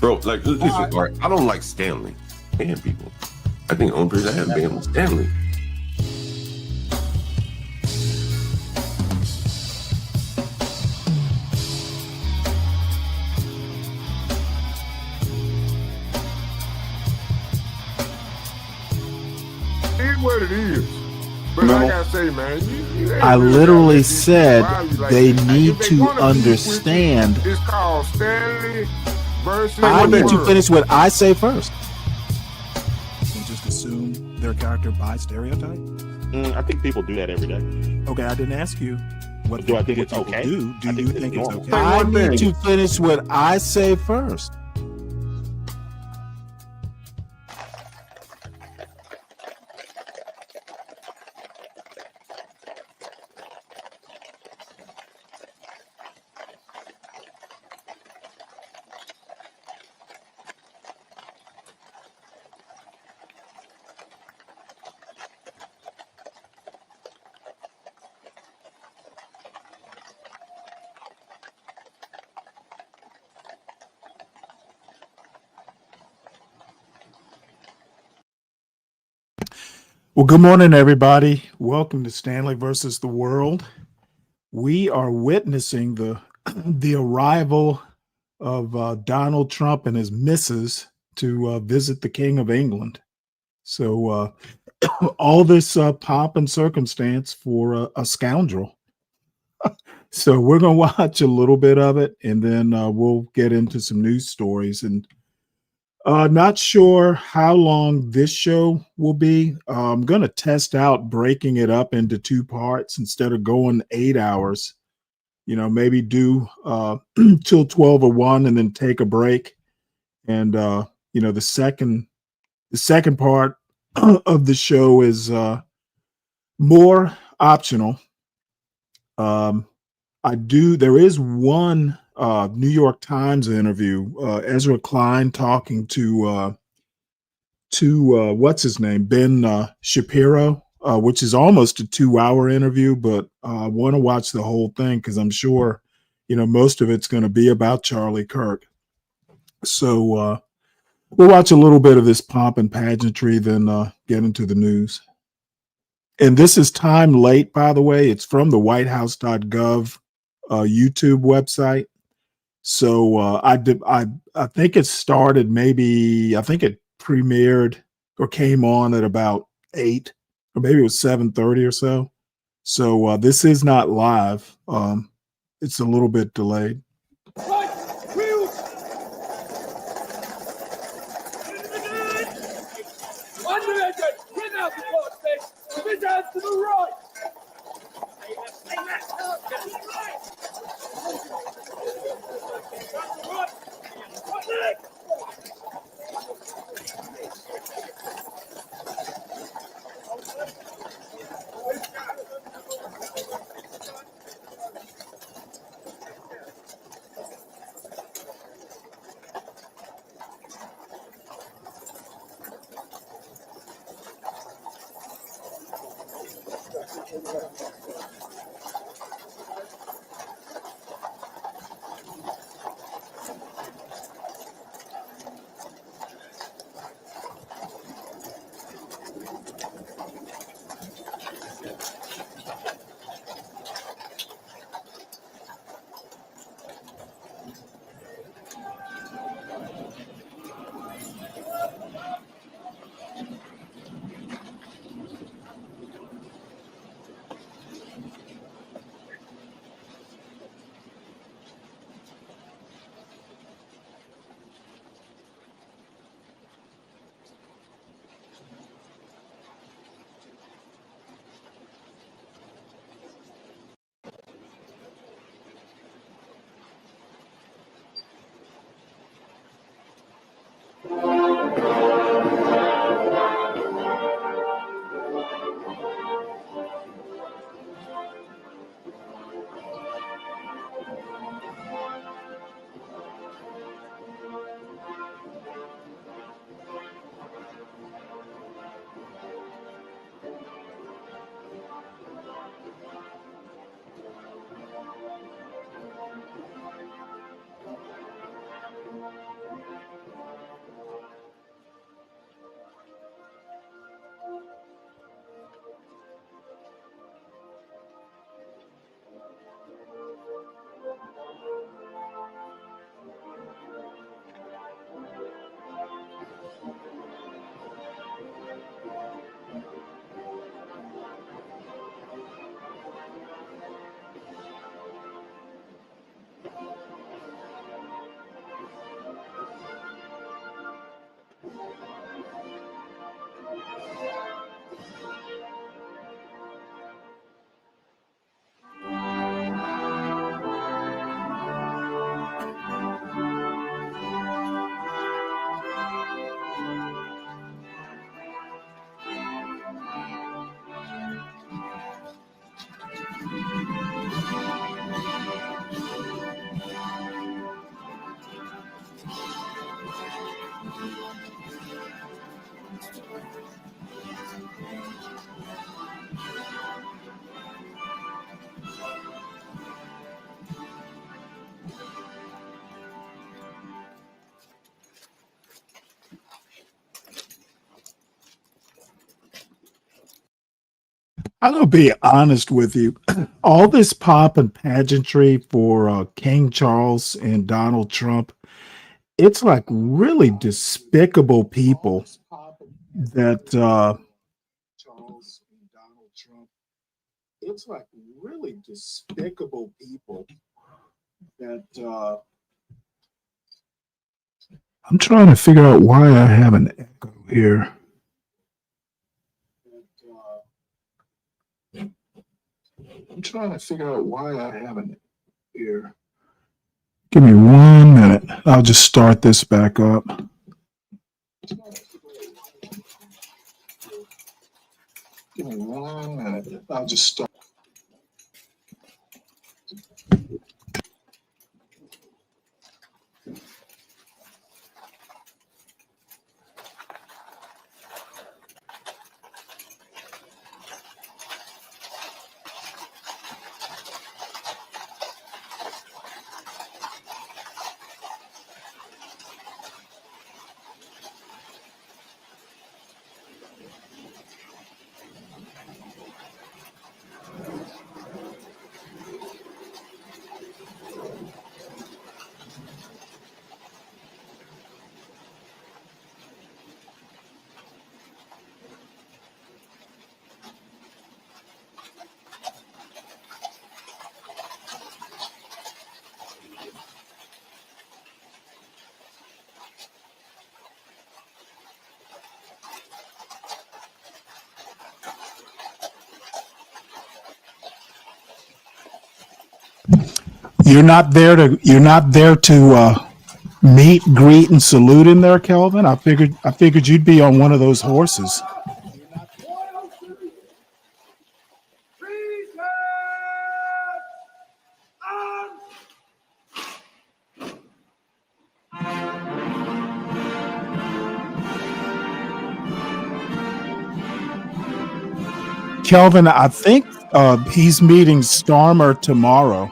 Bro, like, listen, all right, I don't like Stanley. Ban people. I think the only person I have banned was Stanley. What it is. But like I say, man, you I literally said they need to understand. It's called Stanley versus. I need to finish what I say first. And just assume their character by stereotype? I think people do that every day. Okay, I didn't ask you. What do I think it's okay? Do you think it's okay? I need to finish what I say first. Well, good morning, everybody. Welcome to Stanley versus the World. We are witnessing the arrival of Donald Trump and his missus to visit the King of England. So all this pomp and circumstance for a scoundrel. So we're going to watch a little bit of it, and then we'll get into some news stories. And not sure how long this show will be. I'm going to test out breaking it up into two parts instead of going 8 hours. You know, maybe do till 12 or 1 and then take a break. And, you know, the second part of the show is more optional. There is one New York Times interview, Ezra Klein talking to what's his name, Ben Shapiro, which is almost a 2-hour interview, but I want to watch the whole thing because I'm sure, you know, most of it's going to be about Charlie Kirk. So we'll watch a little bit of this pomp and pageantry, then get into the news. And this is time late, by the way. It's from the whitehouse.gov YouTube website. So I think it started I think it premiered or came on at about 8, or maybe it was 7:30 or so. So this is not live. It's a little bit delayed. To the right. I'm gonna be honest with you. All this pomp and pageantry for King Charles and Donald Trump, it's like really despicable people that Charles and Donald Trump. It's like really despicable people that I'm trying to figure out why I have an echo here. I'm trying to figure out why I have an echo here. Give me 1 minute. I'll just start this back up. Give me 1 minute. I'll just start. You're not there to meet, greet, and salute him there, Kelvin. I figured you'd be on one of those horses. Treason Kelvin, I think he's meeting Starmer tomorrow.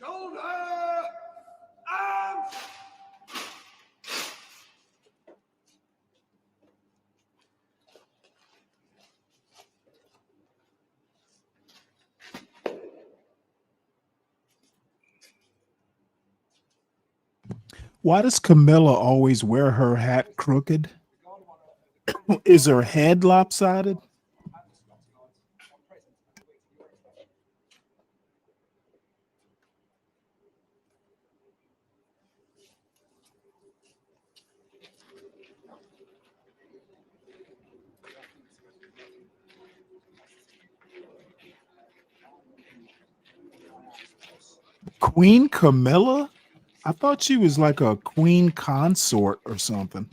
Shoulder! Arms! Why does Camilla always wear her hat crooked? Is her head lopsided? Queen Camilla? I thought she was like a queen consort or something.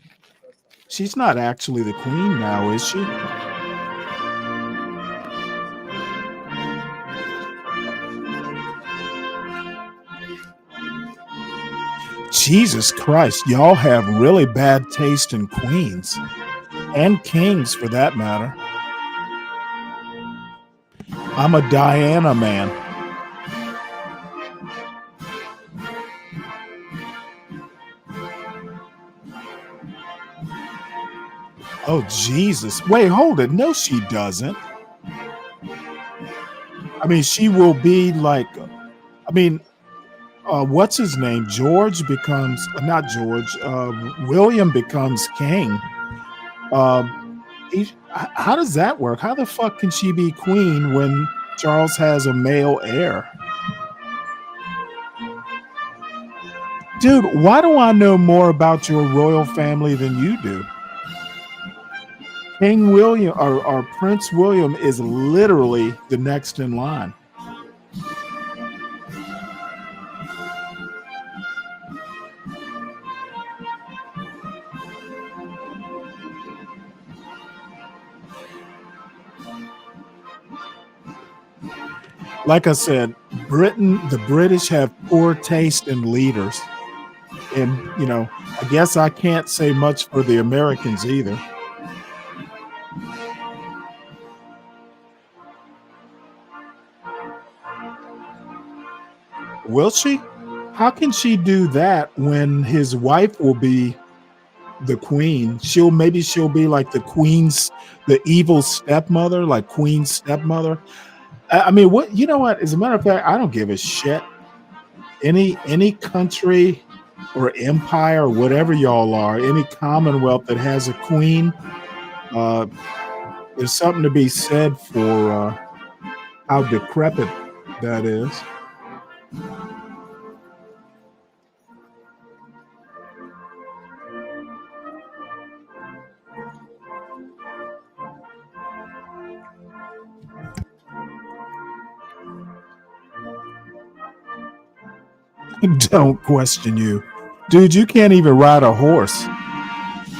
She's not actually the queen now, is she? Jesus Christ, y'all have really bad taste in queens and kings for that matter. I'm a Diana man. Oh, Jesus. Wait, hold it. No, she doesn't. I mean, she will be like, I mean, what's his name? George becomes, not George, William becomes king. How does that work? How the fuck can she be queen when Charles has a male heir? Dude, why do I know more about your royal family than you do? King William or Prince William is literally the next in line. Like I said, the British have poor taste in leaders. And, you know, I guess I can't say much for the Americans either. Will she? How can she do that when his wife will be the queen? Maybe she'll be like the evil stepmother, like Queen's stepmother. I mean, what, you know what? As a matter of fact, I don't give a shit. Any country or empire or whatever y'all are, any commonwealth that has a queen, there's something to be said for how decrepit that is. Don't question you. Dude, you can't even ride a horse.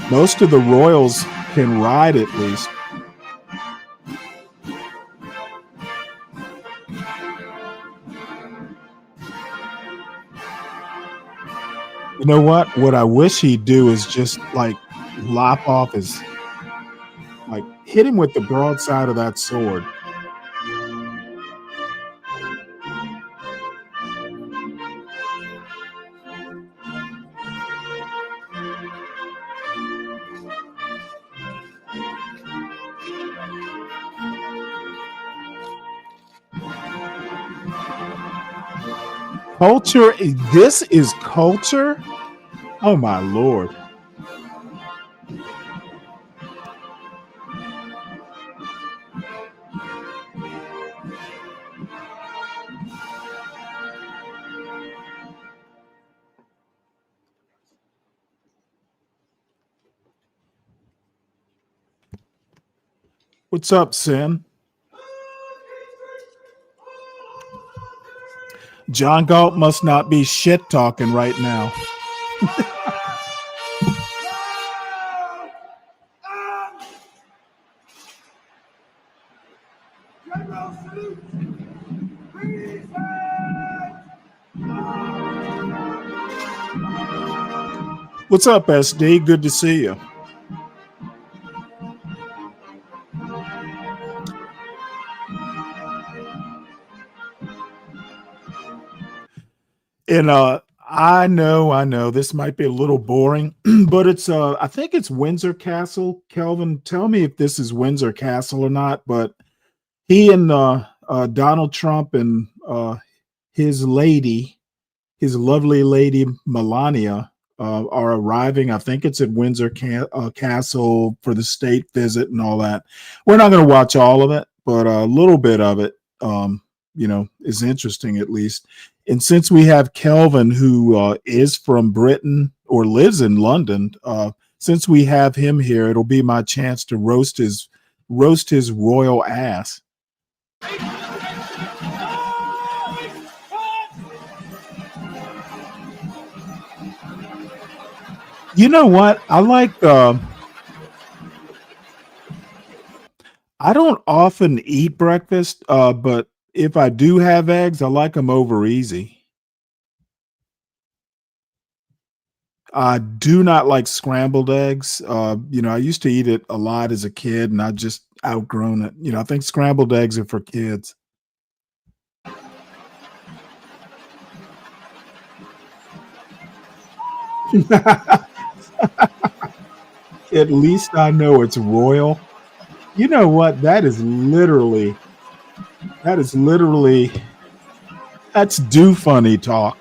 Most of the royals can ride at least. You know what? What I wish he'd do is just like lop off his, like hit him with the broadside of that sword. Culture, this is culture? Oh my Lord. What's up, Sin? John Galt must not be shit talking right now. What's up, SD? Good to see you. And I know this might be a little boring, but it's I think it's Windsor Castle. Kelvin, tell me if this is Windsor Castle or not, but he and Donald Trump and his lovely lady Melania are arriving. I think it's at Windsor Castle for the state visit and all that. We're not going to watch all of it, but a little bit of it, is interesting at least. And since we have Kelvin, who is from Britain or lives in London, since we have him here, it'll be my chance to roast his royal ass. You know what? I like I don't often eat breakfast, but if I do have eggs, I like them over easy. I do not like scrambled eggs. I used to eat it a lot as a kid, and I just outgrown it. I think scrambled eggs are for kids. At least I know it's royal. You know what? That's do funny talk.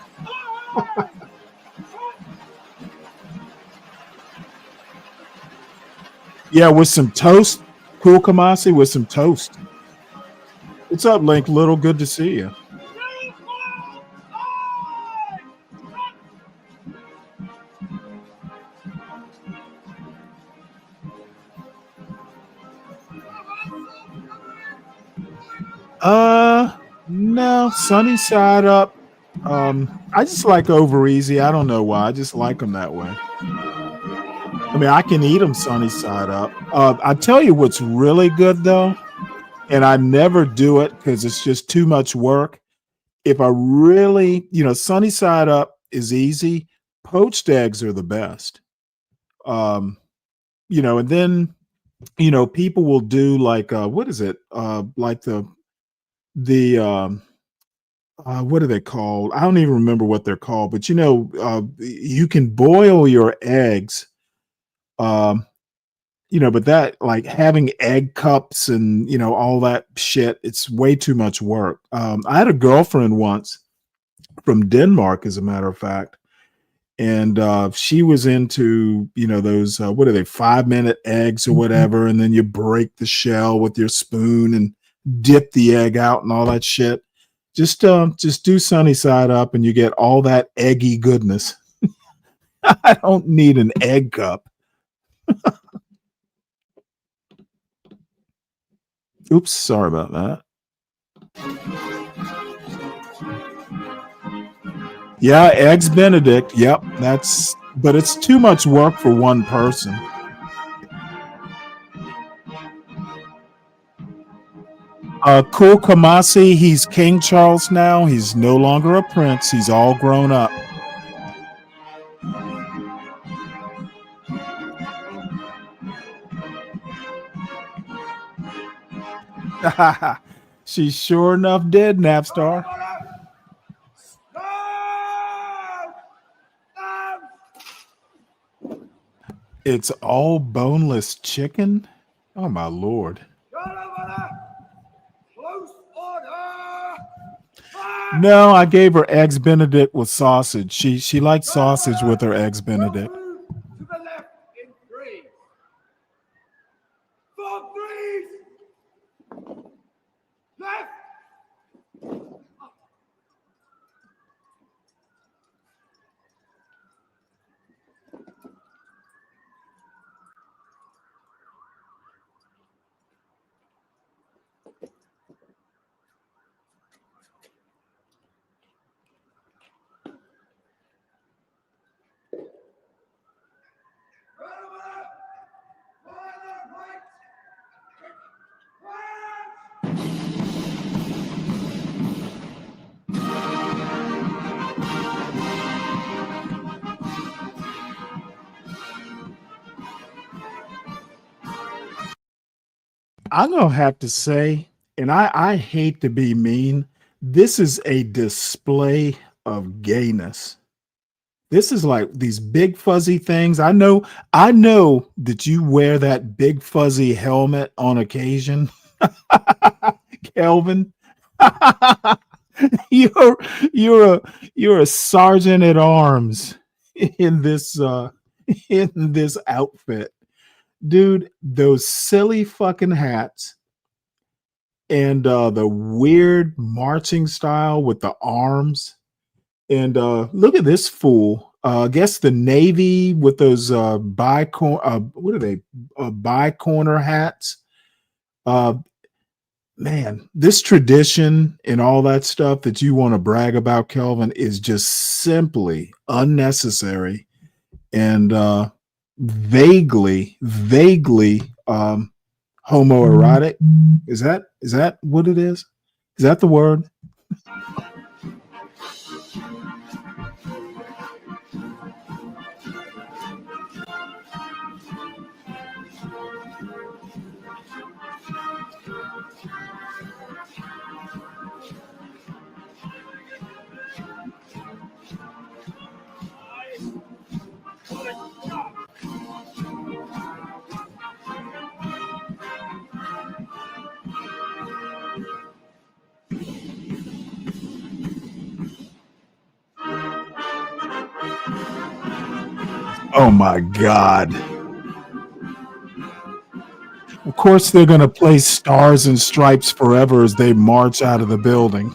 Yeah, with some toast. Cool Kamasi with some toast. What's up, Link Little? Good to see you. No, sunny side up. I just like over easy. I don't know why. I just like them that way. I mean, I can eat them sunny side up. I tell you what's really good though, and I never do it because it's just too much work. If I really, sunny side up is easy. Poached eggs are the best. And then people will do like what is it? Like the what are they called? I don't even remember what they're called, but you can boil your eggs. But that like having egg cups and all that shit, it's way too much work. I had a girlfriend once from Denmark, as a matter of fact, and she was into those what are they 5-minute eggs or whatever, and then you break the shell with your spoon and dip the egg out and all that shit. Just do sunny side up and you get all that eggy goodness. I don't need an egg cup. Oops, sorry about that. Yeah, eggs Benedict. Yep, but it's too much work for one person. Cool Kamasi, he's King Charles now. He's no longer a prince. He's all grown up. She's sure enough dead, Napstar. It's all boneless chicken? Oh my lord. No, I gave her eggs Benedict with sausage. She likes sausage with her eggs Benedict. To the left in 3, 4, 3. Left. I'm gonna have to say, and I hate to be mean, this is a display of gayness. This is like these big fuzzy things. I know that you wear that big fuzzy helmet on occasion. Kelvin. you're a sergeant at arms in this outfit. Dude, those silly fucking hats and the weird marching style with the arms. And look at this fool. I guess the Navy with those what are they? Bi-corner hats. Man, this tradition and all that stuff that you want to brag about, Kelvin, is just simply unnecessary and vaguely homoerotic. Is that what it is? Is that the word? Oh my God. Of course, they're going to play Stars and Stripes Forever as they march out of the building.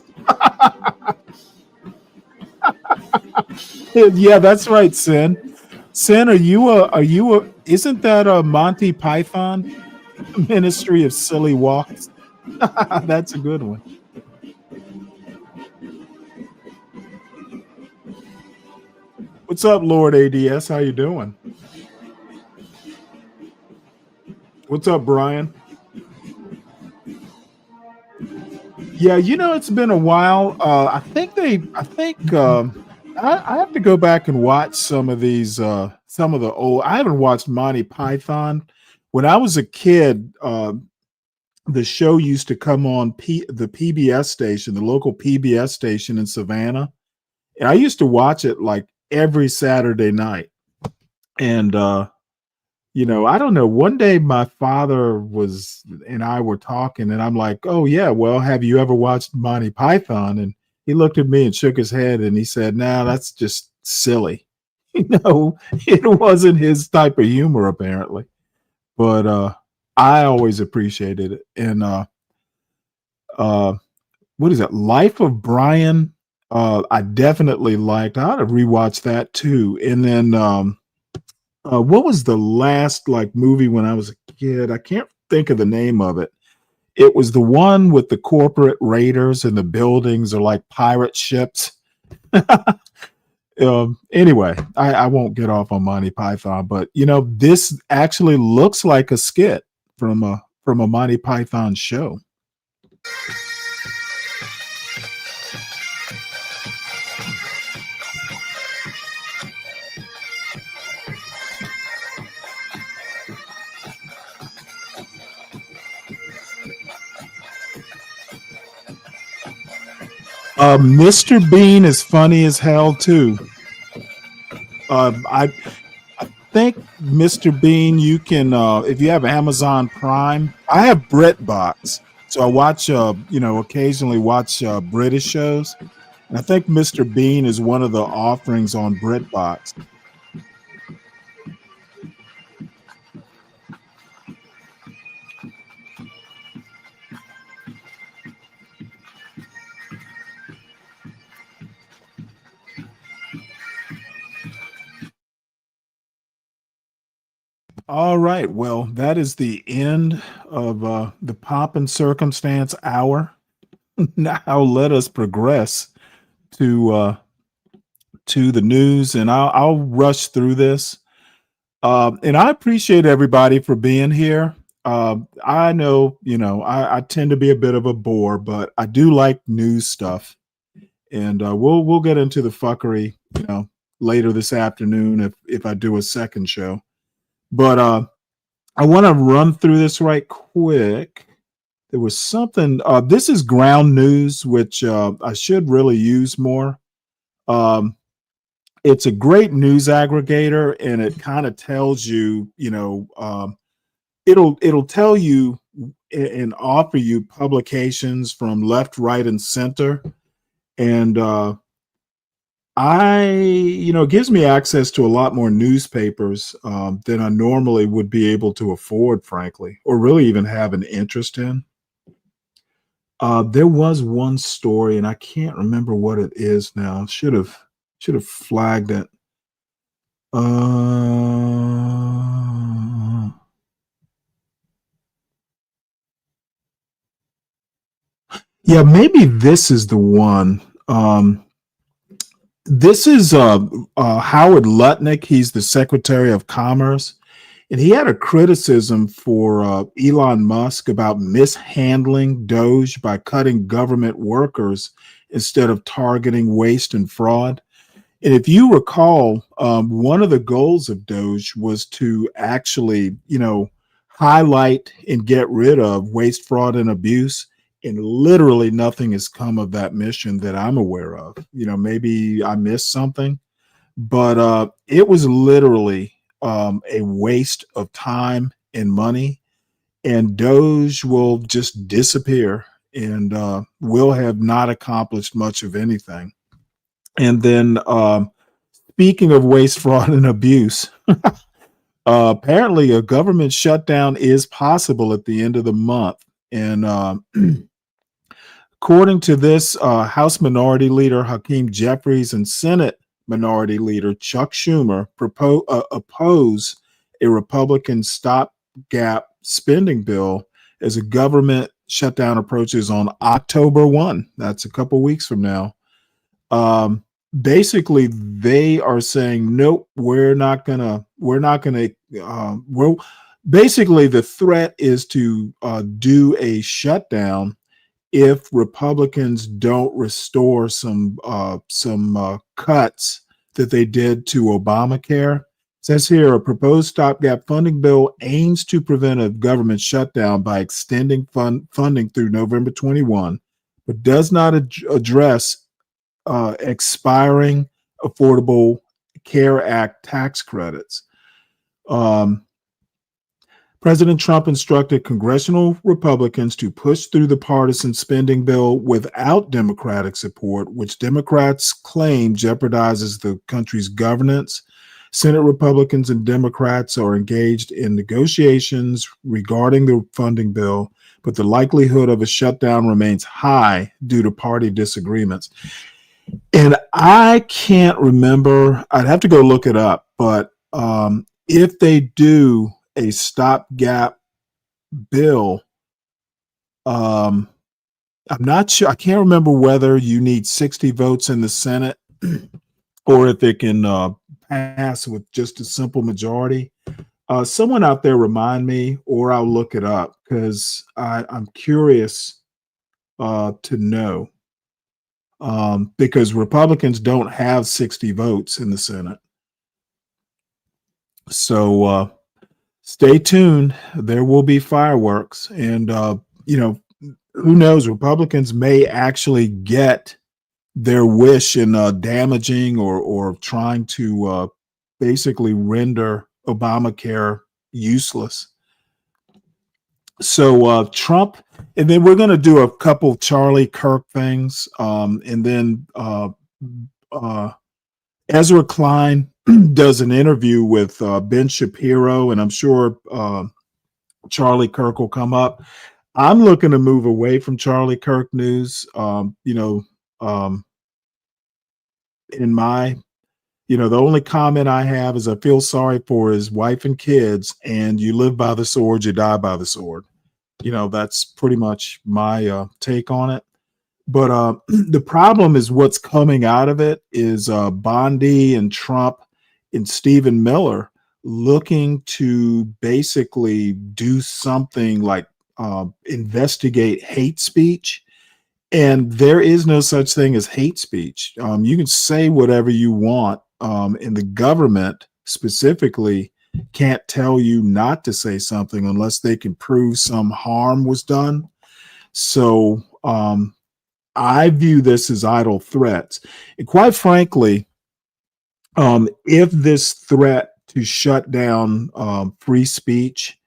Yeah, that's right, Sin. Sin, isn't that a Monty Python Ministry of Silly Walks? That's a good one. What's up, Lord ADS? How you doing? What's up, Brian? Yeah, it's been a while. I have to go back and watch some of these, some of the old. I haven't watched Monty Python. When I was a kid, the show used to come on the PBS station, the local PBS station in Savannah, and I used to watch it like every Saturday night. And I don't know. One day my father and I were talking, and I'm like, "Oh yeah, well, have you ever watched Monty Python?" And he looked at me and shook his head, and he said, "Nah, that's just silly." It wasn't his type of humor apparently, but I always appreciated it. And what is it? Life of Brian. I definitely liked. I ought to rewatch that too. And then what was the last like movie when I was a kid? I can't think of the name of it. It was the one with the corporate raiders and the buildings are like pirate ships. Anyway, I won't get off on Monty Python, but this actually looks like a skit from a Monty Python show. Mr. Bean is funny as hell too. I think Mr. Bean, you can if you have Amazon Prime. I have BritBox, so I watch occasionally watch British shows. And I think Mr. Bean is one of the offerings on BritBox. All right. Well, that is the end of the Pomp and Circumstance hour. Now let us progress to the news, and I'll rush through this. And I appreciate everybody for being here. I know, I tend to be a bit of a bore, but I do like news stuff, and we'll get into the fuckery, later this afternoon if I do a second show. But I want to run through this right quick. There was something. This is ground news, which I should really use more. It's a great news aggregator, and it kind of tells you, it'll tell you and offer you publications from left, right, and center, and it gives me access to a lot more newspapers than I normally would be able to afford, frankly, or really even have an interest in. There was one story, and I can't remember what it is now. Should have flagged it. Yeah, maybe this is the one. This is Howard Lutnick. He's the Secretary of Commerce, and he had a criticism for Elon Musk about mishandling Doge by cutting government workers instead of targeting waste and fraud. And if you recall, one of the goals of Doge was to actually, highlight and get rid of waste, fraud, and abuse. And literally nothing has come of that mission that I'm aware of. Maybe I missed something, but it was literally a waste of time and money, and Doge will just disappear and will have not accomplished much of anything. And then speaking of waste, fraud, and abuse, apparently a government shutdown is possible at the end of the month. And according to this, House Minority Leader Hakeem Jeffries and Senate Minority Leader Chuck Schumer oppose a Republican stopgap spending bill as a government shutdown approaches on October 1. That's a couple weeks from now. Basically, they are saying, nope, basically the threat is to do a shutdown if Republicans don't restore some cuts that they did to Obamacare. It says here, a proposed stopgap funding bill aims to prevent a government shutdown by extending funding through November 21, but does not address expiring Affordable Care Act tax credits. President Trump instructed congressional Republicans to push through the partisan spending bill without Democratic support, which Democrats claim jeopardizes the country's governance. Senate Republicans and Democrats are engaged in negotiations regarding the funding bill, but the likelihood of a shutdown remains high due to party disagreements. And I can't remember, I'd have to go look it up, but if they do a stopgap bill, I'm not sure, I can't remember whether you need 60 votes in the Senate or if it can pass with just a simple majority. Someone out there remind me, or I'll look it up, because I'm curious to know. Because Republicans don't have 60 votes in the Senate. So stay tuned. There will be fireworks. And, who knows? Republicans may actually get their wish in damaging or trying to basically render Obamacare useless. So Trump, and then we're going to do a couple Charlie Kirk things, and then Ezra Klein does an interview with Ben Shapiro, and I'm sure Charlie Kirk will come up. I'm looking to move away from Charlie Kirk news. In my, the only comment I have is I feel sorry for his wife and kids, and you live by the sword, you die by the sword. That's pretty much my take on it. But the problem is what's coming out of it is Bondi and Trump and Stephen Miller looking to basically do something like investigate hate speech. And there is no such thing as hate speech. You can say whatever you want, and the government specifically can't tell you not to say something unless they can prove some harm was done. So I view this as idle threats. And quite frankly, if this threat to shut down free speech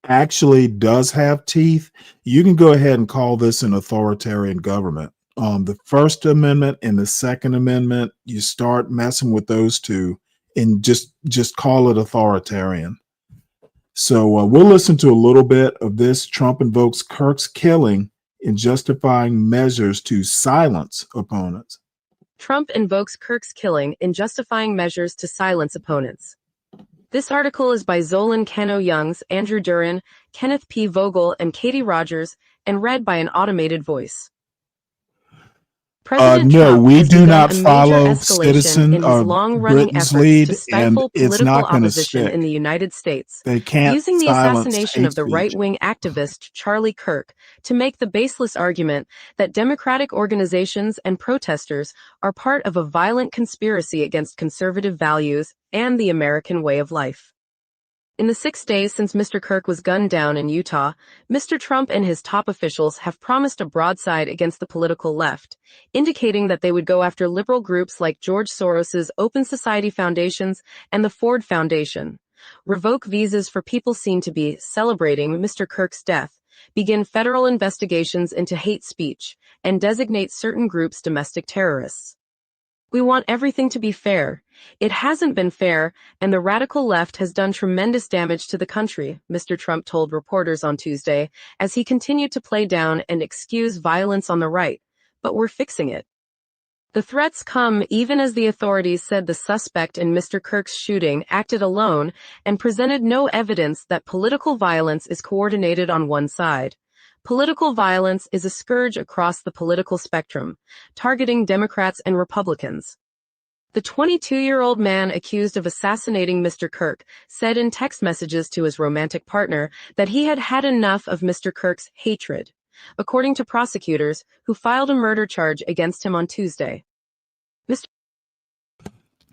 actually does have teeth, you can go ahead and call this an authoritarian government. The First Amendment and the Second Amendment, you start messing with those two and just call it authoritarian. So we'll listen to a little bit of this. Trump invokes Kirk's killing in justifying measures to silence opponents. Trump invokes Kirk's killing in justifying measures to silence opponents. This article is by Zolan Kano-Youngs, Andrew Duran, Kenneth P. Vogel, and Katie Rogers, and read by an automated voice. President No, Trump we has do begun not a major follow escalation Citizen in his long-running Britain's efforts lead, to and stifle it's political not going to opposition stick. in the United States, They can't using the silence assassination hate of the speech. right-wing activist Charlie Kirk to make the baseless argument that Democratic organizations and protesters are part of a violent conspiracy against conservative values and the American way of life. In the 6 days since Mr. Kirk was gunned down in Utah, Mr. Trump and his top officials have promised a broadside against the political left, indicating that they would go after liberal groups like George Soros's Open Society Foundations and the Ford Foundation, revoke visas for people seen to be celebrating Mr. Kirk's death, begin federal investigations into hate speech, and designate certain groups domestic terrorists. We want everything to be fair. It hasn't been fair, and the radical left has done tremendous damage to the country, Mr. Trump told reporters on Tuesday, as he continued to play down and excuse violence on the right. But we're fixing it. The threats come even as the authorities said the suspect in Mr. Kirk's shooting acted alone and presented no evidence that political violence is coordinated on one side. Political violence is a scourge across the political spectrum, targeting Democrats and Republicans. The 22-year-old man accused of assassinating Mr. Kirk said in text messages to his romantic partner that he had had enough of Mr. Kirk's hatred, according to prosecutors who filed a murder charge against him on Tuesday.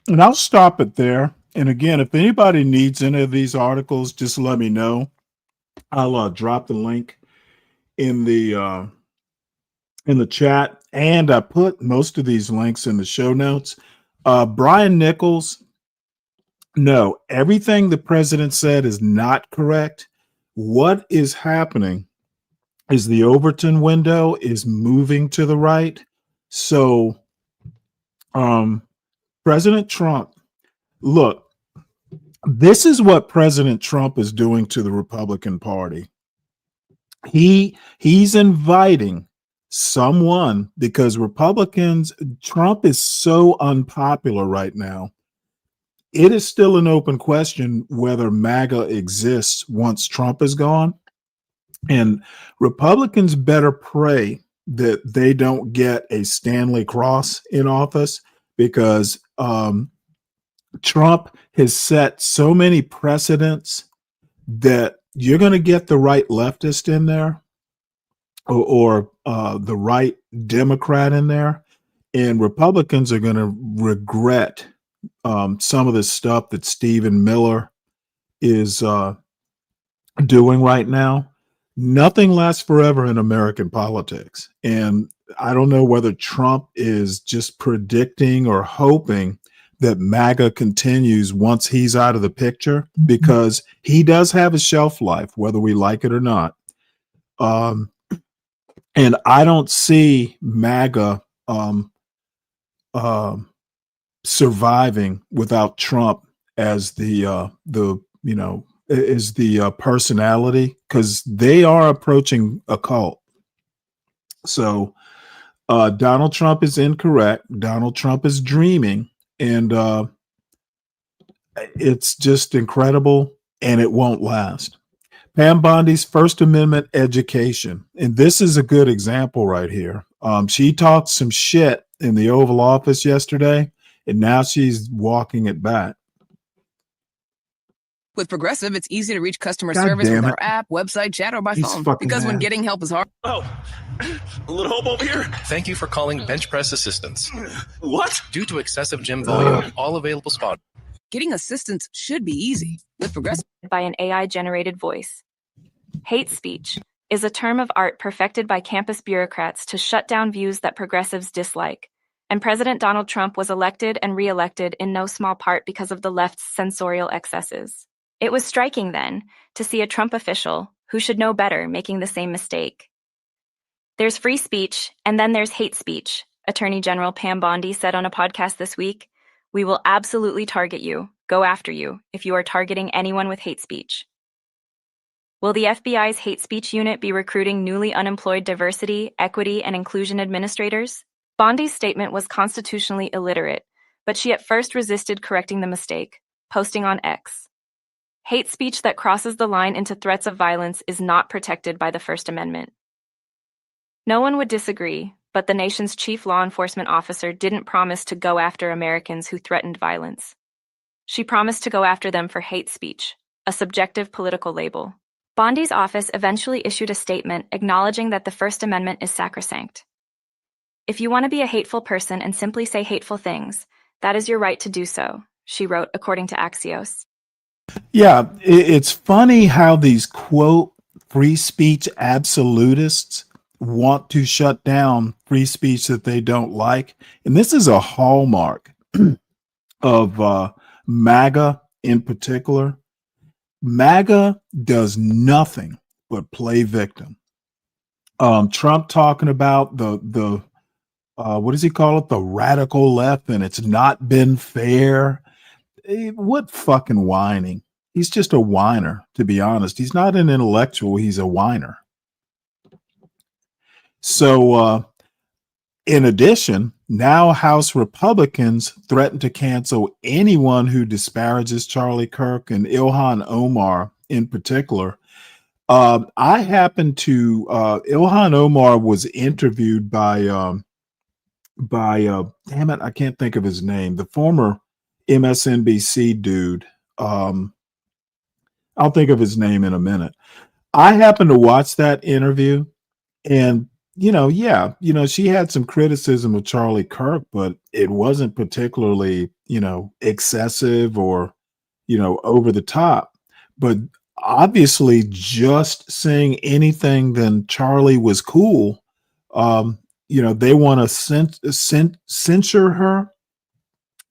And I'll stop it there. And again, if anybody needs any of these articles, just let me know. I'll drop the link in the chat, and I put most of these links in the show notes. Brian Nichols, no, everything the president said is not correct. What is happening is the Overton window is moving to the right. So President Trump, look, this is what President Trump is doing to the Republican Party. He's inviting someone, because Republicans, Trump is so unpopular right now. It is still an open question whether MAGA exists once Trump is gone. And Republicans better pray that they don't get a Stanley Cross in office, because Trump has set so many precedents that you're going to get the right leftist in there, or the right Democrat in there, and Republicans are going to regret some of the stuff that Stephen Miller is doing right now. Nothing lasts forever in American politics. And I don't know whether Trump is just predicting or hoping that MAGA continues once he's out of the picture, because he does have a shelf life, whether we like it or not. And I don't see MAGA surviving without Trump as the personality, because they are approaching a cult. So Donald Trump is incorrect. Donald Trump is dreaming, and it's just incredible, and it won't last. Pam Bondi's First Amendment education, and this is a good example right here. She talked some shit in the Oval Office yesterday, and now she's walking it back. With Progressive, it's easy to reach customer God service damn with it. our app, website, chat, or by He's phone. fucking Because when mad. getting help is hard. Oh, a little hope over here. Thank you for calling Bench Press Assistance. What? Due to excessive gym volume, all available spot. Getting assistance should be easy. With Progressive. By an AI-generated voice. Hate speech is a term of art perfected by campus bureaucrats to shut down views that progressives dislike. And President Donald Trump was elected and re-elected in no small part because of the left's censorial excesses. It was striking then to see a Trump official, who should know better, making the same mistake. There's free speech, and then there's hate speech, Attorney General Pam Bondi said on a podcast this week. We will absolutely target you, go after you, if you are targeting anyone with hate speech. Will the FBI's hate speech unit be recruiting newly unemployed diversity, equity, and inclusion administrators? Bondi's statement was constitutionally illiterate, but she at first resisted correcting the mistake, posting on X. Hate speech that crosses the line into threats of violence is not protected by the First Amendment. No one would disagree, but the nation's chief law enforcement officer didn't promise to go after Americans who threatened violence. She promised to go after them for hate speech, a subjective political label. Bondi's office eventually issued a statement acknowledging that the First Amendment is sacrosanct. If you want to be a hateful person and simply say hateful things, that is your right to do so, she wrote, according to Axios. Yeah, it's funny how these, quote, free speech absolutists want to shut down free speech that they don't like. And this is a hallmark of MAGA in particular. MAGA does nothing but play victim. Trump talking about the what does he call it? The radical left, and it's not been fair. What fucking whining? He's just a whiner, to be honest. He's not an intellectual. He's a whiner. So, in addition, now House Republicans threaten to cancel anyone who disparages Charlie Kirk and Ilhan Omar in particular. I happened to Ilhan Omar was interviewed by damn it, I can't think of his name, the former MSNBC dude. I'll think of his name in a minute. I happened to watch that interview, and she had some criticism of Charlie Kirk, but it wasn't particularly, excessive or, over the top. But obviously, just saying anything then Charlie was cool, they want to censure her.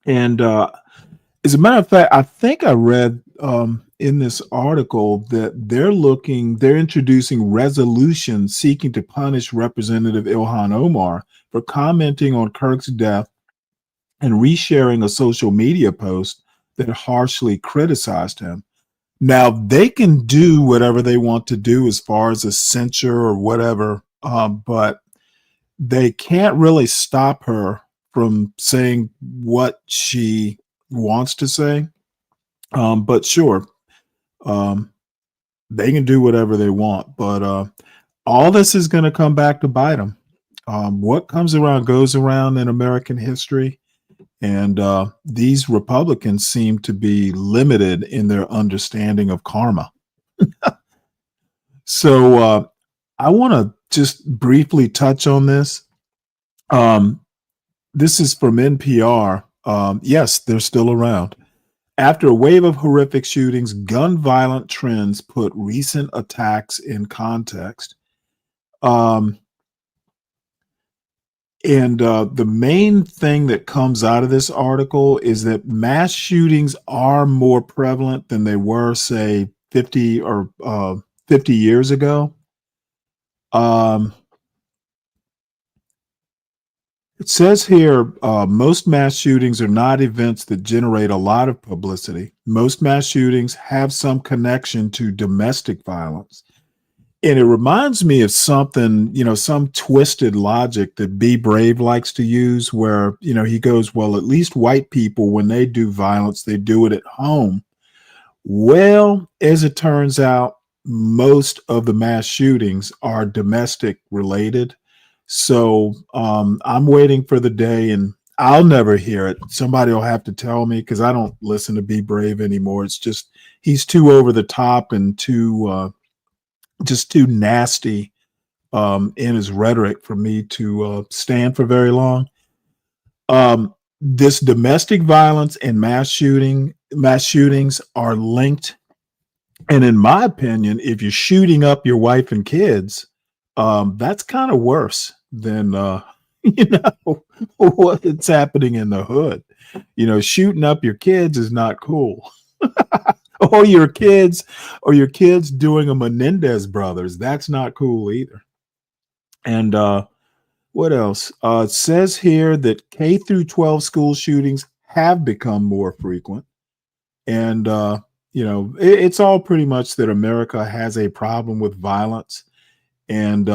And as a matter of fact, I think I read in this article that they're introducing resolutions seeking to punish Representative Ilhan Omar for commenting on Kirk's death and resharing a social media post that harshly criticized him. Now, they can do whatever they want to do as far as a censure or whatever, but they can't really stop her from saying what she wants to say. But sure, they can do whatever they want. But all this is going to come back to bite them. What comes around goes around in American history. And these Republicans seem to be limited in their understanding of karma. So I want to just briefly touch on this. This is from NPR. Yes, they're still around. After a wave of horrific shootings, gun violent trends put recent attacks in context. And the main thing that comes out of this article is that mass shootings are more prevalent than they were, say, 50 or 50 years ago. It says here, most mass shootings are not events that generate a lot of publicity. Most mass shootings have some connection to domestic violence. And it reminds me of something, some twisted logic that Be Brave likes to use where, he goes, well, at least white people, when they do violence, they do it at home. Well, as it turns out, most of the mass shootings are domestic related. So I'm waiting for the day, and I'll never hear it. Somebody will have to tell me because I don't listen to Be Brave anymore. It's just he's too over the top and too nasty in his rhetoric for me to stand for very long. This domestic violence and mass shootings are linked. And in my opinion, if you're shooting up your wife and kids, that's kind of worse than what's happening in the hood. Shooting up your kids is not cool. or your kids doing a Menendez brothers. That's not cool either. And what else? It says here that K through 12 school shootings have become more frequent. And it's all pretty much that America has a problem with violence. And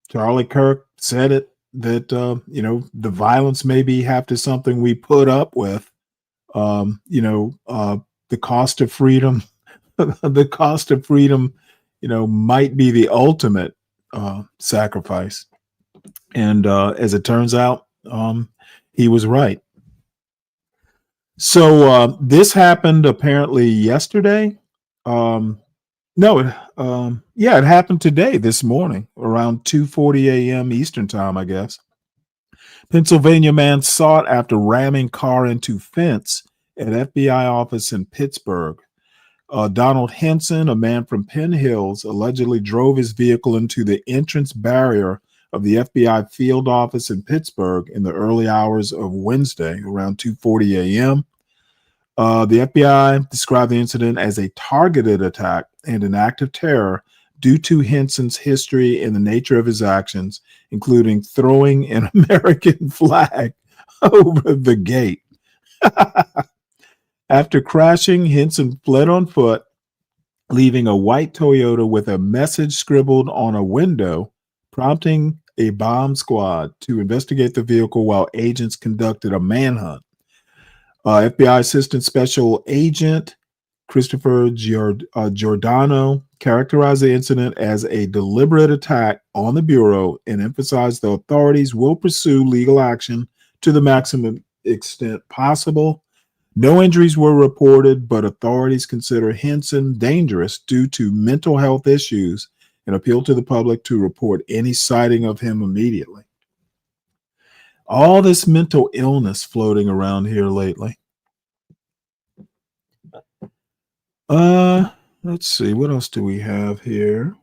Charlie Kirk said it, that the violence maybe have to something we put up with. The cost of freedom, the cost of freedom, might be the ultimate sacrifice. And as it turns out, he was right. So this happened apparently yesterday. It happened today, this morning, around 2:40 a.m. Eastern time, I guess. Pennsylvania man sought after ramming car into fence at FBI office in Pittsburgh. Donald Henson, a man from Penn Hills, allegedly drove his vehicle into the entrance barrier of the FBI field office in Pittsburgh in the early hours of Wednesday, around 2:40 a.m. The FBI described the incident as a targeted attack and an act of terror due to Henson's history and the nature of his actions, including throwing an American flag over the gate. After crashing, Henson fled on foot, leaving a white Toyota with a message scribbled on a window, prompting a bomb squad to investigate the vehicle while agents conducted a manhunt. FBI Assistant Special Agent Christopher Giordano characterized the incident as a deliberate attack on the Bureau and emphasized the authorities will pursue legal action to the maximum extent possible. No injuries were reported, but authorities consider Henson dangerous due to mental health issues and appeal to the public to report any sighting of him immediately. All this mental illness floating around here lately. Let's see, what else do we have here?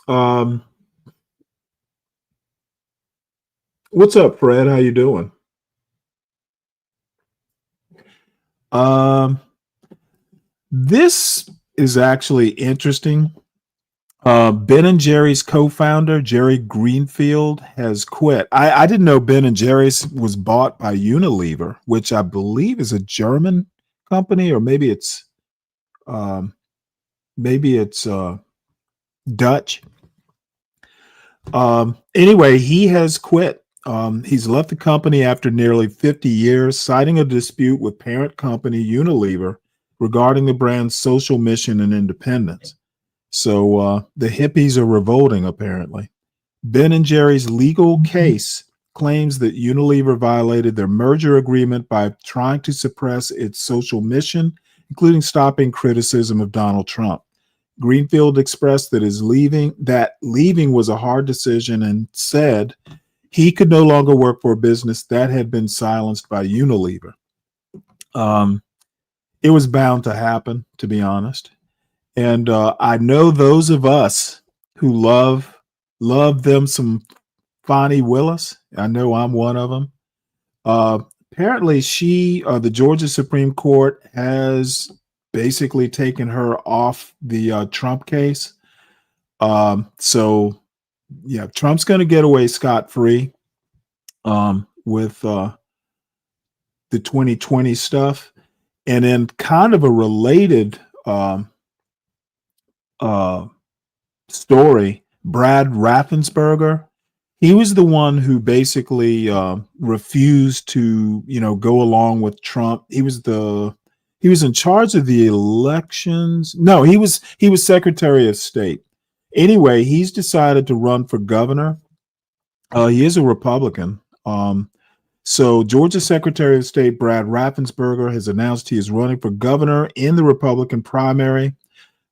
What's up, Fred? How you doing? This is actually interesting. Ben and Jerry's co-founder, Jerry Greenfield, has quit. I didn't know Ben and Jerry's was bought by Unilever, which I believe is a German company, or maybe it's Dutch. Anyway, he has quit. He's left the company after nearly 50 years, citing a dispute with parent company Unilever regarding the brand's social mission and independence. So the hippies are revolting, apparently. Ben and Jerry's legal case claims that Unilever violated their merger agreement by trying to suppress its social mission, including stopping criticism of Donald Trump. Greenfield expressed that leaving was a hard decision and said he could no longer work for a business that had been silenced by Unilever. It was bound to happen, to be honest. And I know those of us who love them some Fonnie Willis. I know I'm one of them. Apparently, the Georgia Supreme Court has basically taken her off the Trump case. So, yeah, Trump's going to get away scot-free with the 2020 stuff. And then kind of a related story, Brad Raffensperger, he was the one who basically refused to, go along with Trump. He was in charge of the elections. No, he was Secretary of State. Anyway, he's decided to run for governor. He is a Republican. So Georgia Secretary of State Brad Raffensperger has announced he is running for governor in the Republican primary.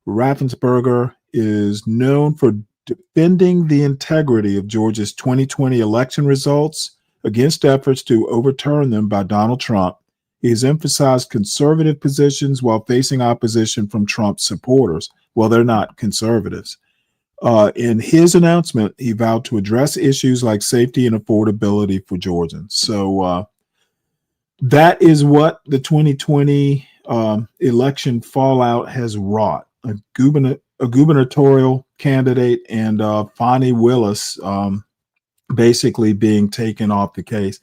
Raffensperger is known for defending the integrity of Georgia's 2020 election results against efforts to overturn them by Donald Trump. He has emphasized conservative positions while facing opposition from Trump supporters. Well, they're not conservatives. In his announcement, he vowed to address issues like safety and affordability for Georgians. So that is what the 2020 election fallout has wrought. A gubernatorial candidate and Fonnie Willis basically being taken off the case.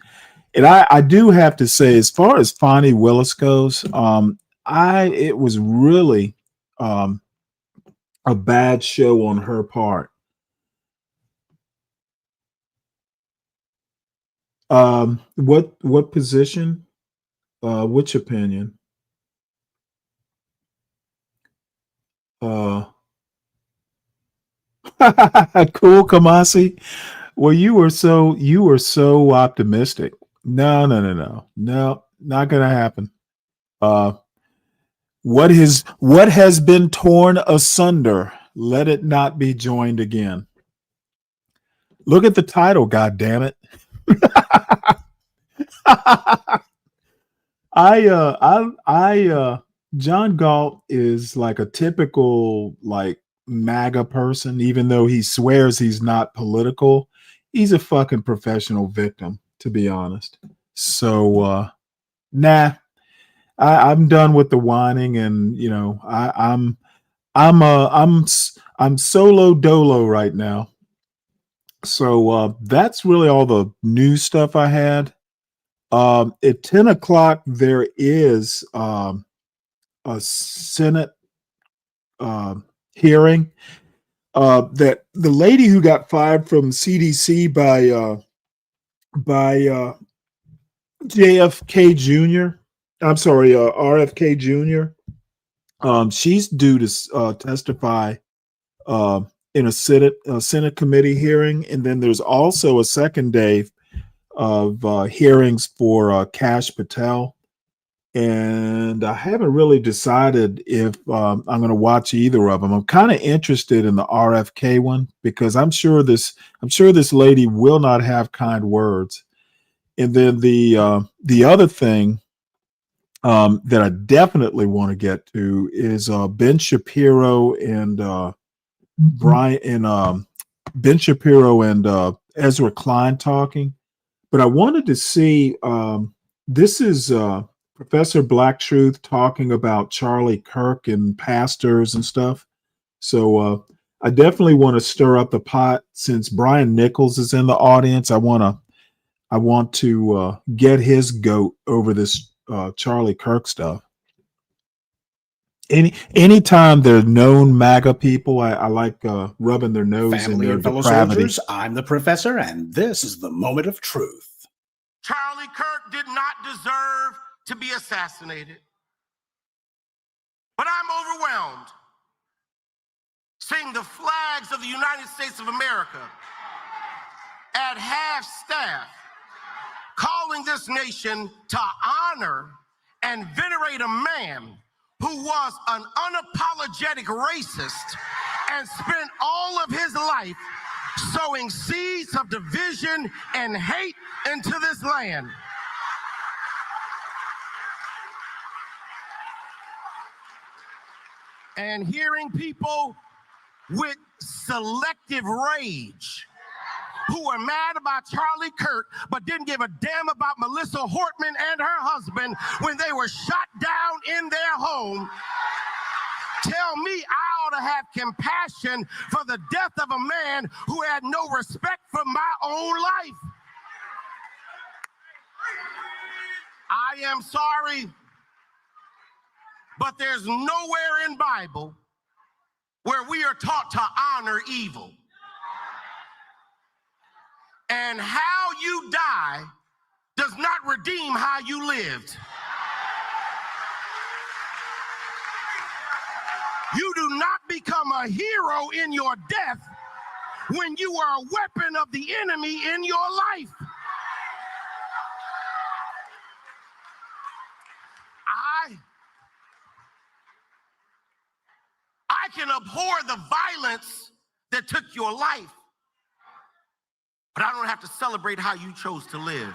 And I do have to say, as far as Fonnie Willis goes, it was really a bad show on her part. What position? Which opinion? Cool, Kamasi. Well, you were so optimistic. No, not gonna happen. What has been torn asunder, let it not be joined again. Look at the title, God damn it. John Galt is like a typical like MAGA person, even though he swears he's not political. He's a fucking professional victim, to be honest. So I'm done with the whining, and I'm I'm solo dolo right now. So that's really all the news stuff I had. At 10 o'clock, there is a Senate hearing that the lady who got fired from CDC by JFK Jr. I'm sorry, RFK Jr. She's due to testify in a Senate committee hearing, and then there's also a second day of hearings for Kash Patel. And I haven't really decided if I'm going to watch either of them. I'm kind of interested in the RFK one because I'm sure this lady will not have kind words. And then the other thing that I definitely want to get to is Ben Shapiro and Ben Shapiro and Ezra Klein talking. But I wanted to see this is Professor Black Truth talking about Charlie Kirk and pastors and stuff. So I definitely want to stir up the pot since Brian Nichols is in the audience. I want to get his goat over this Charlie Kirk stuff. Anytime they're known MAGA people, I like rubbing their nose Family in their and fellow depravity. soldiers, I'm the professor, and this is the moment of truth. Charlie Kirk did not deserve to be assassinated. But I'm overwhelmed seeing the flags of the United States of America at half staff calling this nation to honor and venerate a man who was an unapologetic racist and spent all of his life sowing seeds of division and hate into this land. And hearing people with selective rage who are mad about Charlie Kirk but didn't give a damn about Melissa Hortman and her husband when they were shot down in their home, tell me I ought to have compassion for the death of a man who had no respect for my own life. I am sorry, but there's nowhere in Bible where we are taught to honor evil. And how you die does not redeem how you lived. You do not become a hero in your death when you are a weapon of the enemy in your life. I can abhor the violence that took your life, but I don't have to celebrate how you chose to live.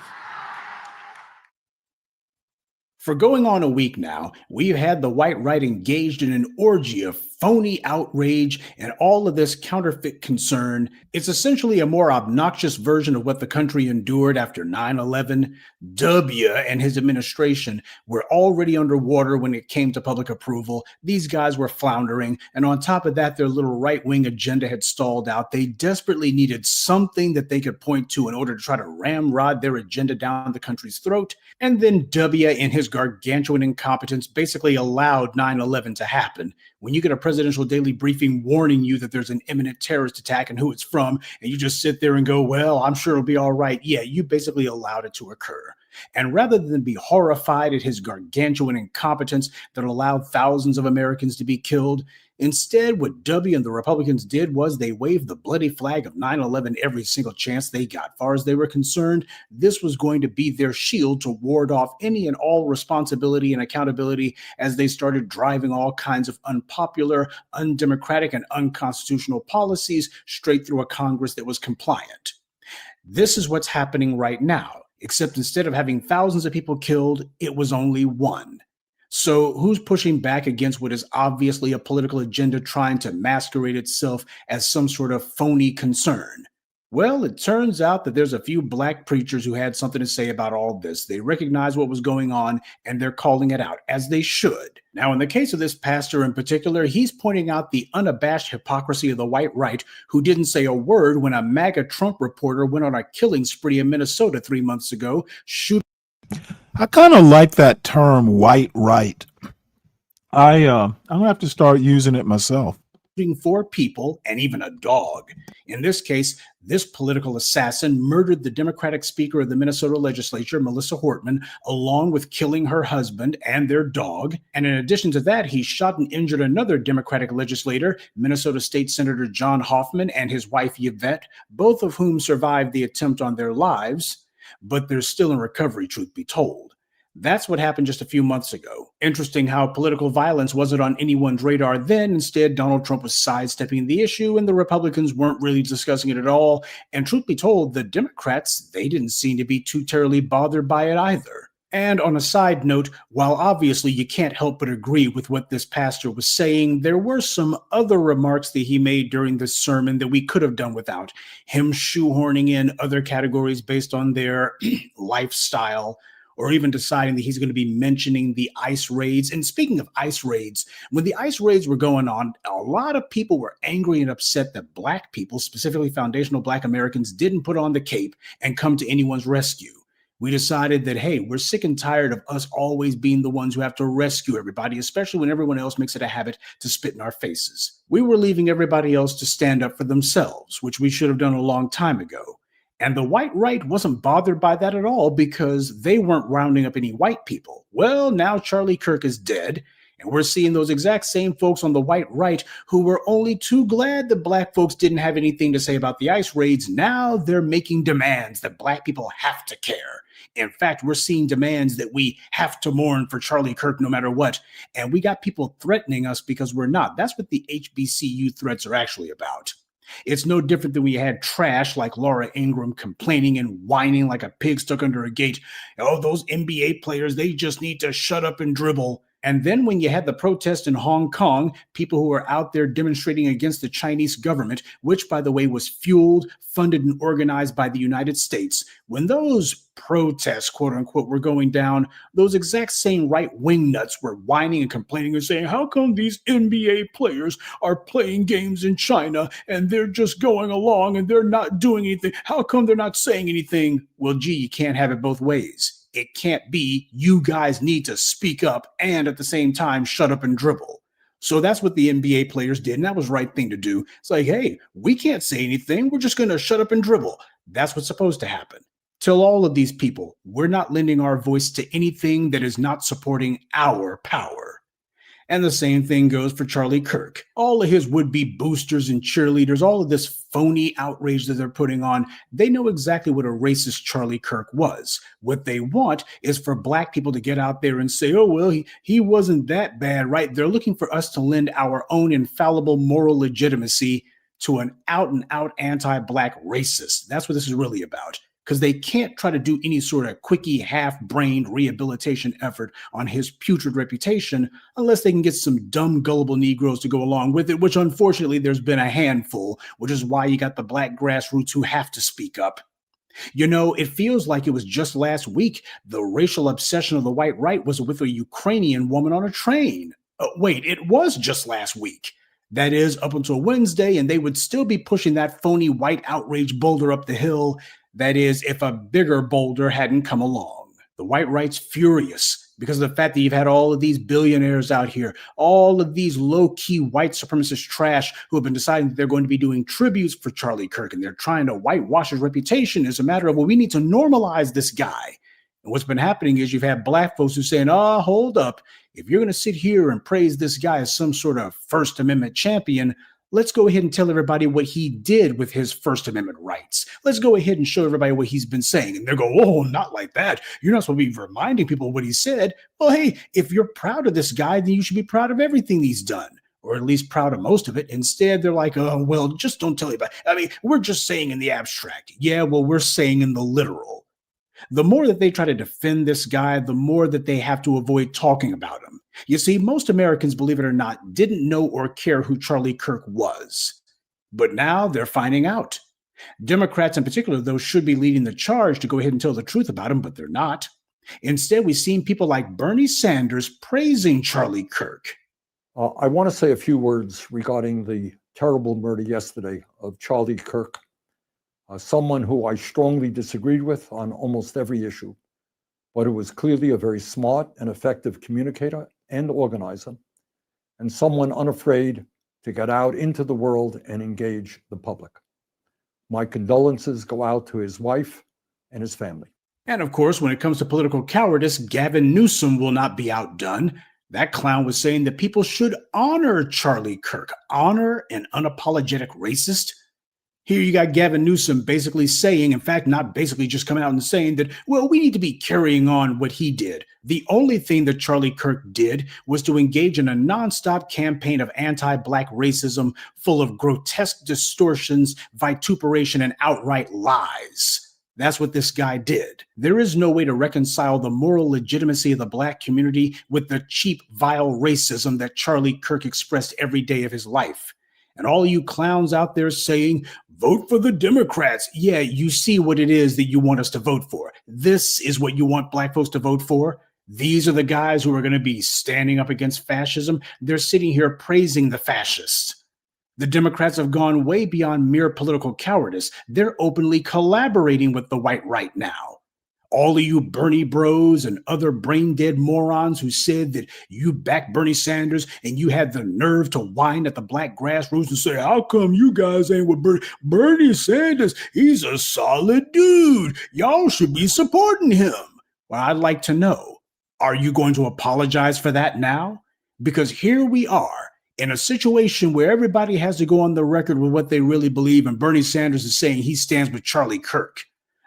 For going on a week now, we've had the white right engaged in an orgy of phony outrage and all of this counterfeit concern. It's essentially a more obnoxious version of what the country endured after 9/11. W and his administration were already underwater when it came to public approval. These guys were floundering, and on top of that, their little right-wing agenda had stalled out. They desperately needed something that they could point to in order to try to ramrod their agenda down the country's throat. And then W, in his gargantuan incompetence, basically allowed 9/11 to happen. When you get a presidential daily briefing warning you that there's an imminent terrorist attack and who it's from, and you just sit there and go, well, I'm sure it'll be all right. Yeah, you basically allowed it to occur. And rather than be horrified at his gargantuan incompetence that allowed thousands of Americans to be killed, instead, what W and the Republicans did was they waved the bloody flag of 9/11 every single chance they got. As far as they were concerned, this was going to be their shield to ward off any and all responsibility and accountability as they started driving all kinds of unpopular, undemocratic, and unconstitutional policies straight through a Congress that was compliant. This is what's happening right now, except instead of having thousands of people killed, it was only one. So who's pushing back against what is obviously a political agenda trying to masquerade itself as some sort of phony concern? Well, it turns out that there's a few black preachers who had something to say about all this. They recognized what was going on and they're calling it out, as they should. Now, in the case of this pastor in particular, he's pointing out the unabashed hypocrisy of the white right, who didn't say a word when a MAGA Trump reporter went on a killing spree in Minnesota 3 months ago, shooting. I kind of like that term, white right. I'm gonna have to start using it myself. 4 people and even a dog. In this case, this political assassin murdered the Democratic Speaker of the Minnesota legislature, Melissa Hortman, along with killing her husband and their dog. And in addition to that, he shot and injured another Democratic legislator, Minnesota State Senator John Hoffman, and his wife Yvette, both of whom survived the attempt on their lives, but they're still in recovery, truth be told. That's what happened just a few months ago. Interesting how political violence wasn't on anyone's radar then. Instead, Donald Trump was sidestepping the issue and the Republicans weren't really discussing it at all. And truth be told, the Democrats, they didn't seem to be too terribly bothered by it either. And on a side note, while obviously you can't help but agree with what this pastor was saying, there were some other remarks that he made during this sermon that we could have done without. Him shoehorning in other categories based on their lifestyle, or even deciding that he's going to be mentioning the ICE raids. And speaking of ICE raids, when the ICE raids were going on, a lot of people were angry and upset that black people, specifically foundational black Americans, didn't put on the cape and come to anyone's rescue. We decided that, hey, we're sick and tired of us always being the ones who have to rescue everybody, especially when everyone else makes it a habit to spit in our faces. We were leaving everybody else to stand up for themselves, which we should have done a long time ago. And the white right wasn't bothered by that at all because they weren't rounding up any white people. Well, now Charlie Kirk is dead, and we're seeing those exact same folks on the white right who were only too glad that black folks didn't have anything to say about the ICE raids. Now they're making demands that black people have to care. In fact, we're seeing demands that we have to mourn for Charlie Kirk no matter what. And we got people threatening us because we're not. That's what the HBCU threats are actually about. It's no different than we had trash like Laura Ingraham complaining and whining like a pig stuck under a gate. Oh, those NBA players, they just need to shut up and dribble. And then when you had the protest in Hong Kong, people who were out there demonstrating against the Chinese government, which, by the way, was fueled, funded, and organized by the United States, when those protests, quote unquote, were going down, those exact same right-wing nuts were whining and complaining and saying, how come these NBA players are playing games in China and they're just going along and they're not doing anything? How come they're not saying anything? Well, gee, you can't have it both ways. It can't be you guys need to speak up and at the same time shut up and dribble. So that's what the NBA players did, and that was the right thing to do. It's like, hey, we can't say anything. We're just going to shut up and dribble. That's what's supposed to happen. Tell all of these people, we're not lending our voice to anything that is not supporting our power. And the same thing goes for Charlie Kirk. All of his would-be boosters and cheerleaders, all of this phony outrage that they're putting on, they know exactly what a racist Charlie Kirk was. What they want is for black people to get out there and say, oh, well, he wasn't that bad, right? They're looking for us to lend our own infallible moral legitimacy to an out-and-out anti-black racist. That's what this is really about. Because they can't try to do any sort of quickie, half-brained rehabilitation effort on his putrid reputation unless they can get some dumb, gullible Negroes to go along with it, which unfortunately there's been a handful, which is why you got the black grassroots who have to speak up. You know, it feels like it was just last week the racial obsession of the white right was with a Ukrainian woman on a train. Wait, it was just last week. That is, up until Wednesday, and they would still be pushing that phony white outrage boulder up the hill. That is, if a bigger boulder hadn't come along. The white right's furious because of the fact that you've had all of these billionaires out here, all of these low-key white supremacist trash who have been deciding that they're going to be doing tributes for Charlie Kirk, and they're trying to whitewash his reputation as a matter of, well, we need to normalize this guy. And what's been happening is you've had black folks who are saying, oh, hold up. If you're going to sit here and praise this guy as some sort of First Amendment champion, let's go ahead and tell everybody what he did with his First Amendment rights. Let's go ahead and show everybody what he's been saying. And they're going, oh, not like that. You're not supposed to be reminding people what he said. Well, hey, if you're proud of this guy, then you should be proud of everything he's done, or at least proud of most of it. Instead, they're like, oh, well, just don't tell anybody. I mean, we're just saying in the abstract. Yeah, well, we're saying in the literal. The more that they try to defend this guy, the more that they have to avoid talking about him. You see, most Americans, believe it or not, didn't know or care who Charlie Kirk was. But now they're finding out. Democrats in particular, though, should be leading the charge to go ahead and tell the truth about him, but they're not. Instead, we've seen people like Bernie Sanders praising Charlie Kirk. I want to say a few words regarding the terrible murder yesterday of Charlie Kirk, someone who I strongly disagreed with on almost every issue, but who was clearly a very smart and effective communicator and organizer, and someone unafraid to get out into the world and engage the public. My condolences go out to his wife and his family. And of course, when it comes to political cowardice, Gavin Newsom will not be outdone. That clown was saying that people should honor Charlie Kirk, honor an unapologetic racist. Here you got Gavin Newsom basically saying, in fact, not basically just coming out and saying that, well, we need to be carrying on what he did. The only thing that Charlie Kirk did was to engage in a nonstop campaign of anti-Black racism full of grotesque distortions, vituperation, and outright lies. That's what this guy did. There is no way to reconcile the moral legitimacy of the Black community with the cheap, vile racism that Charlie Kirk expressed every day of his life. And all you clowns out there saying, vote for the Democrats. Yeah, you see what it is that you want us to vote for. This is what you want Black folks to vote for. These are the guys who are going to be standing up against fascism. They're sitting here praising the fascists. The Democrats have gone way beyond mere political cowardice. They're openly collaborating with the white right now. All of you Bernie bros and other brain-dead morons who said that you backed Bernie Sanders and you had the nerve to whine at the Black grassroots and say, how come you guys ain't with Bernie Sanders? He's a solid dude. Y'all should be supporting him. Well, I'd like to know, are you going to apologize for that now? Because here we are, in a situation where everybody has to go on the record with what they really believe, and Bernie Sanders is saying he stands with Charlie Kirk.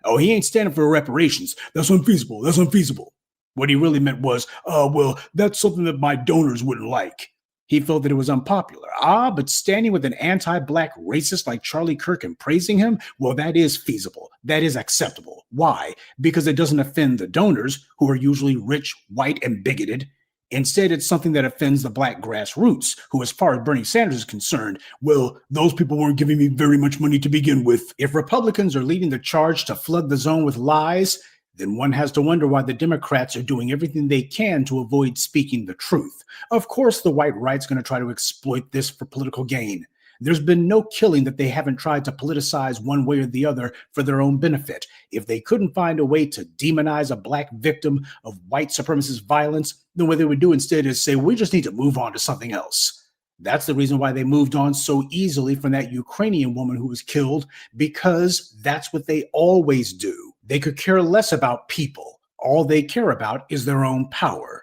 Oh, he ain't standing for reparations. That's unfeasible. That's unfeasible. What he really meant was, well, that's something that my donors wouldn't like. He felt that it was unpopular. But standing with an anti-Black racist like Charlie Kirk and praising him, well, that is feasible. That is acceptable. Why? Because it doesn't offend the donors, who are usually rich, white, and bigoted. Instead, it's something that offends the Black grassroots, who, as far as Bernie Sanders is concerned, well, those people weren't giving me very much money to begin with. If Republicans are leading the charge to flood the zone with lies, then one has to wonder why the Democrats are doing everything they can to avoid speaking the truth. Of course, the white right's going to try to exploit this for political gain. There's been no killing that they haven't tried to politicize one way or the other for their own benefit. If they couldn't find a way to demonize a Black victim of white supremacist violence, then what they would do instead is say, we just need to move on to something else. That's the reason why they moved on so easily from that Ukrainian woman who was killed, because that's what they always do. They could care less about people. All they care about is their own power.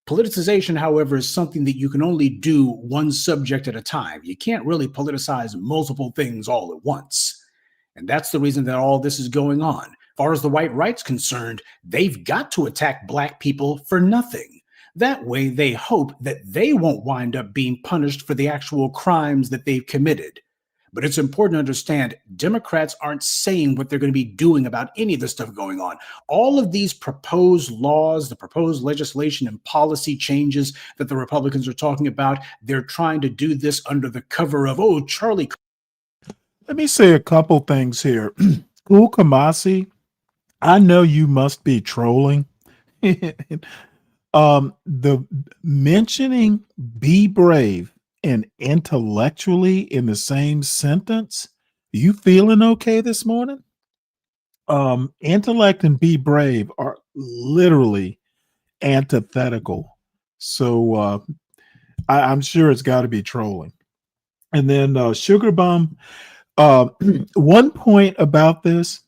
Politicization, however, is something that you can only do one subject at a time. You can't really politicize multiple things all at once. And that's the reason that all this is going on. As far as the white right's concerned, they've got to attack Black people for nothing. That way, they hope that they won't wind up being punished for the actual crimes that they've committed. But it's important to understand, Democrats aren't saying what they're going to be doing about any of this stuff going on. All of these proposed laws, the proposed legislation and policy changes that the Republicans are talking about, they're trying to do this under the cover of, oh, Charlie. Let me say a couple things here. Cool Kamasi, I know you must be trolling. The mentioning be brave and intellectually in the same sentence, you feeling okay this morning? Intellect and be brave are literally antithetical. So I'm sure it's got to be trolling. And then Sugar Bum, one point about this,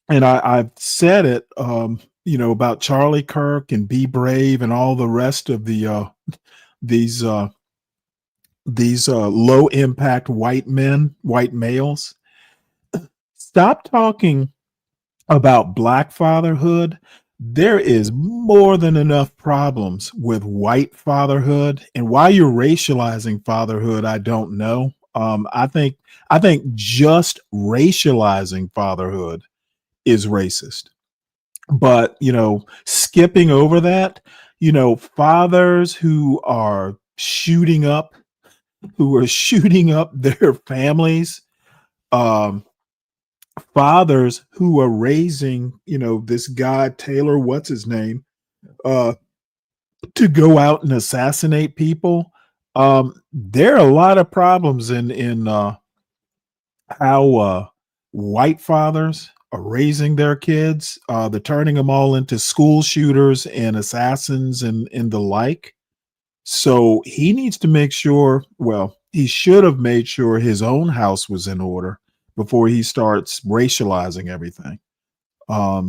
and I've said it, about Charlie Kirk and be brave and all the rest of the these low impact white males. Stop talking about Black fatherhood. There is more than enough problems with white fatherhood, and why you're racializing fatherhood, I don't know. I think just racializing fatherhood is racist. But, skipping over that, fathers who are shooting up their families, fathers who are raising, this guy, Taylor, what's his name, to go out and assassinate people. There are a lot of problems in how white fathers are raising their kids. They're turning them all into school shooters and assassins and the like. So he needs to make sure, well, he should have made sure his own house was in order before he starts racializing everything. But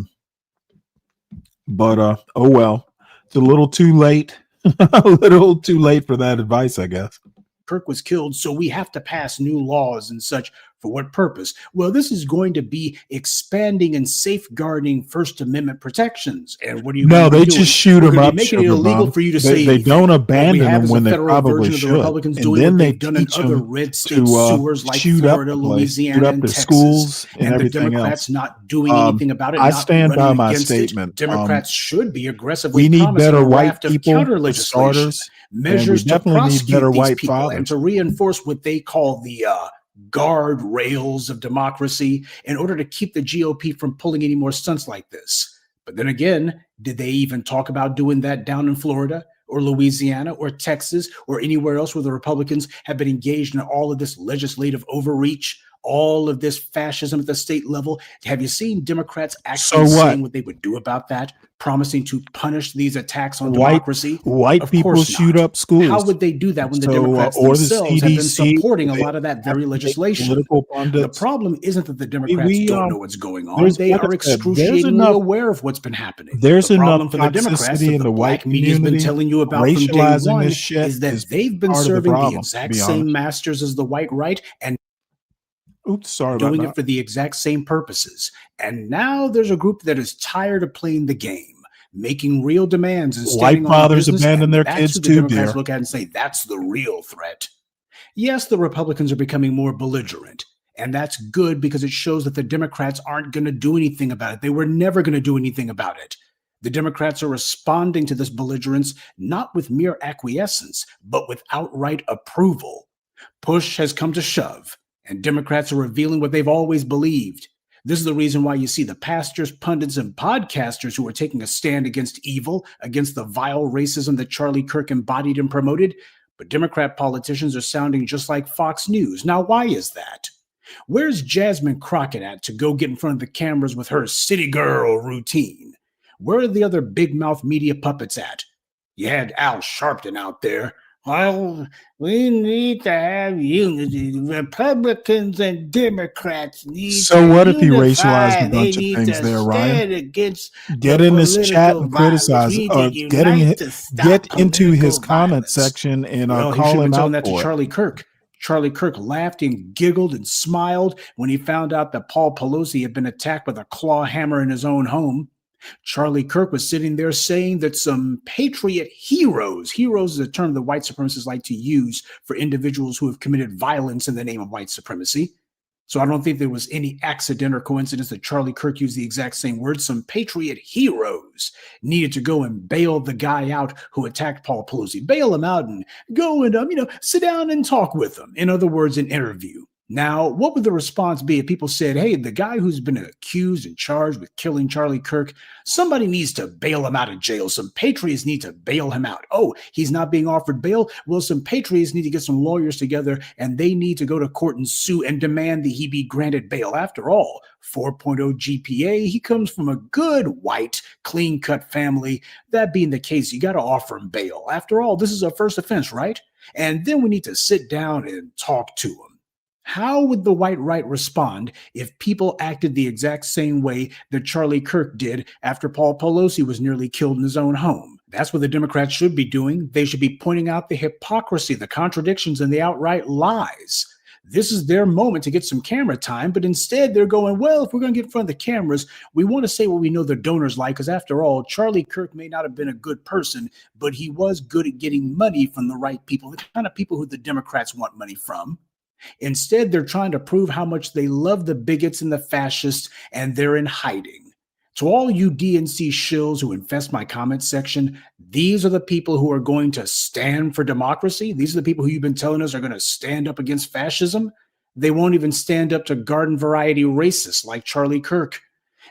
oh well, it's a little too late. A little too late for that advice, I guess. Kirk was killed, so we have to pass new laws and such. For what purpose? Well, this is going to be expanding and safeguarding First Amendment protections. And what are you? No, they just shoot them up. Making it illegal for you to say they don't abandon them when they probably should. should. The Republicans and doing then what they they've done in teach other them red state to sewers like shoot Florida, up the place, Louisiana, shoot up and the Texas. schools and the everything Democrats else. not doing anything about it. I not stand by running my against statement. It. Democrats should be aggressively. We need promising better a white raft of people counter for legislation, starters. measures and we to definitely need prosecute better these white people fathers. and to reinforce what they call the guardrails of democracy in order to keep the GOP from pulling any more stunts like this. But then again, did they even talk about doing that down in Florida or Louisiana or Texas or anywhere else where the Republicans have been engaged in all of this legislative overreach, all of this fascism at the state level? Have you seen Democrats actually saying what they would do about that? Promising to punish these attacks on democracy? White people shoot up schools. How would they do that when the Democrats or themselves the have been CDC, supporting a lot of that very legislation? The problem isn't that the Democrats don't know what's going on. They are excruciatingly aware of what's been happening. There's the problem enough for the Democrats that in the the black white media's been community. telling you about from day Racializing one this shit is that is they've been part of the serving the problem, exact to be same honest. masters as the white right and sorry doing about it that. for the exact same purposes. And now there's a group that is tired of playing the game, making real demands and standing White on fathers business, abandon and their that's kids who the too, Democrats dear. look at and say that's the real threat. Yes, the Republicans are becoming more belligerent, and that's good because it shows that the Democrats aren't going to do anything about it. They were never going to do anything about it. The Democrats are responding to this belligerence not with mere acquiescence, but with outright approval. Push has come to shove, and Democrats are revealing what they've always believed. This is the reason why you see the pastors, pundits, and podcasters who are taking a stand against evil, against the vile racism that Charlie Kirk embodied and promoted. But Democrat politicians are sounding just like Fox News. Now, why is that? Where's Jasmine Crockett at to go get in front of the cameras with her city girl routine? Where are the other big mouth media puppets at? You had Al Sharpton out there. Well, we need to have unity. Republicans and Democrats need So to what if he unify. racialized a They bunch of need things to there, Ryan? stand against Get the in this chat political and criticize. violence. We need to Get unite to stop get into his political comment violence. section and Well, he should call have him been telling out that to for it. Charlie Kirk. Charlie Kirk laughed and giggled and smiled when he found out that Paul Pelosi had been attacked with a claw hammer in his own home. Charlie Kirk was sitting there saying that some patriot heroes is a term that white supremacists like to use for individuals who have committed violence in the name of white supremacy. So I don't think there was any accident or coincidence that Charlie Kirk used the exact same word. Some patriot heroes needed to go and bail the guy out who attacked Paul Pelosi. Bail him out and go and sit down and talk with him. In other words, an interview. Now, what would the response be if people said, hey, the guy who's been accused and charged with killing Charlie Kirk, somebody needs to bail him out of jail. Some patriots need to bail him out. Oh, he's not being offered bail? Well, some patriots need to get some lawyers together and they need to go to court and sue and demand that he be granted bail. After all, 4.0 GPA, he comes from a good white, clean-cut family. That being the case, you got to offer him bail. After all, this is a first offense, right? And then we need to sit down and talk to him. How would the white right respond if people acted the exact same way that Charlie Kirk did after Paul Pelosi was nearly killed in his own home? That's what the Democrats should be doing. They should be pointing out the hypocrisy, the contradictions, and the outright lies. This is their moment to get some camera time, but instead they're going, well, if we're going to get in front of the cameras, we want to say what we know their donors like, because after all, Charlie Kirk may not have been a good person, but he was good at getting money from the right people, the kind of people who the Democrats want money from. Instead, they're trying to prove how much they love the bigots and the fascists, and they're in hiding. To all you DNC shills who infest my comment section, these are the people who are going to stand for democracy. These are the people who you've been telling us are going to stand up against fascism. They won't even stand up to garden variety racists like Charlie Kirk,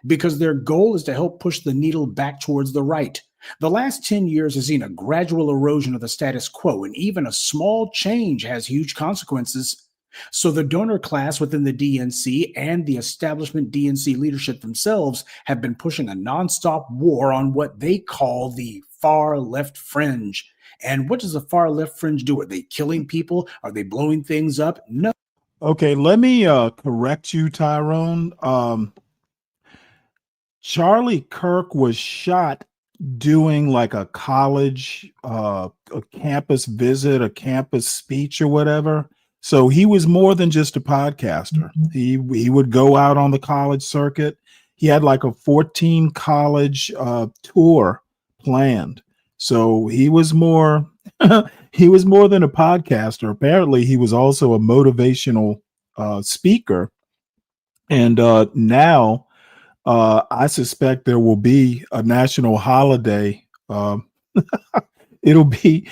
because their goal is to help push the needle back towards the right. The last 10 years has seen a gradual erosion of the status quo, and even a small change has huge consequences. So the donor class within the DNC and the establishment DNC leadership themselves have been pushing a nonstop war on what they call the far left fringe. And what does the far left fringe do? Are they killing people? Are they blowing things up? No. Okay, let me correct you, Tyrone. Charlie Kirk was shot doing like a college, a campus visit, a campus speech or whatever. So he was more than just a podcaster. He would go out on the college circuit. He had like a 14 college tour planned. So he was more he was more than a podcaster. Apparently, he was also a motivational speaker. And now I suspect there will be a national holiday. It'll be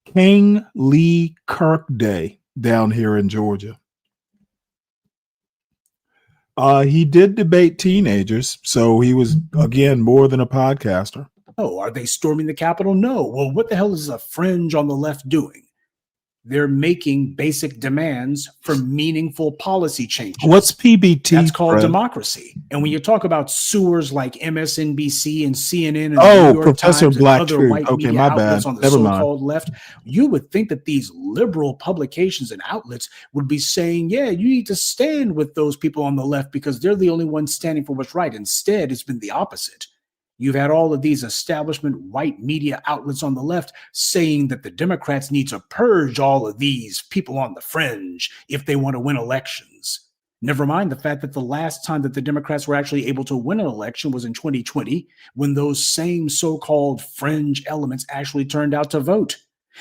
King Lee Kirk Day down here in Georgia. He did debate teenagers, so he was, again, more than a podcaster. Oh, are they storming the Capitol? No. Well, what the hell is a fringe on the left doing? They're making basic demands for meaningful policy changes. What's PBT? That's called Fred? Democracy. And when you talk about sewers like MSNBC and CNN and the Oh, New York Professor Times Black and other Truth. white Okay, media my bad. outlets on the Never mind. so-called left, you would think that these liberal publications and outlets would be saying, yeah, you need to stand with those people on the left because they're the only ones standing for what's right. Instead, it's been the opposite. You've had all of these establishment white media outlets on the left saying that the Democrats need to purge all of these people on the fringe if they want to win elections. Never mind the fact that the last time that the Democrats were actually able to win an election was in 2020, when those same so-called fringe elements actually turned out to vote.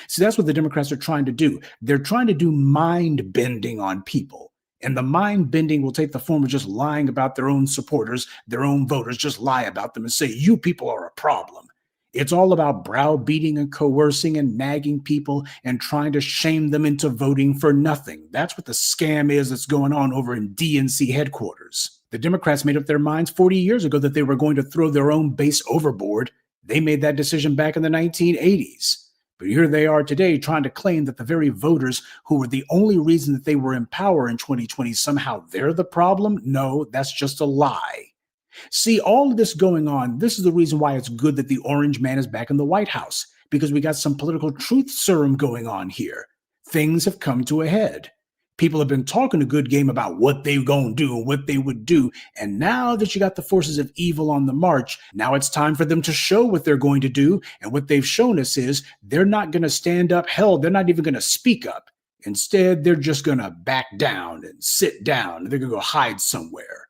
See, that's what the Democrats are trying to do. They're trying to do mind bending on people. And the mind bending will take the form of just lying about their own supporters, their own voters, just lie about them and say, you people are a problem. It's all about browbeating and coercing and nagging people and trying to shame them into voting for nothing. That's what the scam is that's going on over in DNC headquarters. The Democrats made up their minds 40 years ago that they were going to throw their own base overboard. They made that decision back in the 1980s. But here they are today trying to claim that the very voters who were the only reason that they were in power in 2020, somehow they're the problem. No, that's just a lie. See, all of this going on, this is the reason why it's good that the orange man is back in the White House, because we got some political truth serum going on here. Things have come to a head. People have been talking a good game about what they're going to do and what they would do. And now that you got the forces of evil on the march, now it's time for them to show what they're going to do. And what they've shown us is they're not going to stand up. Hell, they're not even going to speak up. Instead, they're just going to back down and sit down. They're going to go hide somewhere.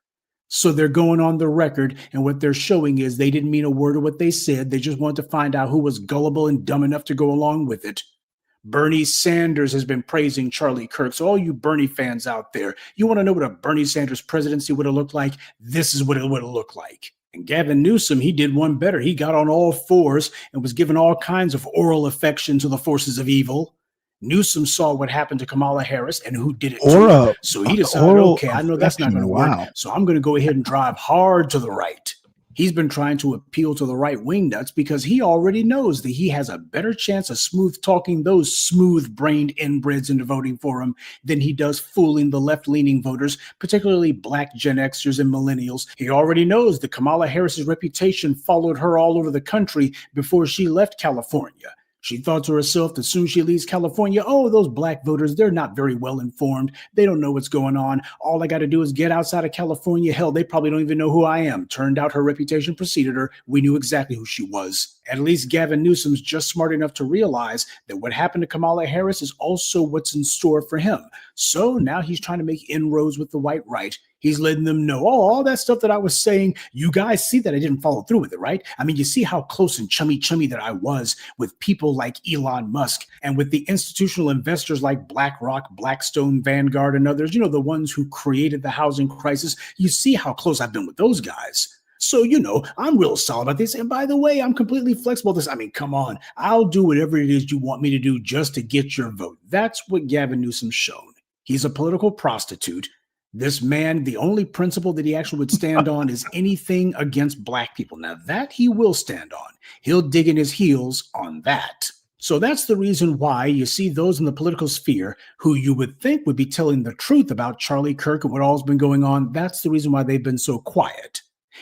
So they're going on the record, and what they're showing is they didn't mean a word of what they said. They just wanted to find out who was gullible and dumb enough to go along with it. Bernie Sanders has been praising Charlie Kirk. So all you Bernie fans out there, you want to know what a Bernie Sanders presidency would have looked like? This is what it would have looked like. And Gavin Newsom, he did one better. He got on all fours and was giving all kinds of oral affection to the forces of evil. Newsom saw what happened to Kamala Harris and who did it too. So he decided, okay, I know that's not going to work. So I'm going to go ahead and drive hard to the right. He's been trying to appeal to the right wing nuts because he already knows that he has a better chance of smooth talking those smooth brained inbreds into voting for him than he does fooling the left leaning voters, particularly black Gen Xers and millennials. He already knows that Kamala Harris's reputation followed her all over the country before she left California. She thought to herself that as soon as she leaves California, oh, those black voters, they're not very well informed. They don't know what's going on. All I got to do is get outside of California. Hell, they probably don't even know who I am. Turned out her reputation preceded her. We knew exactly who she was. At least Gavin Newsom's just smart enough to realize that what happened to Kamala Harris is also what's in store for him. So now he's trying to make inroads with the white right. He's letting them know, oh, all that stuff that I was saying, you guys see that I didn't follow through with it, right? I mean, you see how close and chummy that I was with people like Elon Musk and with the institutional investors like BlackRock, Blackstone, Vanguard, and others, you know, the ones who created the housing crisis. You see how close I've been with those guys. So, you know, I'm real solid about this. And by the way, I'm completely flexible with this. I mean, come on, I'll do whatever it is you want me to do just to get your vote. That's what Gavin Newsom's shown. He's a political prostitute. This man, the only principle that he actually would stand on is anything against black people. Now, that he will stand on. He'll dig in his heels on that. So that's the reason why you see those in the political sphere who you would think would be telling the truth about Charlie Kirk and what all's been going on. That's the reason why they've been so quiet.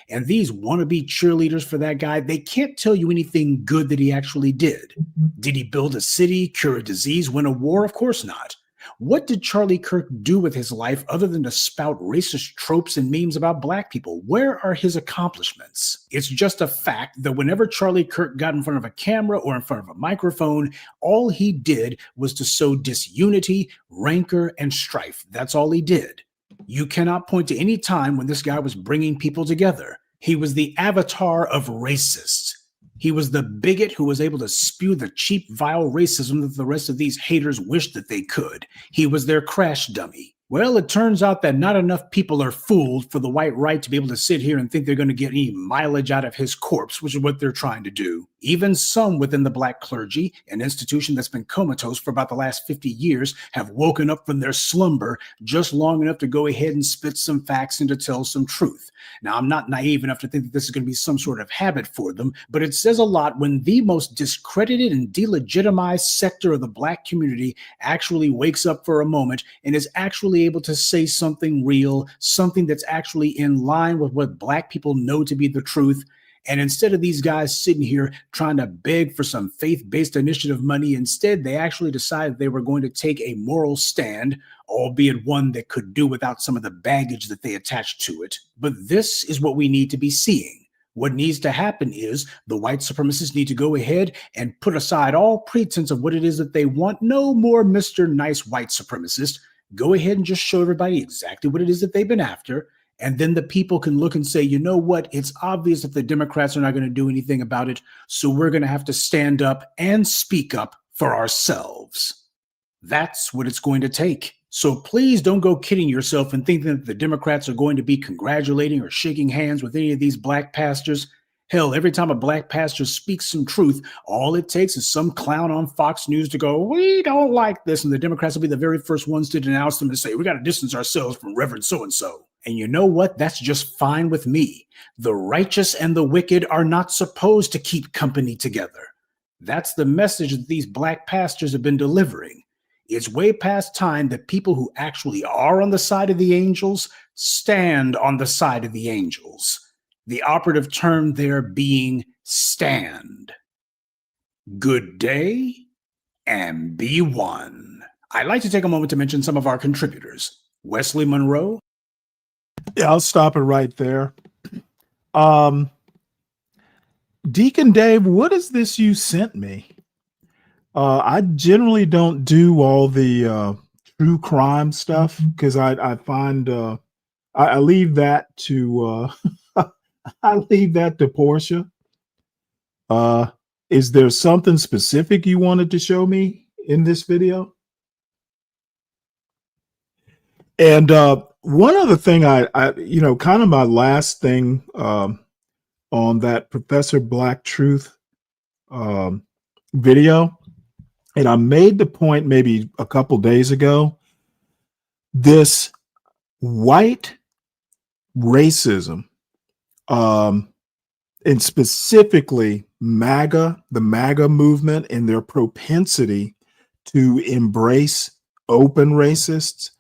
And these wannabe cheerleaders for that guy, they can't tell you anything good that he actually did. Did he build a city, cure a disease, win a war? Of course not. What did Charlie Kirk do with his life other than to spout racist tropes and memes about black people? Where are his accomplishments? It's just a fact that whenever Charlie Kirk got in front of a camera or in front of a microphone, all he did was to sow disunity, rancor, and strife. That's all he did. You cannot point to any time when this guy was bringing people together. He was the avatar of racists. He was the bigot who was able to spew the cheap, vile racism that the rest of these haters wished that they could. He was their crash dummy. Well, it turns out that not enough people are fooled for the white right to be able to sit here and think they're going to get any mileage out of his corpse, which is what they're trying to do. Even some within the black clergy, an institution that's been comatose for about the last 50 years, have woken up from their slumber just long enough to go ahead and spit some facts and to tell some truth. Now, I'm not naive enough to think that this is going to be some sort of habit for them, but it says a lot when the most discredited and delegitimized sector of the black community actually wakes up for a moment and is actually able to say something real, something that's actually in line with what black people know to be the truth. And instead of these guys sitting here trying to beg for some faith-based initiative money, instead they actually decided they were going to take a moral stand, albeit one that could do without some of the baggage that they attached to it. But this is what we need to be seeing. What needs to happen is the white supremacists need to go ahead and put aside all pretense of what it is that they want. No more Mr. Nice White Supremacist. Go ahead and just show everybody exactly what it is that they've been after. And then the people can look and say, you know what? It's obvious that the Democrats are not going to do anything about it. So we're going to have to stand up and speak up for ourselves. That's what it's going to take. So please don't go kidding yourself and thinking that the Democrats are going to be congratulating or shaking hands with any of these black pastors. Hell, every time a black pastor speaks some truth, all it takes is some clown on Fox News to go, we don't like this. And the Democrats will be the very first ones to denounce them and say, we got to distance ourselves from Reverend so-and-so. And you know what? That's just fine with me. The righteous and the wicked are not supposed to keep company together. That's the message that these black pastors have been delivering. It's way past time that people who actually are on the side of the angels stand on the side of the angels. The operative term there being stand. Good day and be one. I'd like to take a moment to mention some of our contributors. Wesley Monroe. Yeah, I'll stop it right there. Deacon Dave, what is this you sent me? I generally don't do all the true crime stuff because I find I leave that to I leave that to Portia. Is there something specific you wanted to show me in this video? And one other thing I kind of my last thing on that Professor Black Truth video, and I made the point maybe a couple days ago, this white racism, and specifically MAGA, the MAGA movement and their propensity to embrace open racists.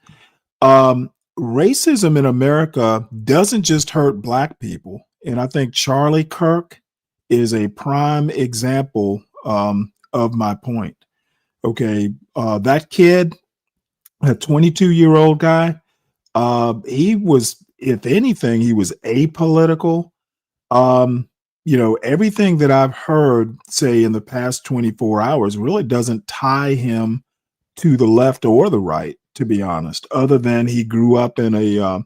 Racism in America doesn't just hurt black people. And I think Charlie Kirk is a prime example of my point. Okay, that kid, a 22-year-old guy, he was, if anything, he was apolitical. Everything that I've heard, say, in the past 24 hours really doesn't tie him to the left or the right, to be honest, other than he grew up in a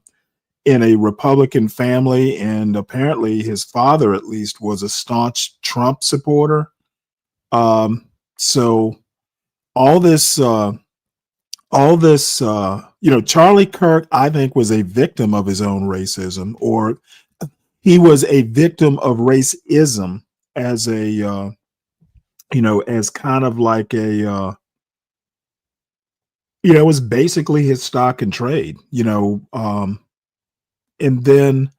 Republican family, and apparently his father, at least, was a staunch Trump supporter. So all this, Charlie Kirk, I think, was a victim of his own racism, or he was a victim of racism as a, as kind of like a, it was basically his stock and trade, and then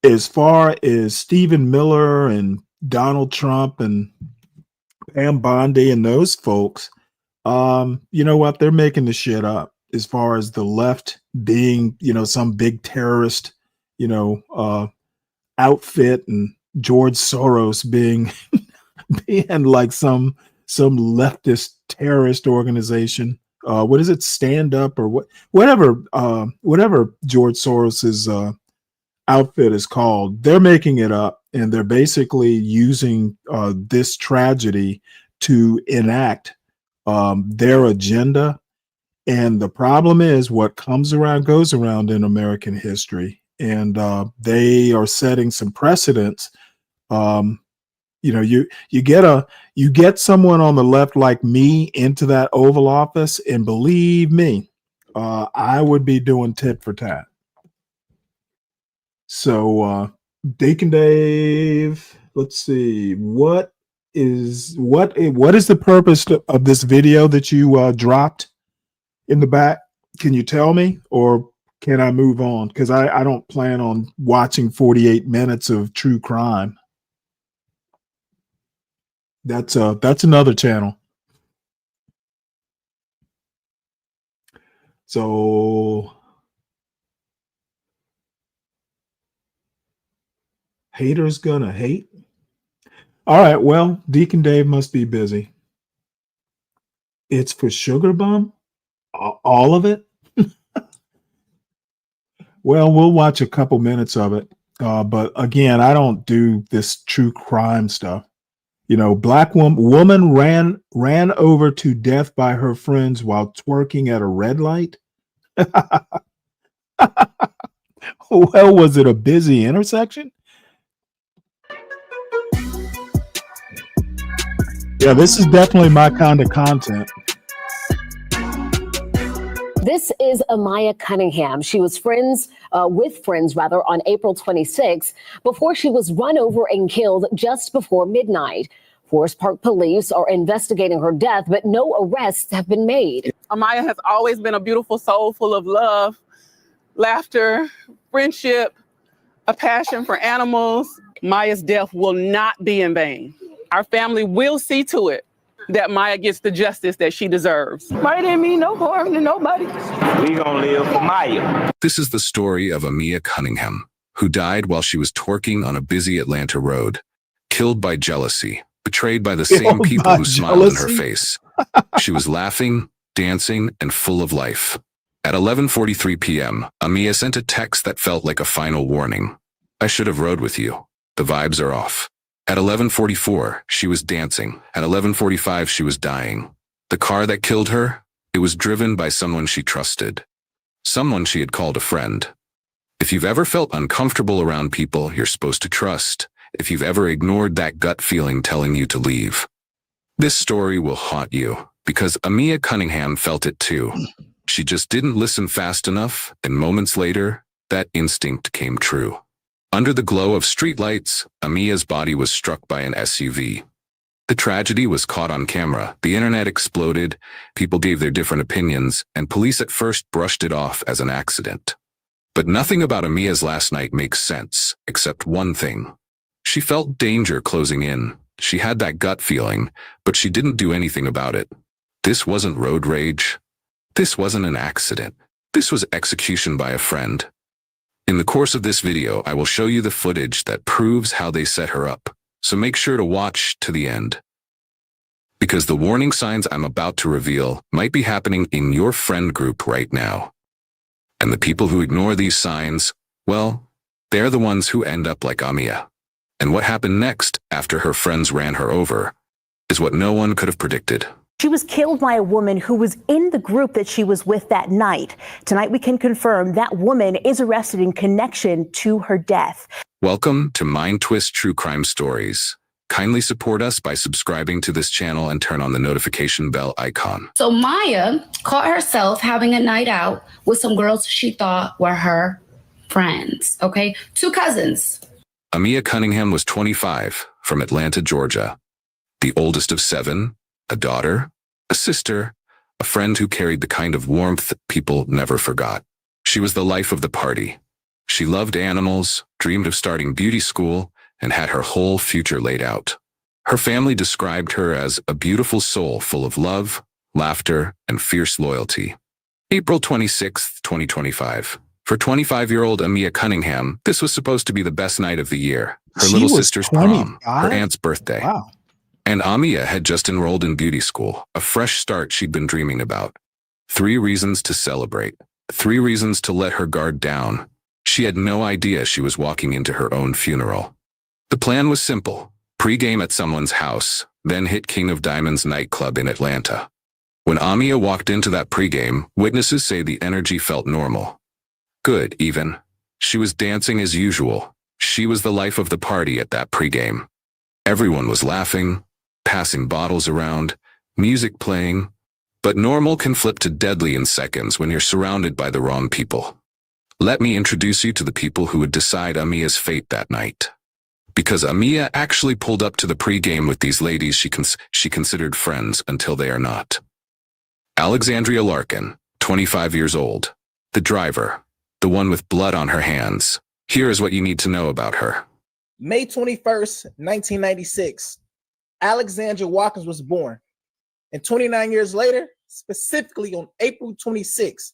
as far as Stephen Miller and Donald Trump and Pam Bondi and those folks, you know what? They're making the shit up as far as the left being, some big terrorist, outfit, and George Soros being being like some leftist terrorist organization. What is it? Stand Up or whatever George Soros's outfit is called. They're making it up, and they're basically using this tragedy to enact their agenda. And the problem is, what comes around goes around in American history, and they are setting some precedents. You get someone on the left like me into that Oval Office, and believe me, I would be doing tit for tat. So, Deacon Dave, let's see, what is the purpose of this video that you dropped in the back? Can you tell me, or can I move on? Because I don't plan on watching 48 minutes of true crime. That's another channel. So haters gonna hate. All right, well, Deacon Dave must be busy. It's for Sugar Bum? All of it? Well, we'll watch a couple minutes of it. But again, I don't do this true crime stuff. Black woman ran over to death by her friends while twerking at a red light. Well, was it a busy intersection? Yeah, this is definitely my kind of content. This is Amaya Cunningham. She was with friends on April 26 before she was run over and killed just before midnight. Forest Park police are investigating her death, but no arrests have been made. Amaya has always been a beautiful soul full of love, laughter, friendship, a passion for animals. Maya's death will not be in vain. Our family will see to it that Maya gets the justice that she deserves. Maya didn't mean no harm to nobody. We gonna live for Maya. This is the story of Amaya Cunningham, who died while she was twerking on a busy Atlanta road, killed by jealousy, betrayed by the same people who smiled in her face. She was laughing, dancing, and full of life. At 11:43 p.m., Amaya sent a text that felt like a final warning. I should have rode with you. The vibes are off. At 11:44, she was dancing. At 11:45, she was dying. The car that killed her, it was driven by someone she trusted. Someone she had called a friend. If you've ever felt uncomfortable around people you're supposed to trust, if you've ever ignored that gut feeling telling you to leave, this story will haunt you, because Amaya Cunningham felt it too. She just didn't listen fast enough, and moments later, that instinct came true. Under the glow of streetlights, Amaya's body was struck by an SUV. The tragedy was caught on camera. The internet exploded, people gave their different opinions, and police at first brushed it off as an accident. But nothing about Amaya's last night makes sense, except one thing. She felt danger closing in. She had that gut feeling, but she didn't do anything about it. This wasn't road rage. This wasn't an accident. This was execution by a friend. In the course of this video, I will show you the footage that proves how they set her up, so make sure to watch to the end. Because the warning signs I'm about to reveal might be happening in your friend group right now. And the people who ignore these signs, well, they're the ones who end up like Amaya. And what happened next after her friends ran her over is what no one could have predicted. She was killed by a woman who was in the group that she was with that night. Tonight, we can confirm that woman is arrested in connection to her death. Welcome to Mind Twist True Crime Stories. Kindly support us by subscribing to this channel and turn on the notification bell icon. So Maya caught herself having a night out with some girls she thought were her friends, okay? 2 cousins. Amaya Cunningham was 25, from Atlanta, Georgia. The oldest of 7, a daughter, a sister, a friend who carried the kind of warmth that people never forgot. She was the life of the party. She loved animals, dreamed of starting beauty school, and had her whole future laid out. Her family described her as a beautiful soul full of love, laughter, and fierce loyalty. April 26, 2025. For 25-year-old Amia Cunningham, this was supposed to be the best night of the year. Her little sister's prom, her aunt's birthday. Wow. And Amia had just enrolled in beauty school, a fresh start she'd been dreaming about. 3 reasons to celebrate. 3 reasons to let her guard down. She had no idea she was walking into her own funeral. The plan was simple. Pre-game at someone's house, then hit King of Diamonds nightclub in Atlanta. When Amia walked into that pre-game, witnesses say the energy felt normal. Good, even. She was dancing as usual. She was the life of the party at that pre-game. Everyone was laughing, passing bottles around, music playing. But normal can flip to deadly in seconds when you're surrounded by the wrong people. Let me introduce you to the people who would decide Amia's fate that night. Because Amia actually pulled up to the pre-game with these ladies she considered friends until they are not. Alexandria Larkin, 25 years old. The driver. The one with blood on her hands. Here is what you need to know about her. May 21st, 1996, Alexandria Watkins was born. And 29 years later, specifically on April 26,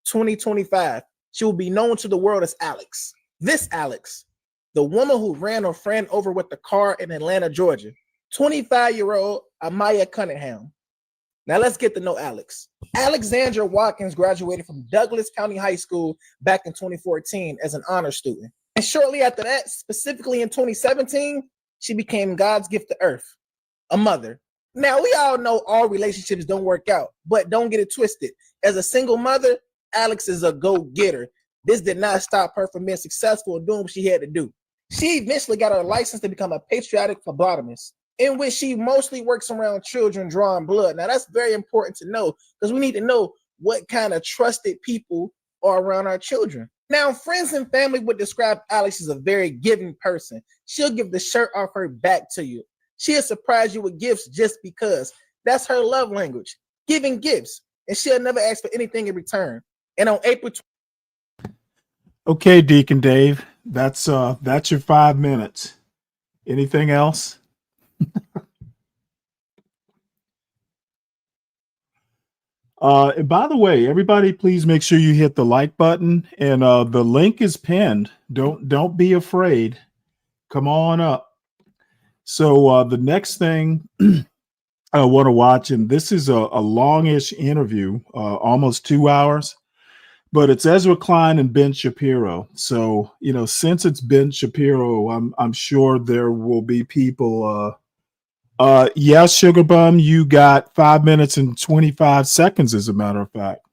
2025, she will be known to the world as Alex. This Alex, the woman who ran her friend over with the car in Atlanta, Georgia. 25-year-old Amaya Cunningham. Now let's get to know Alex. Alexandria Watkins graduated from Douglas County High School back in 2014 as an honor student. And shortly after that, specifically in 2017, she became God's gift to earth, a mother. Now, we all know all relationships don't work out, but don't get it twisted. As a single mother, Alex is a go-getter. This did not stop her from being successful and doing what she had to do. She eventually got her license to become a patriotic phlebotomist, in which she mostly works around children drawing blood. Now, that's very important to know because we need to know what kind of trusted people are around our children. Now, friends and family would describe Alex as a very giving person. She'll give the shirt off her back to you. She'll surprise you with gifts just because. That's her love language, giving gifts. And she'll never ask for anything in return. And on April 20th. Okay, Deacon Dave, that's your 5 minutes. Anything else? And by the way, everybody, please make sure you hit the like button, and the link is pinned. Don't be afraid. Come on up. So the next thing I want to watch, and this is a longish interview, almost 2 hours, but it's Ezra Klein and Ben Shapiro. So since it's Ben Shapiro, I'm sure there will be people. Yes, Sugar Bum, you got 5 minutes and 25 seconds, as a matter of fact.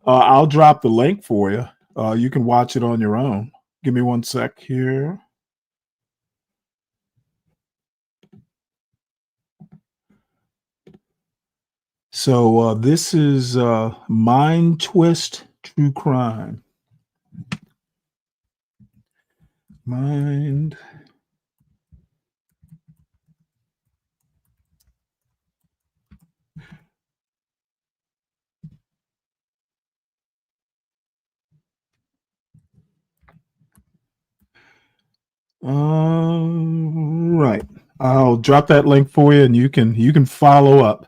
I'll drop the link for you. You can watch it on your own. Give me 1 sec here. So this is Mind Twist True Crime. Mind. Right. I'll drop that link for you, and you can follow up.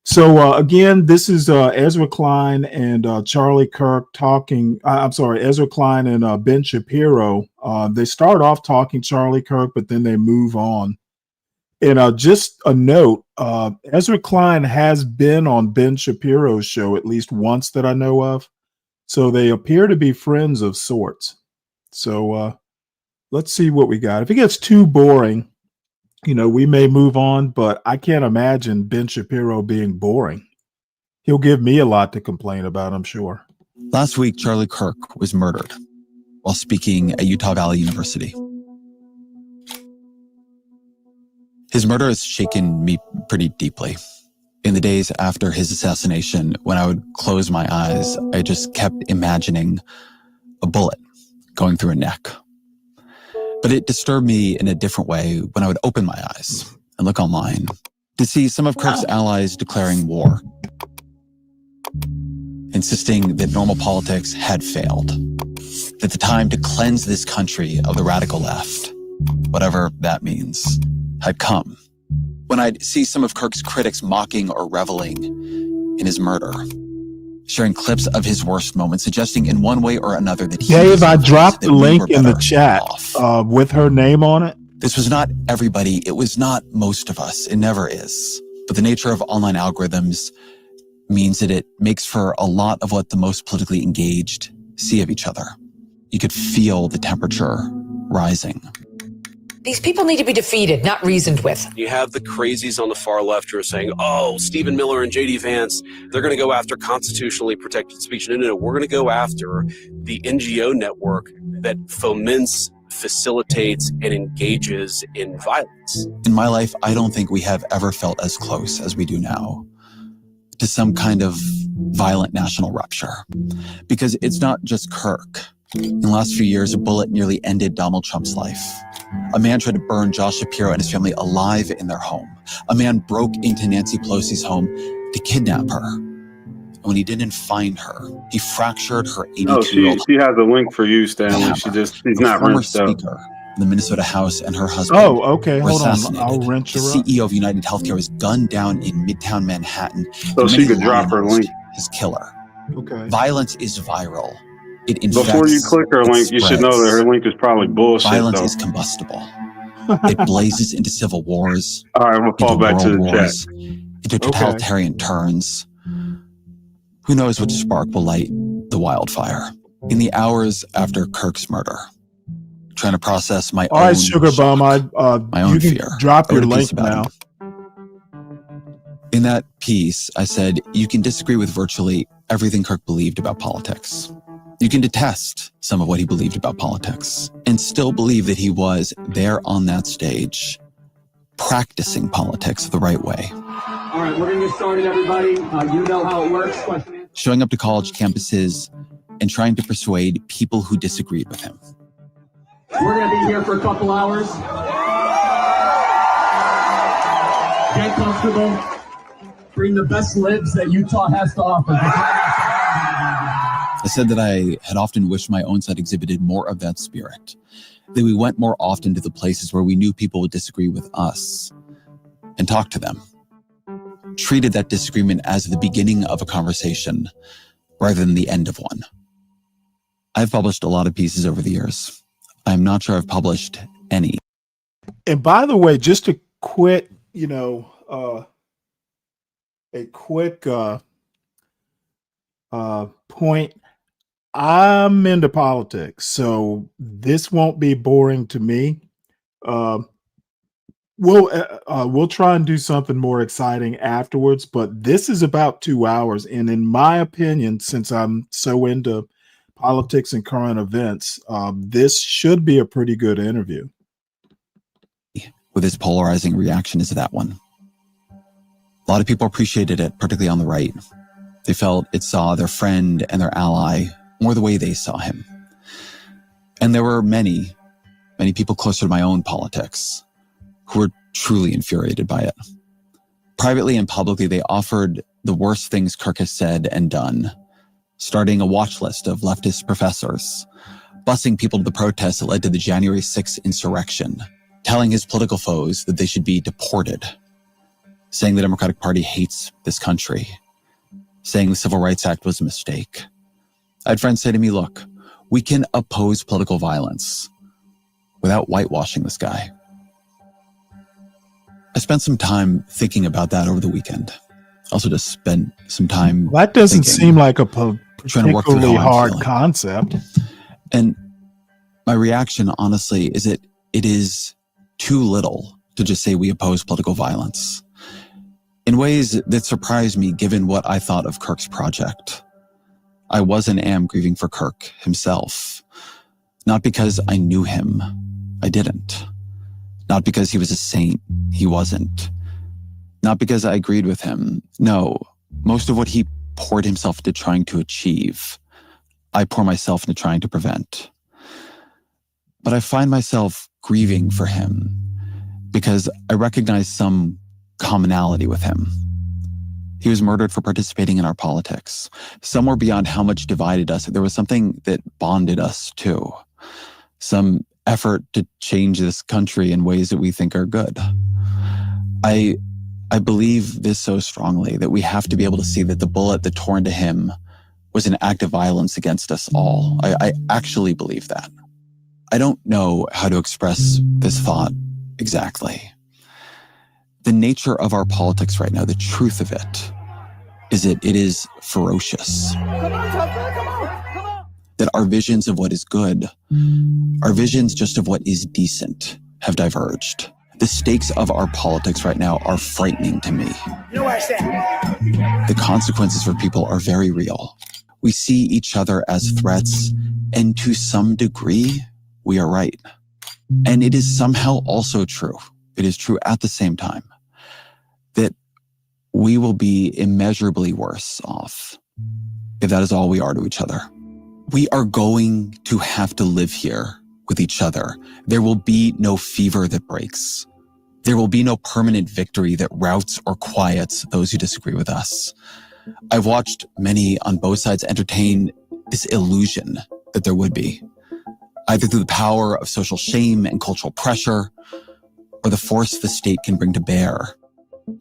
So again, this is Ezra Klein and Charlie Kirk talking. I'm sorry, Ezra Klein and Ben Shapiro. They start off talking Charlie Kirk, but then they move on. And just a note, Ezra Klein has been on Ben Shapiro's show at least once that I know of. So they appear to be friends of sorts. So let's see what we got. If it gets too boring, we may move on, but I can't imagine Ben Shapiro being boring. He'll give me a lot to complain about, I'm sure. Last week, Charlie Kirk was murdered while speaking at Utah Valley University. His murder has shaken me pretty deeply. In the days after his assassination, when I would close my eyes, I just kept imagining a bullet going through a neck. But it disturbed me in a different way when I would open my eyes and look online. To see some of Kirk's allies declaring war, insisting that normal politics had failed, that the time to cleanse this country of the radical left, whatever that means, had come. When I'd see some of Kirk's critics mocking or reveling in his murder, sharing clips of his worst moments, suggesting in one way or another that he Dave, I deserved it, dropped that the we link were in the better chat off. with her name on it. This was not everybody. It was not most of us. It never is. But the nature of online algorithms means that it makes for a lot of what the most politically engaged see of each other. You could feel the temperature rising. These people need to be defeated, not reasoned with. You have the crazies on the far left who are saying, oh, Stephen Miller and J.D. Vance, they're going to go after constitutionally protected speech. No, we're going to go after the NGO network that foments, facilitates, and engages in violence. In my life, I don't think we have ever felt as close as we do now to some kind of violent national rupture. Because it's not just Kirk. In the last few years, a bullet nearly ended Donald Trump's life. A man tried to burn Josh Shapiro and his family alive in their home. A man broke into Nancy Pelosi's home to kidnap her. And when he didn't find her, he fractured her 82-year-old. She has a link for you, Stanley. She's not former rinsed out. speaker in the Minnesota House and her husband. Oh, okay. were Hold on. assassinated. I'll wrench The her up. CEO of United Healthcare was gunned down in Midtown Manhattan. So she could drop her link. His killer. Okay. Violence is viral. It infects. Before you click her link, you should know that her link is probably bullshit. Violence though. is combustible. It blazes into civil wars. All right, we'll fall into back to world the wars, chat. into totalitarian turns. Who knows which spark will light the wildfire? In the hours after Kirk's murder, trying to process my All own right, Sugar Bum, my own you can fear. drop I your wrote a piece link about now. him. In that piece, I said, you can disagree with virtually everything Kirk believed about politics. You can detest some of what he believed about politics and still believe that he was there on that stage, practicing politics the right way. All right, we're going to get started, everybody. You know how it works. Showing up to college campuses and trying to persuade people who disagreed with him. We're going to be here for a couple hours. Get comfortable. Bring the best libs that Utah has to offer. I said that I had often wished my own side exhibited more of that spirit, that we went more often to the places where we knew people would disagree with us and talk to them. Treated that disagreement as the beginning of a conversation rather than the end of one. I've published a lot of pieces over the years. I'm not sure I've published any. And by the way, just a quick, point. I'm into politics, so this won't be boring to me. We'll try and do something more exciting afterwards, but this is about 2 hours. And in my opinion, since I'm so into politics and current events, this should be a pretty good interview. With as polarizing reaction as that one. A lot of people appreciated it, particularly on the right. They felt it saw their friend and their ally more the way they saw him. And there were many people closer to my own politics who were truly infuriated by it. Privately and publicly, they offered the worst things Kirk has said and done, starting a watch list of leftist professors, busing people to the protests that led to the January 6th insurrection, telling his political foes that they should be deported, saying the Democratic Party hates this country, saying the Civil Rights Act was a mistake. I had friends say to me, look, we can oppose political violence without whitewashing this guy. I spent some time thinking about that over the weekend. Also just spent some time That doesn't seem like a trying to work through particularly how I'm hard feeling. concept. And my reaction, honestly, is that it is too little to just say we oppose political violence. In ways that surprised me, given what I thought of Kirk's project. I was and am grieving for Kirk himself. Not because I knew him. I didn't. Not because he was a saint. He wasn't. Not because I agreed with him. No, most of what he poured himself into trying to achieve, I pour myself into trying to prevent. But I find myself grieving for him because I recognize some commonality with him. He was murdered for participating in our politics. Somewhere beyond how much divided us, there was something that bonded us too. Some effort to change this country in ways that we think are good. I believe this so strongly that we have to be able to see that the bullet that tore into him was an act of violence against us all. I actually believe that. I don't know how to express this thought exactly. The nature of our politics right now, the truth of it, is that it is ferocious. That our visions of what is good, our visions just of what is decent, have diverged. The stakes of our politics right now are frightening to me. The consequences for people are very real. We see each other as threats, and to some degree, we are right. And it is somehow also true, it is true at the same time, that we will be immeasurably worse off if that is all we are to each other. We are going to have to live here with each other. There will be no fever that breaks. There will be no permanent victory that routs or quiets those who disagree with us. I've watched many on both sides entertain this illusion that there would be, either through the power of social shame and cultural pressure, or the force the state can bring to bear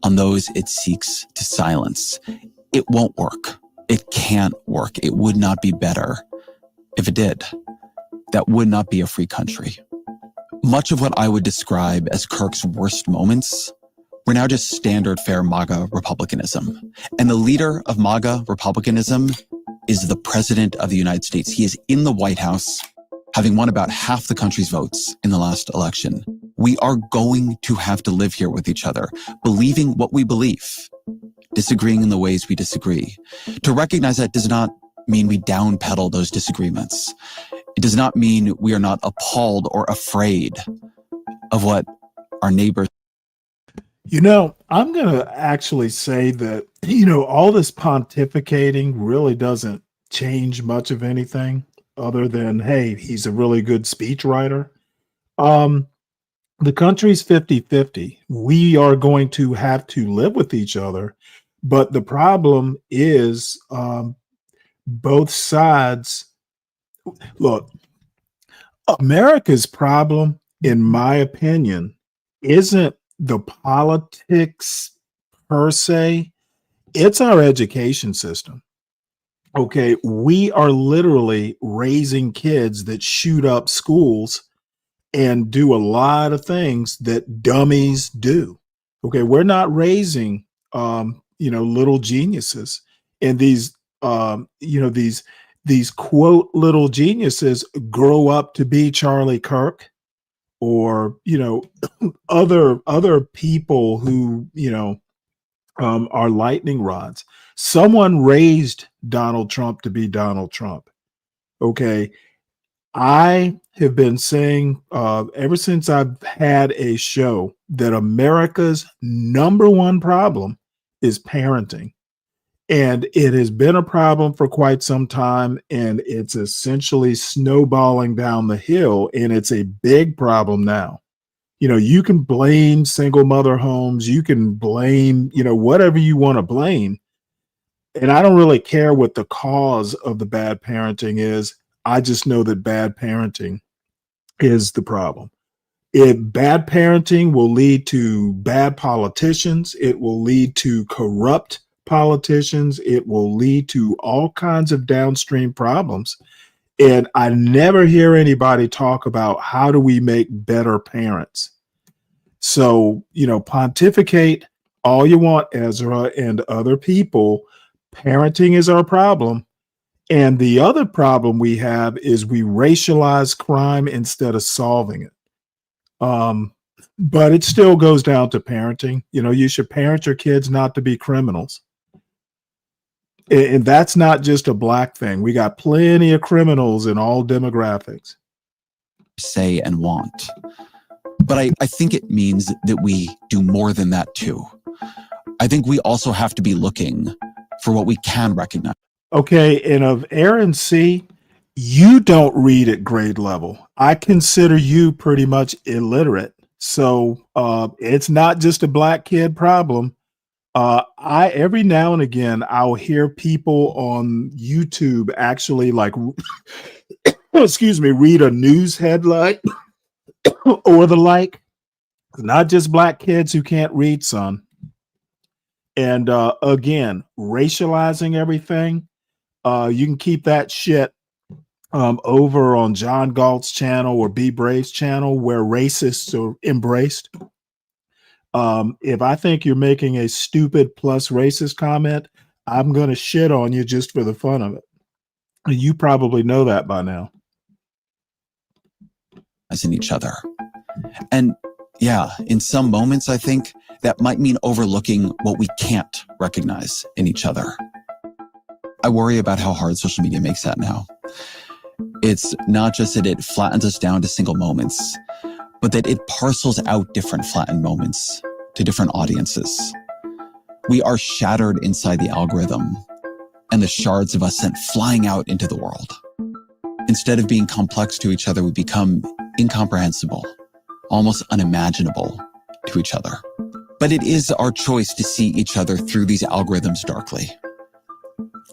on those it seeks to silence. It won't work. It can't work. It would not be better if it did. That would not be a free country. Much of what I would describe as Kirk's worst moments were now just standard fare MAGA republicanism. And the leader of MAGA republicanism is the president of the United States. He is in the White House, having won about half the country's votes in the last election. We are going to have to live here with each other, believing what we believe, disagreeing in the ways we disagree. To recognize that does not mean we downpedal those disagreements. It does not mean we are not appalled or afraid of what our neighbors. I'm going to actually say that, all this pontificating really doesn't change much of anything other than, hey, he's a really good speechwriter. The country's 50-50. We are going to have to live with each other. But the problem is both sides. Look, America's problem, in my opinion, isn't the politics per se. It's our education system. Okay, we are literally raising kids that shoot up schools and do a lot of things that dummies do. Okay, we're not raising, little geniuses, and these quote little geniuses grow up to be Charlie Kirk or, other people who, are lightning rods. Someone raised Donald Trump to be Donald Trump. Okay. I have been saying ever since I've had a show that America's number one problem is parenting. And it has been a problem for quite some time, and it's essentially snowballing down the hill, and it's a big problem now. You can blame single mother homes, you can blame, whatever you want to blame. And I don't really care what the cause of the bad parenting is. I just know that bad parenting is the problem. Bad parenting will lead to bad politicians. It will lead to corrupt politicians. It will lead to all kinds of downstream problems. And I never hear anybody talk about how do we make better parents. So, pontificate all you want, Ezra and other people. Parenting is our problem. And the other problem we have is we racialize crime instead of solving it. But it still goes down to parenting. You should parent your kids not to be criminals. And that's not just a black thing. We got plenty of criminals in all demographics. Say and want. But I think it means that we do more than that too. I think we also have to be looking for what we can recognize. Okay, and of Aaron C., you don't read at grade level. I consider you pretty much illiterate. So it's not just a black kid problem. Every now and again, I'll hear people on YouTube actually like, excuse me, read a news headline or the like. Not just black kids who can't read, son. And again, racializing everything. You can keep that shit over on John Galt's channel or B Brave's channel, where racists are embraced. If I think you're making a stupid plus racist comment, I'm going to shit on you just for the fun of it. You probably know that by now. As in each other. And yeah, in some moments, I think that might mean overlooking what we can't recognize in each other. I worry about how hard social media makes that now. It's not just that it flattens us down to single moments, but that it parcels out different flattened moments to different audiences. We are shattered inside the algorithm and the shards of us sent flying out into the world. Instead of being complex to each other, we become incomprehensible, almost unimaginable to each other. But it is our choice to see each other through these algorithms darkly.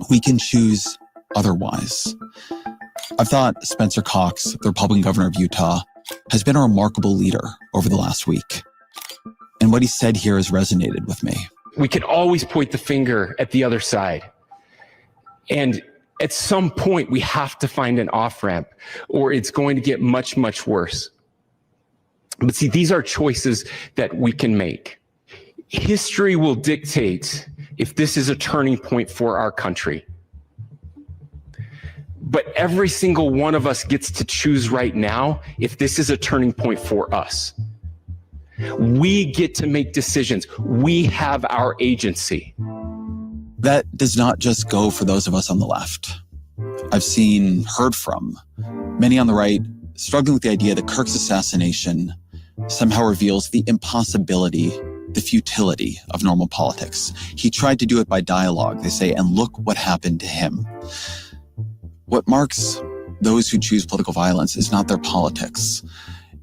We can choose otherwise. I thought Spencer Cox, the Republican governor of Utah, has been a remarkable leader over the last week. And what he said here has resonated with me. We can always point the finger at the other side. And at some point, we have to find an off-ramp, or it's going to get much, much worse. But see, these are choices that we can make. History will dictate if this is a turning point for our country. But every single one of us gets to choose right now if this is a turning point for us. We get to make decisions. We have our agency. That does not just go for those of us on the left. I've heard from many on the right struggling with the idea that Kirk's assassination somehow reveals the impossibility, the futility of normal politics. He tried to do it by dialogue, they say, and look what happened to him. What marks those who choose political violence is not their politics.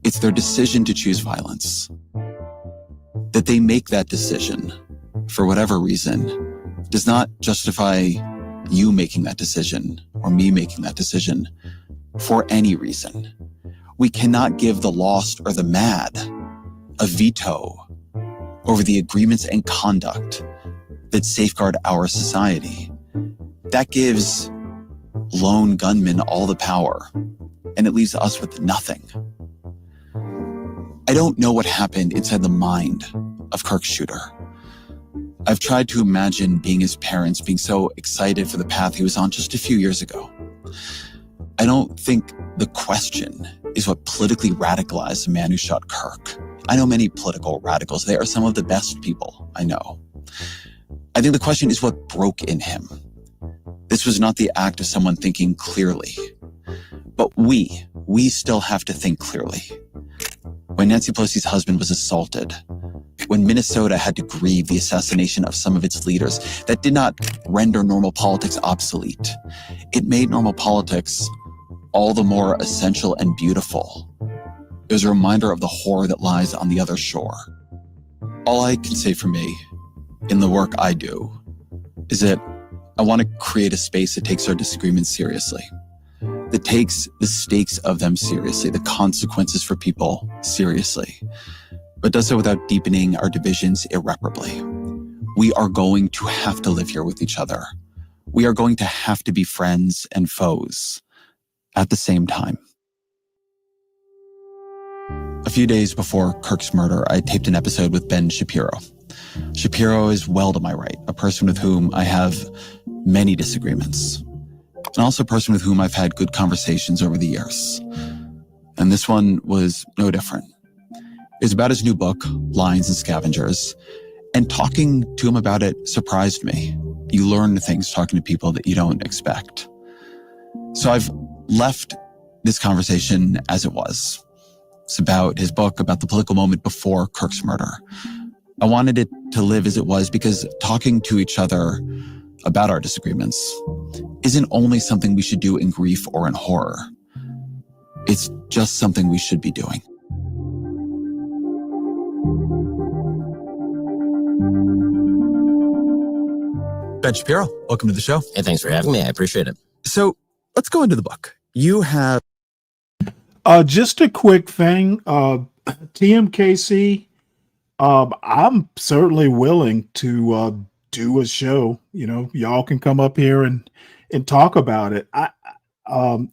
It's their decision to choose violence. That they make that decision, for whatever reason, does not justify you making that decision or me making that decision for any reason. We cannot give the lost or the mad a veto over the agreements and conduct that safeguard our society. That gives lone gunmen all the power, and it leaves us with nothing. I don't know what happened inside the mind of Kirk's shooter. I've tried to imagine being his parents, being so excited for the path he was on just a few years ago. I don't think the question is what politically radicalized the man who shot Kirk. I know many political radicals. They are some of the best people I know. I think the question is what broke in him. This was not the act of someone thinking clearly. But we still have to think clearly. When Nancy Pelosi's husband was assaulted, when Minnesota had to grieve the assassination of some of its leaders, that did not render normal politics obsolete. It made normal politics all the more essential and beautiful. It was a reminder of the horror that lies on the other shore. All I can say for me, in the work I do, is that I want to create a space that takes our disagreements seriously, that takes the stakes of them seriously, the consequences for people seriously, but does so without deepening our divisions irreparably. We are going to have to live here with each other. We are going to have to be friends and foes at the same time. A few days before Kirk's murder, I taped an episode with Ben Shapiro. Shapiro is well to my right, a person with whom I have many disagreements, and also a person with whom I've had good conversations over the years. And this one was no different. It's about his new book, Lions and Scavengers, and talking to him about it surprised me. You learn things talking to people that you don't expect. So I've left this conversation as it was. It's about his book, about the political moment before Kirk's murder. I wanted it to live as it was because talking to each other about our disagreements isn't only something we should do in grief or in horror. It's just something we should be doing. Ben Shapiro, welcome to the show. Hey, thanks for having me. I appreciate it. So let's go into the book. You have... Just a quick thing. TMKC, I'm certainly willing to do a show. You know, y'all can come up here and talk about it.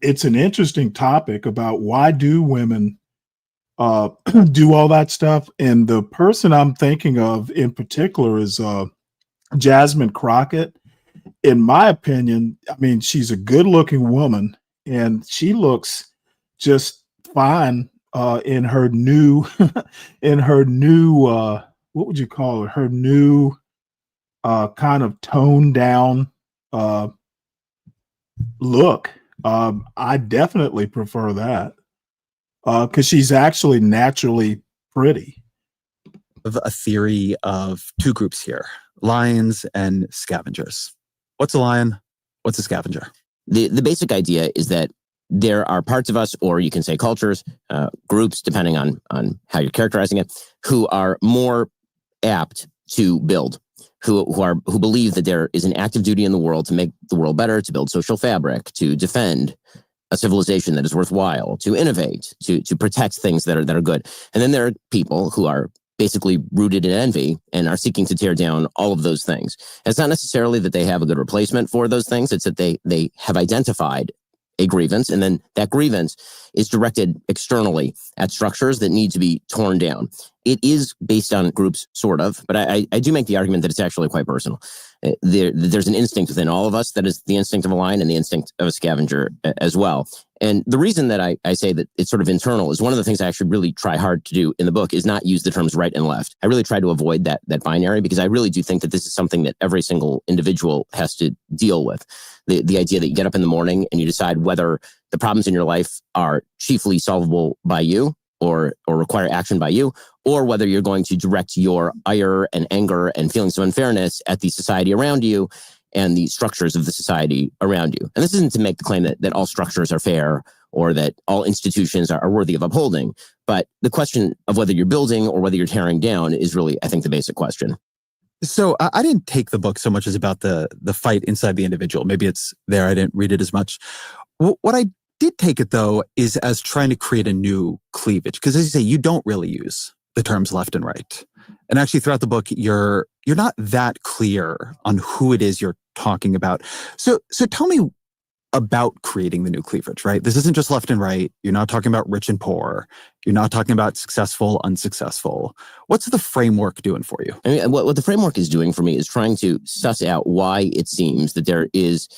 It's an interesting topic about why do women do all that stuff. And the person I'm thinking of in particular is Jasmine Crockett. In my opinion, I mean, she's a good looking woman and she looks just fine in her new what would you call it? Her new kind of toned down look. I definitely prefer that because she's actually naturally pretty. A theory of two groups here, lions and scavengers. What's a lion? What's a scavenger? The basic idea is that there are parts of us, or you can say cultures, groups, depending on how you're characterizing it, who are more apt to build, who believe that there is an active duty in the world to make the world better, to build social fabric, to defend a civilization that is worthwhile, to innovate, to protect things that are good. And then there are people who are basically rooted in envy and are seeking to tear down all of those things. And it's not necessarily that they have a good replacement for those things. It's that they have identified a grievance, and then that grievance is directed externally at structures that need to be torn down. It is based on groups, sort of, but I do make the argument that it's actually quite personal. There's an instinct within all of us that is the instinct of a lion and the instinct of a scavenger as well. And the reason that I say that it's sort of internal is one of the things I actually really try hard to do in the book is not use the terms right and left. I really try to avoid that binary because I really do think that this is something that every single individual has to deal with. The idea that you get up in the morning and you decide whether the problems in your life are chiefly solvable by you or require action by you, or whether you're going to direct your ire and anger and feelings of unfairness at the society around you and the structures of the society around you. And this isn't to make the claim that all structures are fair or that all institutions are worthy of upholding. But the question of whether you're building or whether you're tearing down is really, I think, the basic question. So I didn't take the book so much as about the fight inside the individual. Maybe it's there. I didn't read it as much. What I did take it, though, is as trying to create a new cleavage. Because as you say, you don't really use the terms left and right. And actually throughout the book, you're not that clear on who it is you're talking about. So tell me about creating the new cleavage, right? This isn't just left and right. You're not talking about rich and poor. You're not talking about successful, unsuccessful. What's the framework doing for you? I mean, what the framework is doing for me is trying to suss out why it seems that there is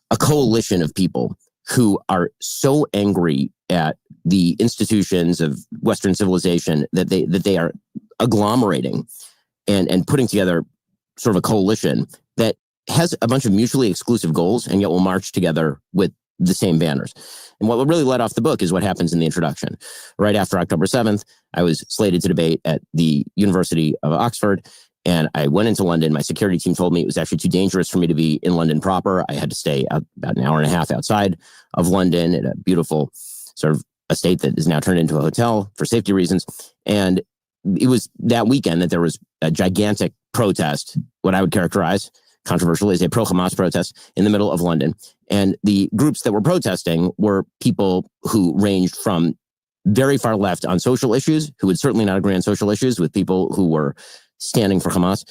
a coalition of people who are so angry at the institutions of Western civilization that they are agglomerating and putting together sort of a coalition that has a bunch of mutually exclusive goals and yet will march together with the same banners. And what really led off the book is what happens in the introduction. Right after October 7th, I was slated to debate at the University of Oxford, and I went into London. My security team told me it was actually too dangerous for me to be in London proper. I had to stay about an hour and a half outside of London at a beautiful sort of estate that is now turned into a hotel for safety reasons. And it was that weekend that there was a gigantic protest, what I would characterize controversially as a pro-Hamas protest in the middle of London. And the groups that were protesting were people who ranged from very far left on social issues, who would certainly not agree on social issues with people who were standing for Hamas,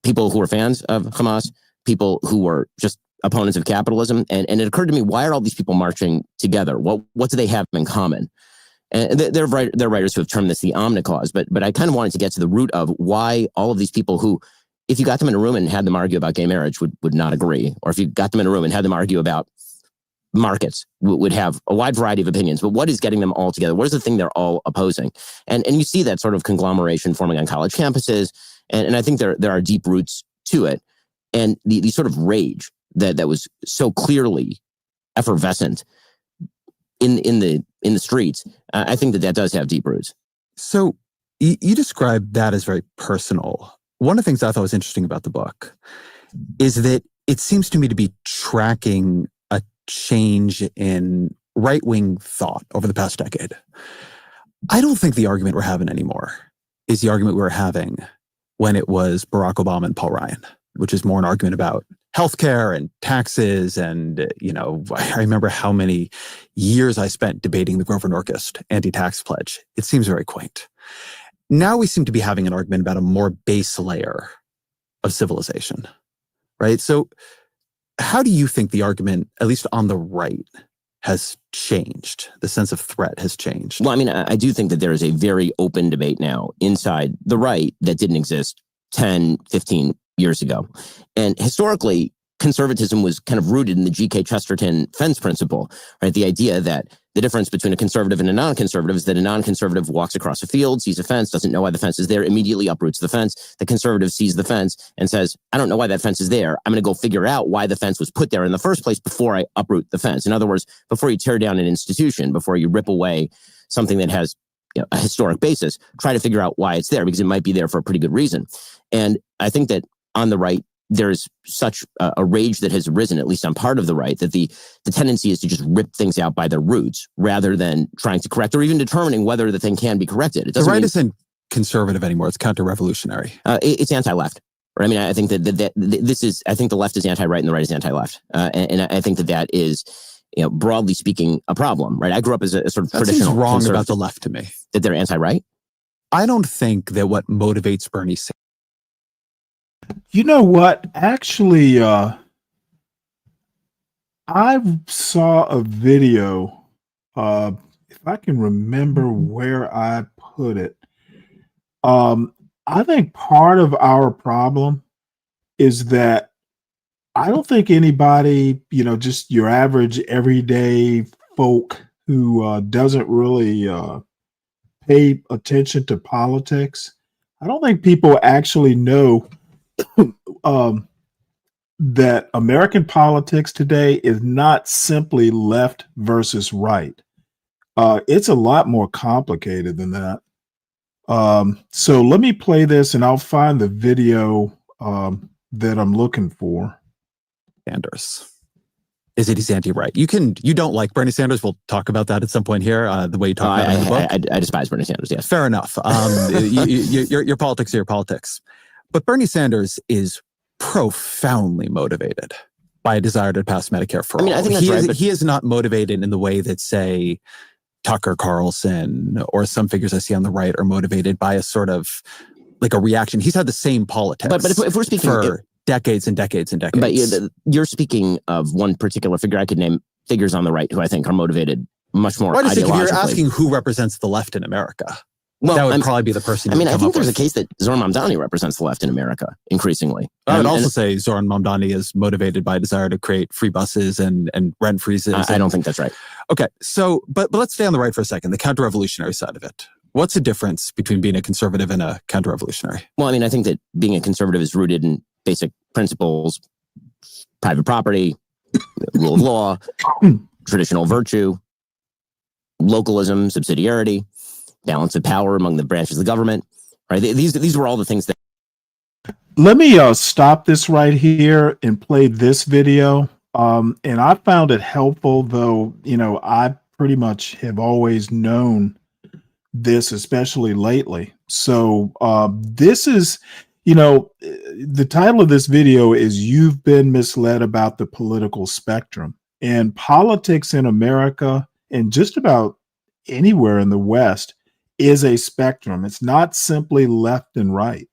people who were fans of Hamas, people who were just opponents of capitalism. And it occurred to me, why are all these people marching together? What do they have in common? And there are writers who have termed this the omnicause, but I kind of wanted to get to the root of why all of these people who, if you got them in a room and had them argue about gay marriage, would not agree. Or if you got them in a room and had them argue about markets, would have a wide variety of opinions. But what is getting them all together? What is the thing they're all opposing? And you see that sort of conglomeration forming on college campuses. And I think there are deep roots to it. And the sort of rage that was so clearly effervescent in the streets, I think that does have deep roots. So you described that as very personal. One of the things I thought was interesting about the book is that it seems to me to be tracking a change in right-wing thought over the past decade. I don't think the argument we're having anymore is the argument we were having when it was Barack Obama and Paul Ryan, which is more an argument about healthcare and taxes. And, I remember how many years I spent debating the Grover Norquist anti-tax pledge. It seems very quaint. Now we seem to be having an argument about a more base layer of civilization, right? So how do you think the argument, at least on the right, has changed? The sense of threat has changed? Well, I mean, I do think that there is a very open debate now inside the right that didn't exist 10, 15 years ago. And historically, conservatism was kind of rooted in the G.K. Chesterton fence principle, right? The idea that the difference between a conservative and a non-conservative is that a non-conservative walks across a field, sees a fence, doesn't know why the fence is there, immediately uproots the fence. The conservative sees the fence and says, I don't know why that fence is there. I'm going to go figure out why the fence was put there in the first place before I uproot the fence. In other words, before you tear down an institution, before you rip away something that has a historic basis, try to figure out why it's there, because it might be there for a pretty good reason. And I think that on the right, there's such a rage that has arisen, at least on part of the right, that the tendency is to just rip things out by their roots rather than trying to correct or even determining whether the thing can be corrected. The right isn't conservative anymore. It's counter-revolutionary. It's anti-left. Right? I mean, I think that this is, I think the left is anti-right and the right is anti-left. And I think that is, broadly speaking, a problem, right? I grew up as a sort of traditional. That seems wrong about the left to me. That they're anti-right? I don't think that what motivates Bernie Sanders. You know what? Actually, I saw a video. If I can remember where I put it, I think part of our problem is that I don't think anybody, just your average everyday folk who doesn't really pay attention to politics, I don't think people actually know that American politics today is not simply left versus right. It's a lot more complicated than that. So let me play this and I'll find the video that I'm looking for. Sanders. Is it he's anti-right? You don't like Bernie Sanders. We'll talk about that at some point here. The way you talk about it in the book. I despise Bernie Sanders, yes. Fair enough. Your politics are your politics. But Bernie Sanders is profoundly motivated by a desire to pass Medicare for all. I think that's right. He is not motivated in the way that, say, Tucker Carlson or some figures I see on the right are motivated by a sort of like a reaction. He's had the same politics. But if we're speaking for decades and decades and decades. But you're speaking of one particular figure. I could name figures on the right who I think are motivated much more ideologically. If you're asking who represents the left in America, that would probably be the person. I think there's a case that Zoran Mamdani represents the left in America increasingly. I would also say Zoran Mamdani is motivated by a desire to create free buses and rent freezes. I don't think that's right. Okay, so but let's stay on the right for a second. The counter-revolutionary side of it. What's the difference between being a conservative and a counter-revolutionary? Well, I think that being a conservative is rooted in basic principles: private property, rule of law, traditional virtue, localism, subsidiarity, balance of power among the branches of the government, right? These were all the things that. Let me stop this right here and play this video. And I found it helpful, though, I pretty much have always known this, especially lately. So this is, the title of this video is "You've Been Misled About the Political Spectrum." And politics in America and just about anywhere in the West is a spectrum. It's not simply left and right.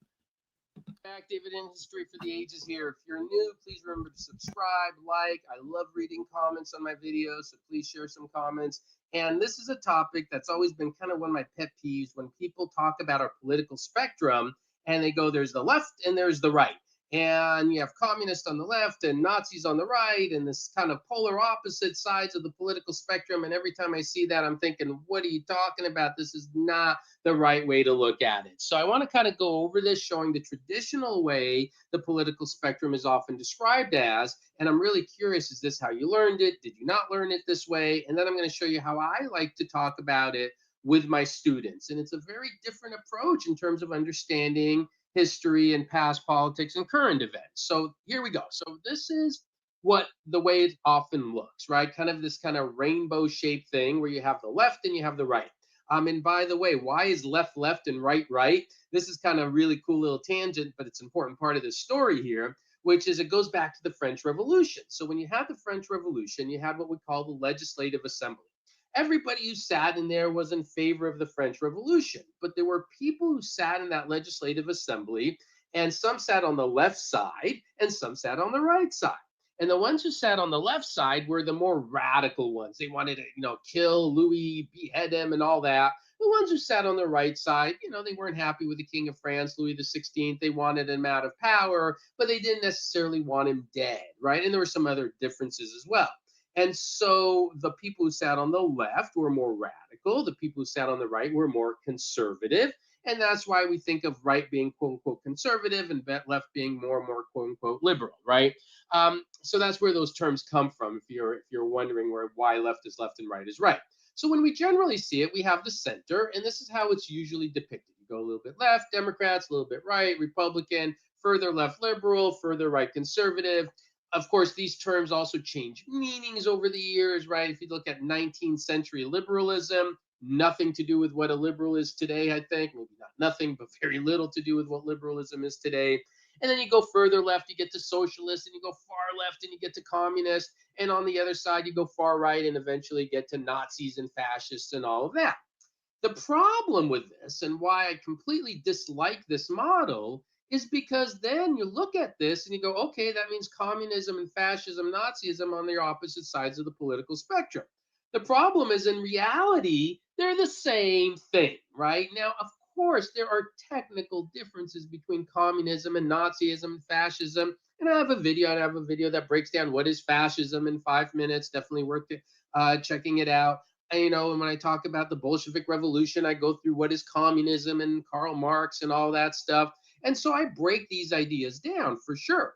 Dividend history for the ages here. If you're new, please remember to subscribe, like. I love reading comments on my videos, so please share some comments. And this is a topic that's always been kind of one of my pet peeves when people talk about our political spectrum and they go, there's the left and there's the right. And you have communists on the left and Nazis on the right and this kind of polar opposite sides of the political spectrum. And every time I see that, I'm thinking, what are you talking about? This is not the right way to look at it. So I want to kind of go over this, showing the traditional way the political spectrum is often described as. And I'm really curious, is this how you learned it? Did you not learn it this way? And then I'm going to show you how I like to talk about it with my students. And it's a very different approach in terms of understanding history and past politics and current events. So here we go. So this is what the way it often looks, right? Kind of this kind of rainbow shaped thing where you have the left and you have the right. And by the way, why is left left and right right? This is kind of a really cool little tangent, but it's an important part of this story here. which is it goes back to the French Revolution. So when you had the French Revolution, you had what we call the Legislative Assembly. Everybody who sat in there was in favor of the French Revolution, but there were people who sat in that Legislative Assembly, and some sat on the left side and some sat on the right side. And the ones who sat on the left side were the more radical ones. They wanted to, kill Louis, behead him, and all that. The ones who sat on the right side, they weren't happy with the King of France, Louis XVI. They wanted him out of power, but they didn't necessarily want him dead, right? And there were some other differences as well. And so the people who sat on the left were more radical. The people who sat on the right were more conservative. And that's why we think of right being quote unquote conservative and left being more and more quote unquote liberal, right? So that's where those terms come from. If you're wondering why left is left and right is right. So when we generally see it, we have the center, and this is how it's usually depicted. You go a little bit left, Democrats, a little bit right, Republican, further left, liberal, further right, conservative. Of course, these terms also change meanings over the years, right? If you look at 19th century liberalism, nothing to do with what a liberal is today, I think. Maybe not nothing, but very little to do with what liberalism is today. And then you go further left, you get to socialist, and you go far left, and you get to communist. And on the other side, you go far right, and eventually get to Nazis and fascists and all of that. The problem with this, and why I completely dislike this model, is because then you look at this and you go, okay, that means communism and fascism, Nazism on the opposite sides of the political spectrum. The problem is, in reality, they're the same thing, right? Now, of course, there are technical differences between communism and Nazism and fascism. And I have a video that breaks down what is fascism in 5 minutes. Definitely worth checking it out. And when I talk about the Bolshevik Revolution, I go through what is communism and Karl Marx and all that stuff. And so I break these ideas down for sure.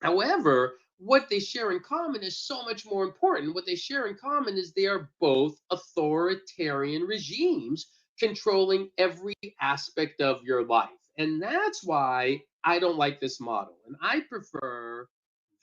However, what they share in common is so much more important. What they share in common is they are both authoritarian regimes controlling every aspect of your life. And that's why I don't like this model. And I prefer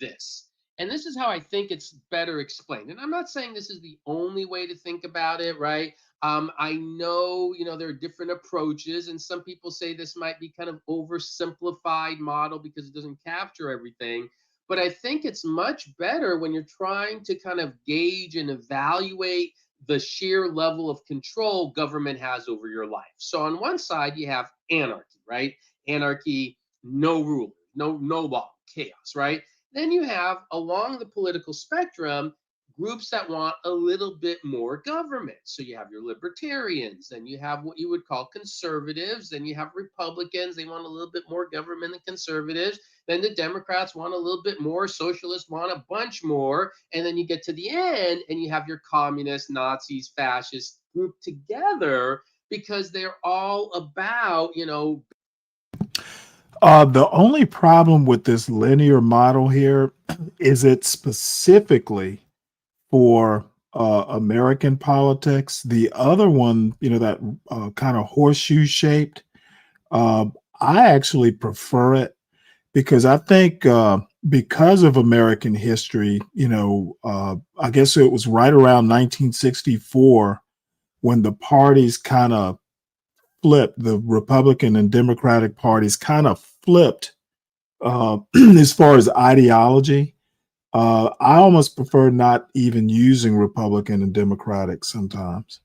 this. And this is how I think it's better explained. And I'm not saying this is the only way to think about it, right? I know, there are different approaches, and some people say this might be kind of oversimplified model because it doesn't capture everything. But I think it's much better when you're trying to kind of gauge and evaluate the sheer level of control government has over your life. So on one side, you have anarchy, right? Anarchy, no rulers, no law, chaos, right? Then you have, along the political spectrum, groups that want a little bit more government. So you have your libertarians, and you have what you would call conservatives, and you have Republicans. They want a little bit more government than conservatives. Then the Democrats want a little bit more, socialists want a bunch more. And then you get to the end and you have your communists, Nazis, fascists grouped together because they're all about, The only problem with this linear model here is it specifically for American politics. The other one, that kind of horseshoe shaped, I actually prefer it because I think because of American history, I guess it was right around 1964 when the parties kind of flipped, the Republican and Democratic parties kind of flipped as far as ideology. I almost prefer not even using Republican and Democratic sometimes.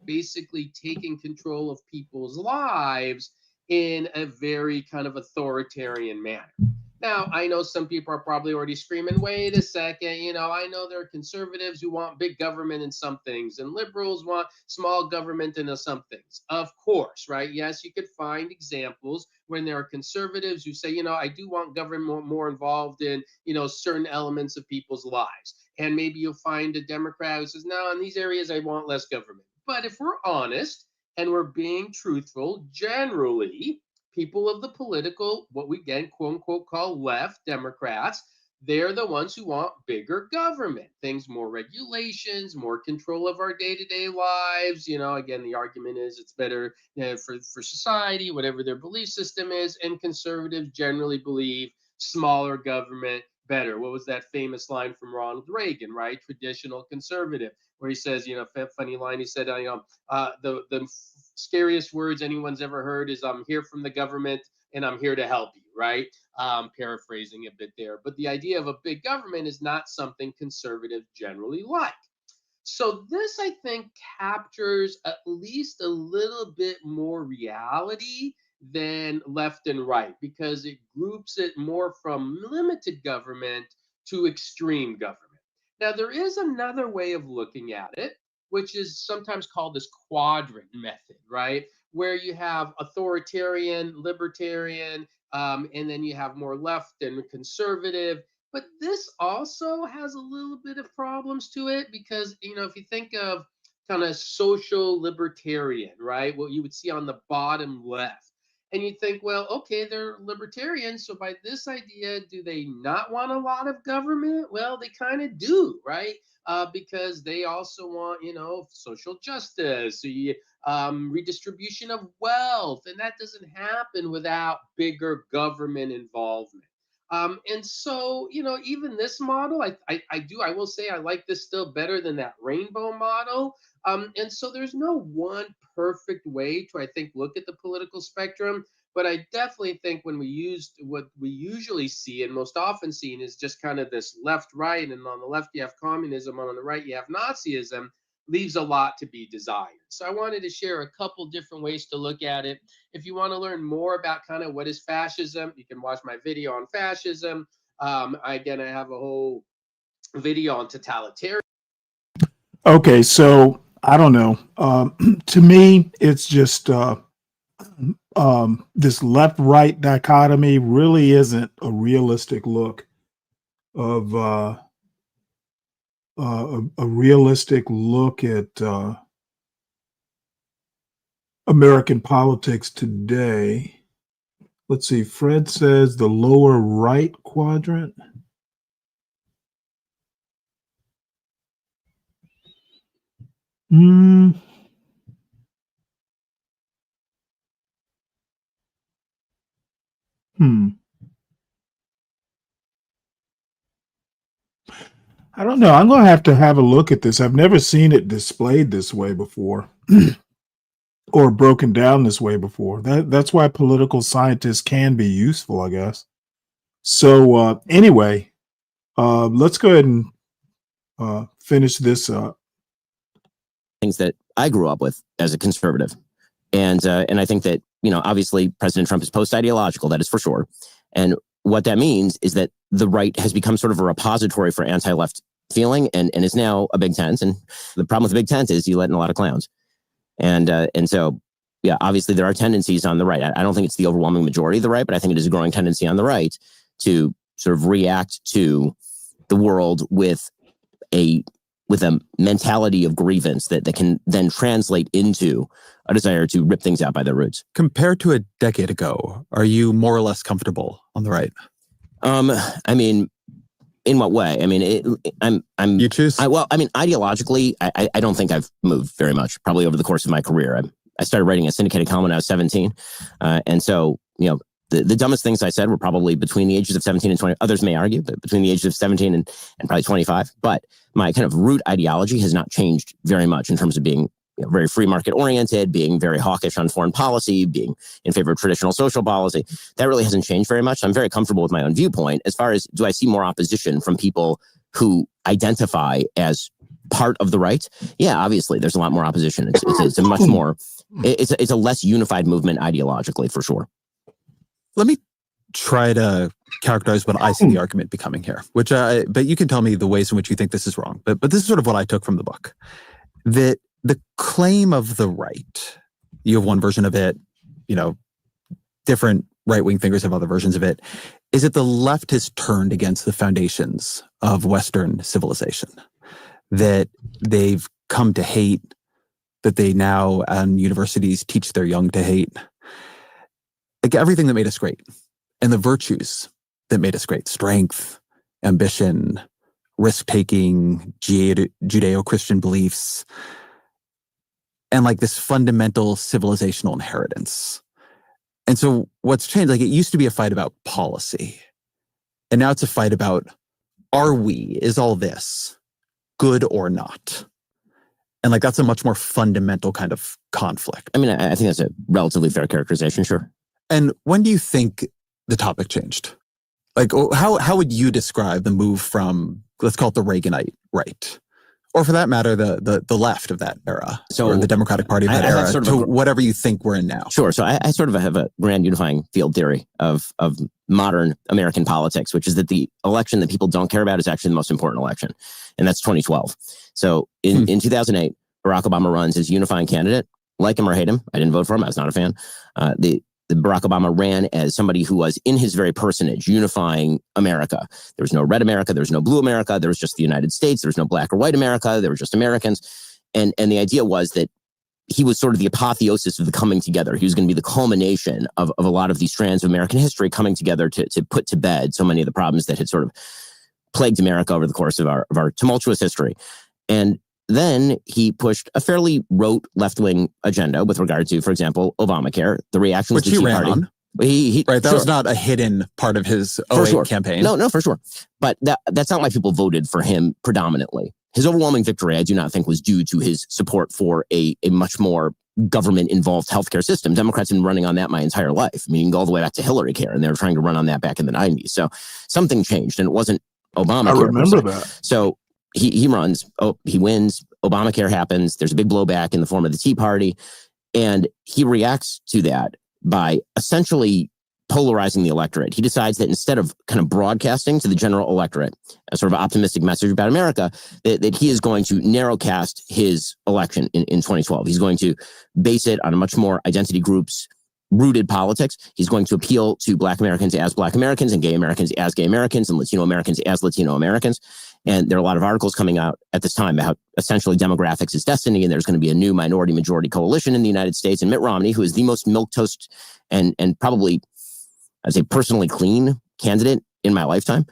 Basically taking control of people's lives in a very kind of authoritarian manner. Now, I know some people are probably already screaming, wait a second, I know there are conservatives who want big government in some things and liberals want small government in some things. Of course, right? Yes, you could find examples when there are conservatives who say, I do want government more involved in, certain elements of people's lives. And maybe you'll find a Democrat who says, no, in these areas, I want less government. But if we're honest and we're being truthful, generally, people of the political, what we again, quote unquote, call left Democrats, they're the ones who want bigger government, things, more regulations, more control of our day-to-day lives. Again, the argument is it's better for society, whatever their belief system is. And conservatives generally believe smaller government better. What was that famous line from Ronald Reagan, right? Traditional conservative, where he says, funny line, he said, the scariest words anyone's ever heard is I'm here from the government and I'm here to help you, right? Paraphrasing a bit there. But the idea of a big government is not something conservatives generally like. So this, I think, captures at least a little bit more reality than left and right, because it groups it more from limited government to extreme government. Now, there is another way of looking at it, which is sometimes called this quadrant method, right? Where you have authoritarian, libertarian, and then you have more left and conservative. But this also has a little bit of problems to it because, if you think of kind of social libertarian, right? What you would see on the bottom left. And you think, well, okay, they're libertarians. So by this idea, do they not want a lot of government? Well, they kind of do, right? Because they also want, social justice, redistribution of wealth. And that doesn't happen without bigger government involvement. And so, even this model, I will say I like this still better than that rainbow model. And so there's no one perfect way to, I think, look at the political spectrum. But I definitely think when we used what we usually see and most often seen is just kind of this left, right. And on the left, you have communism. On the right, you have Nazism. Leaves a lot to be desired. So I wanted to share a couple different ways to look at it. If you want to learn more about kind of what is fascism, you can watch my video on fascism. I have a whole video on totalitarian. Okay, so I don't know. To me, it's just this left-right dichotomy really isn't a realistic look of a realistic look at American politics today. Let's see. Fred says the lower right quadrant. I don't know. I'm going to have a look at this. I've never seen it displayed this way before or broken down this way before. That's why political scientists can be useful, I guess. So anyway, let's go ahead and finish this up. Things that I grew up with as a conservative. And I think that, obviously President Trump is post-ideological, that is for sure. And what that means is that the right has become sort of a repository for anti-left feeling and is now a big tent. And the problem with the big tent is you let in a lot of clowns. And so, yeah, obviously there are tendencies on the right. I don't think it's the overwhelming majority of the right, but I think it is a growing tendency on the right to sort of react to the world with a mentality of grievance that can then translate into a desire to rip things out by their roots. Compared to a decade ago, are you more or less comfortable on the right? I mean, in what way? I mean, You choose? Ideologically, I don't think I've moved very much, probably over the course of my career. I started writing a syndicated column when I was 17. And so, the dumbest things I said were probably between the ages of 17 and 20. Others may argue, but between the ages of 17 and probably 25. But my kind of root ideology has not changed very much in terms of being very free market oriented, being very hawkish on foreign policy, being in favor of traditional social policy. That really hasn't changed very much. I'm very comfortable with my own viewpoint. As far as do I see more opposition from people who identify as part of the right? Yeah, obviously there's a lot more opposition. It's a much more, it's a less unified movement ideologically for sure. Let me try to characterize what I see the argument becoming here, but you can tell me the ways in which you think this is wrong. But this is sort of what I took from the book. That the claim of the right, you have one version of it, different right-wing thinkers have other versions of it, is that the left has turned against the foundations of Western civilization. That they've come to hate, that they now on universities teach their young to hate. Like everything that made us great and the virtues that made us great, strength, ambition, risk-taking, Judeo-Christian beliefs, and like this fundamental civilizational inheritance. And so what's changed, like it used to be a fight about policy. And now it's a fight about, is all this good or not? And like, that's a much more fundamental kind of conflict. I mean, I think that's a relatively fair characterization, sure. And when do you think the topic changed? Like, how would you describe the move from, let's call it the Reaganite right, or for that matter, the left of that era, or the Democratic Party of that era, sort of to whatever you think we're in now? Sure. So I sort of have a grand unifying field theory of modern American politics, which is that the election that people don't care about is actually the most important election, and that's 2012. So in 2008, Barack Obama runs as unifying candidate. Like him or hate him, I didn't vote for him. I was not a fan. The Barack Obama ran as somebody who was, in his very personage, unifying America. There was no red America. There was no blue America. There was just the United States. There was no black or white America. There were just Americans. And the idea was that he was sort of the apotheosis of the coming together. He was going to be the culmination of a lot of these strands of American history coming together to put to bed so many of the problems that had sort of plagued America over the course of our tumultuous history. And then he pushed a fairly rote left-wing agenda with regard to, for example, Obamacare. The reaction was which he ran on. Right, that was not a hidden part of his 08 campaign. No, for sure. But that's not why people voted for him predominantly. His overwhelming victory, I do not think, was due to his support for a much more government-involved healthcare system. Democrats have been running on that my entire life. I mean, you can go all the way back to Hillary Care, and they were trying to run on that back in the 90s. So something changed, and it wasn't Obamacare. I remember that. So he runs, he wins, Obamacare happens, there's a big blowback in the form of the Tea Party, and he reacts to that by essentially polarizing the electorate. He decides that instead of kind of broadcasting to the general electorate a sort of optimistic message about America, that he is going to narrowcast his election in 2012. He's going to base it on a much more identity groups rooted politics. He's going to appeal to Black Americans as Black Americans and gay Americans as gay Americans and Latino Americans as Latino Americans. And there are a lot of articles coming out at this time about essentially demographics is destiny, and there's going to be a new minority-majority coalition in the United States. And Mitt Romney, who is the most milquetoast and probably, I'd say, personally clean candidate in my lifetime,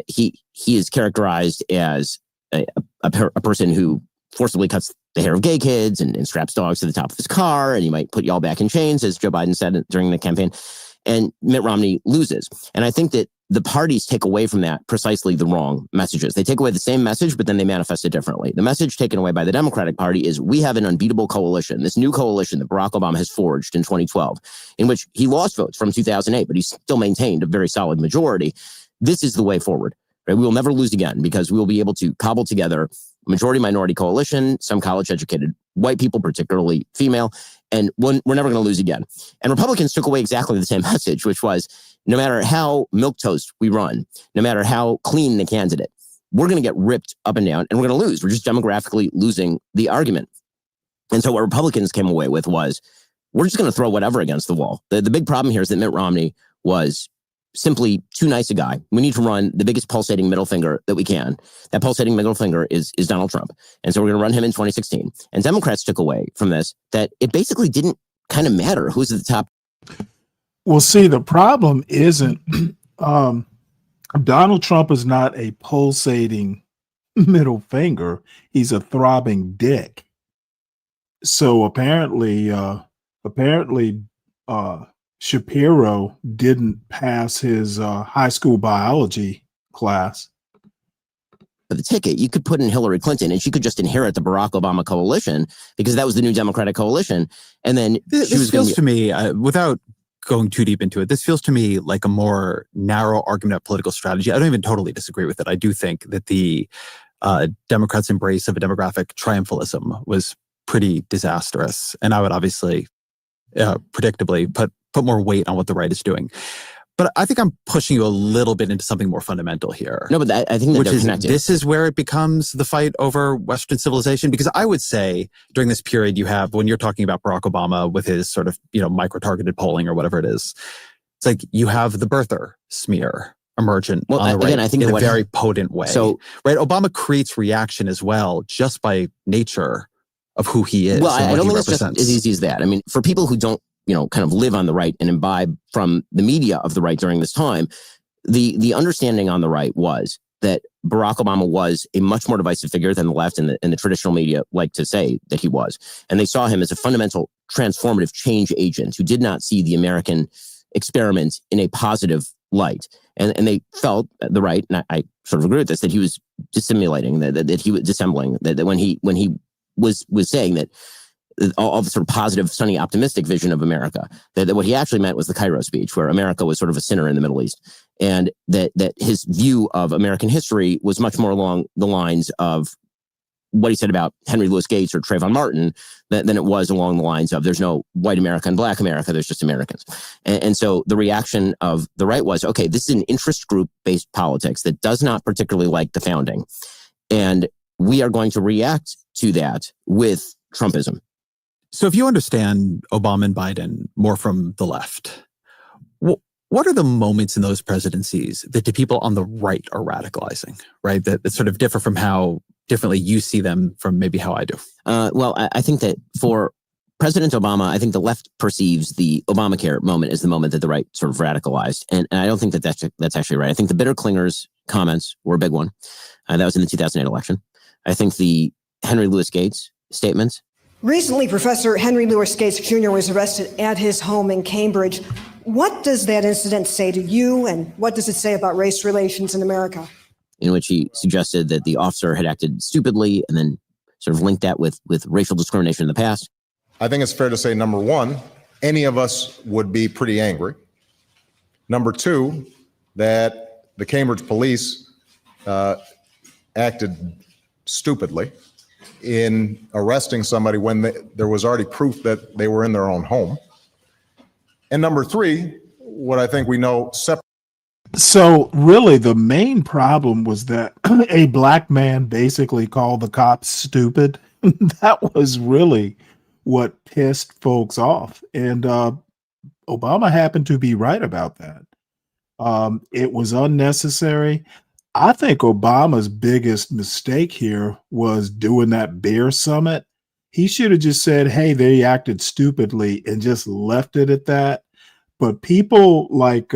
he is characterized as a person who forcibly cuts the hair of gay kids and straps dogs to the top of his car, and he might put y'all back in chains, as Joe Biden said during the campaign. And Mitt Romney loses. And I think that the parties take away from that precisely the wrong messages. They take away the same message, but then they manifest it differently. The message taken away by the Democratic Party is we have an unbeatable coalition, this new coalition that Barack Obama has forged in 2012, in which he lost votes from 2008, but he still maintained a very solid majority. This is the way forward. Right? We will never lose again because we will be able to cobble together a majority-minority coalition, some college-educated white people, particularly female, and we're never going to lose again. And Republicans took away exactly the same message, which was no matter how milquetoast we run, no matter how clean the candidate, we're going to get ripped up and down and we're going to lose. We're just demographically losing the argument. And so what Republicans came away with was we're just going to throw whatever against the wall. The big problem here is that Mitt Romney was simply too nice a guy. We need to run the biggest pulsating middle finger that we can. That pulsating middle finger is Donald Trump. And so we're going to run him in 2016. And Democrats took away from this that it basically didn't kind of matter who's at the top. Well, see, the problem isn't Donald Trump is not a pulsating middle finger. He's a throbbing dick. So apparently Shapiro didn't pass his high school biology class. For the ticket, you could put in Hillary Clinton and she could just inherit the Barack Obama coalition because that was the new Democratic coalition. And then this feels to me, without going too deep into it, this feels to me like a more narrow argument of political strategy. I don't even totally disagree with it. I do think that the Democrats' embrace of a demographic triumphalism was pretty disastrous. And I would obviously, predictably, put more weight on what the right is doing. But I think I'm pushing you a little bit into something more fundamental here. No, but I think that they're connected. This is where it becomes the fight over Western civilization. Because I would say during this period you have, when you're talking about Barack Obama with his sort of, micro-targeted polling or whatever it is, it's like you have the birther smear emergent on the right again, I think in a very potent way. So, right, Obama creates reaction as well, just by nature of who he is. Well, I don't think it's just as easy as that. I mean, for people who don't, kind of live on the right and imbibe from the media of the right during this time, the understanding on the right was that Barack Obama was a much more divisive figure than the left and the traditional media like to say that he was. And they saw him as a fundamental transformative change agent who did not see the American experiment in a positive light. And they felt, the right, and I sort of agree with this, that he was dissimulating, that he was dissembling, that when he was saying that all the sort of positive, sunny, optimistic vision of America. That what he actually meant was the Cairo speech, where America was sort of a sinner in the Middle East, and that his view of American history was much more along the lines of what he said about Henry Louis Gates or Trayvon Martin than it was along the lines of there's no white America and black America, there's just Americans. And so the reaction of the right was, okay, this is an interest group-based politics that does not particularly like the founding. And we are going to react to that with Trumpism. So if you understand Obama and Biden more from the left, what are the moments in those presidencies that the people on the right are radicalizing, right? That sort of differ from how differently you see them from maybe how I do? Well, I think that for President Obama, I think the left perceives the Obamacare moment as the moment that the right sort of radicalized. And I don't think that that's actually right. I think the bitter clingers comments were a big one. That was in the 2008 election. I think the Henry Louis Gates statements. Recently, Professor Henry Louis Gates Jr. was arrested at his home in Cambridge. What does that incident say to you, and what does it say about race relations in America? In which he suggested that the officer had acted stupidly and then sort of linked that with racial discrimination in the past. I think it's fair to say, number one, any of us would be pretty angry. Number two, that the Cambridge police acted stupidly in arresting somebody when there was already proof that they were in their own home. And number three, what I think we know separately. So really the main problem was that a black man basically called the cops stupid. That was really what pissed folks off. And Obama happened to be right about that. It was unnecessary. I think Obama's biggest mistake here was doing that bear summit. He should have just said, hey, they acted stupidly and just left it at that. But people like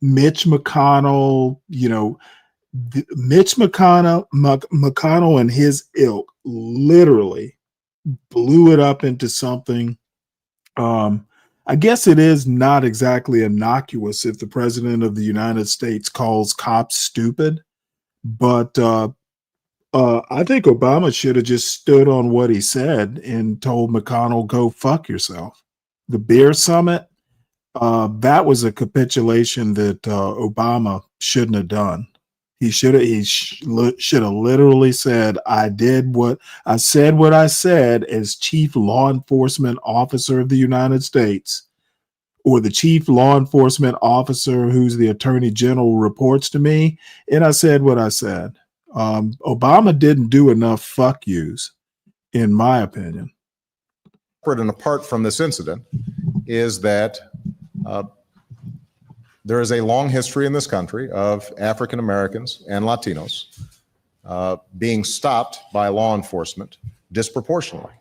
Mitch McConnell, Mitch McConnell and his ilk literally blew it up into something. I guess it is not exactly innocuous if the president of the United States calls cops stupid, but I think Obama should have just stood on what he said and told McConnell, go fuck yourself. The beer summit, that was a capitulation that Obama shouldn't have done. He should have literally said, I said what I said as chief law enforcement officer of the United States, or the chief law enforcement officer who's the attorney general reports to me. And I said what I said. Obama didn't do enough fuck yous, in my opinion. Separate and apart from this incident is that there is a long history in this country of African Americans and Latinos being stopped by law enforcement disproportionately.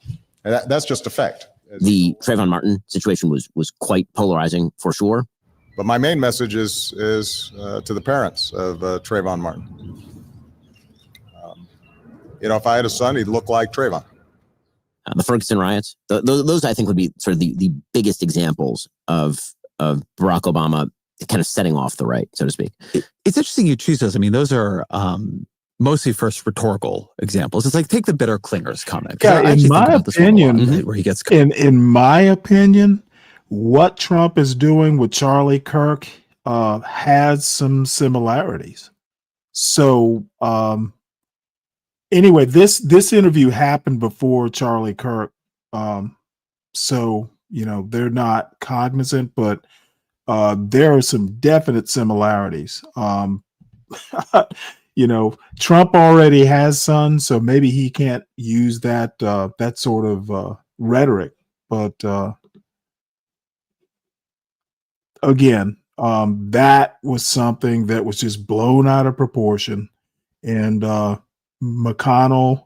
And that's just a fact. The Trayvon Martin situation was quite polarizing for sure. But my main message is to the parents of Trayvon Martin. If I had a son, he'd look like Trayvon. The Ferguson riots, those I think would be sort of the biggest examples of Barack Obama kind of setting off the right, so to speak. It's interesting you choose those. I mean, those are mostly first rhetorical examples. It's like take the bitter clingers comment. Yeah, in my opinion, where he gets in my opinion, what Trump is doing with Charlie Kirk has some similarities. So anyway, this interview happened before Charlie Kirk, so they're not cognizant, but there are some definite similarities. Trump already has sons, so maybe he can't use that sort of rhetoric. But again, that was something that was just blown out of proportion. And McConnell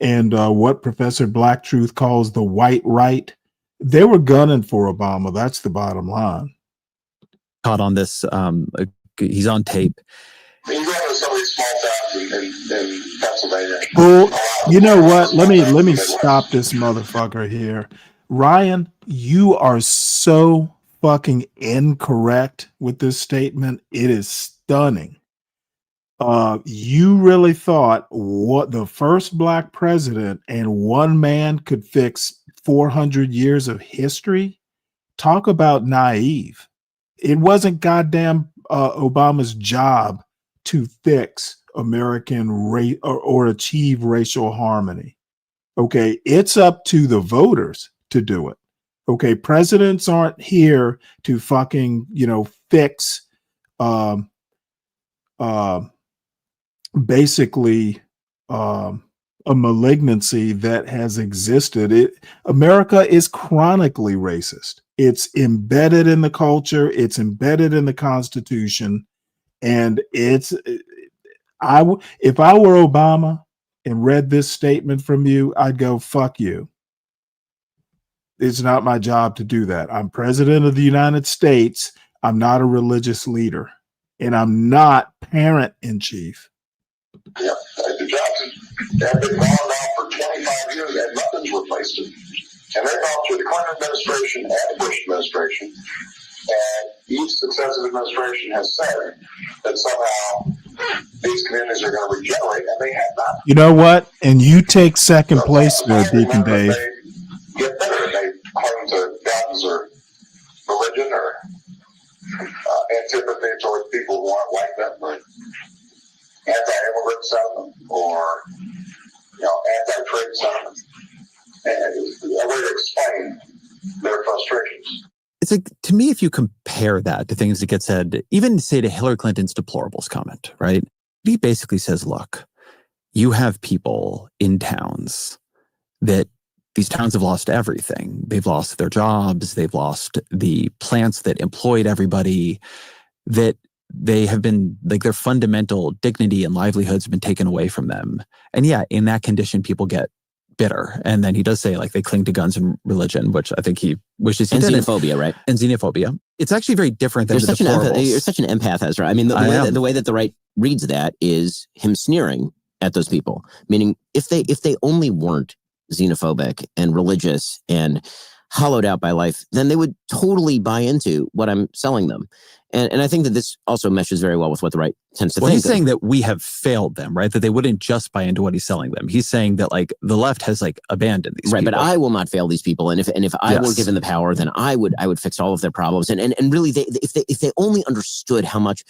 and what Professor Black Truth calls the white right, they were gunning for Obama. That's the bottom line. Caught on this. He's on tape. You go to some of these small towns in Pennsylvania. Well, you know what? Let me stop this motherfucker here. Ryan, you are so fucking incorrect with this statement. It is stunning. You really thought what the first black president and one man could fix 400 years of history? Talk about naive. It wasn't goddamn Obama's job to fix American race or achieve racial harmony. Okay, it's up to the voters to do it. Okay, presidents aren't here to fucking, fix basically a malignancy that has existed. America is chronically racist. It's embedded in the culture. It's embedded in the Constitution, and if I were Obama and read this statement from you, I'd go, "Fuck you." It's not my job to do that. I'm president of the United States. I'm not a religious leader, and I'm not parent in chief. Yeah, the jobs have been gone now for 25 years and nothing's replaced it. And they've gone through the Clinton administration and the Bush administration. And each successive administration has said that somehow these communities are going to regenerate, and they have not. You know what? And you take second place there, Deacon Dave. They get better. They claim to guns or religion or antipathy towards people who aren't like them, or anti-immigrant sentiment, or anti-trade sentiment, and a way to explain their frustrations. It's like, to me, if you compare that to things that get said, even say to Hillary Clinton's deplorables comment, right? He basically says, look, you have people in towns that these towns have lost everything. They've lost their jobs. They've lost the plants that employed everybody, that they have been, like, their fundamental dignity and livelihoods have been taken away from them. And yeah, in that condition, people get bitter. And then he does say, like, they cling to guns and religion, which I think he wishes he didn't. Xenophobia, right? And xenophobia. It's actually very different than you're such an empath, Ezra. I mean, the way that the right reads that is him sneering at those people. Meaning, if they only weren't xenophobic and religious and hollowed out by life, then they would totally buy into what I'm selling them. And I think that this also meshes very well with what the right tends to think. He's saying that we have failed them, right? That they wouldn't just buy into what he's selling them. He's saying that, like, the left has, like, abandoned these people. Right, but I will not fail these people. And if I were given the power, then I would fix all of their problems. And really, if they only understood how much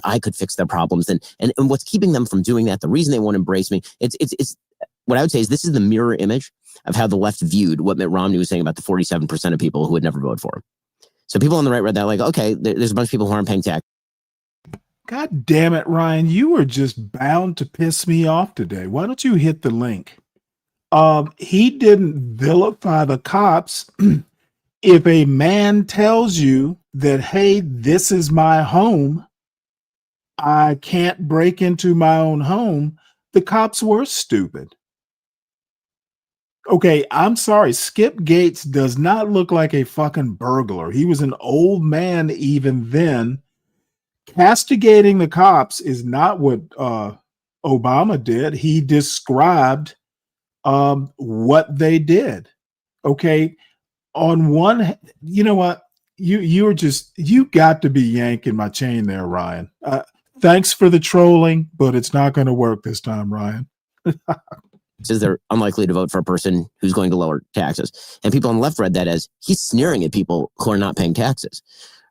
I could fix their problems, then and what's keeping them from doing that, the reason they won't embrace me, it's what I would say is this is the mirror image of how the left viewed what Mitt Romney was saying about the 47% of people who would never vote for him. So people on the right read that like, okay, there's a bunch of people who aren't paying tax. God damn it, Ryan. You are just bound to piss me off today. Why don't you hit the link? He didn't vilify the cops. If a man tells you that, hey, this is my home, I can't break into my own home, the cops were stupid. Okay, I'm sorry. Skip Gates does not look like a fucking burglar. He was an old man even then. Castigating the cops is not what Obama did. He described what they did. Okay, on one, you know what? You got to be yanking my chain there, Ryan. Thanks for the trolling, but it's not going to work this time, Ryan. Says they're unlikely to vote for a person who's going to lower taxes. And people on the left read that as he's sneering at people who are not paying taxes.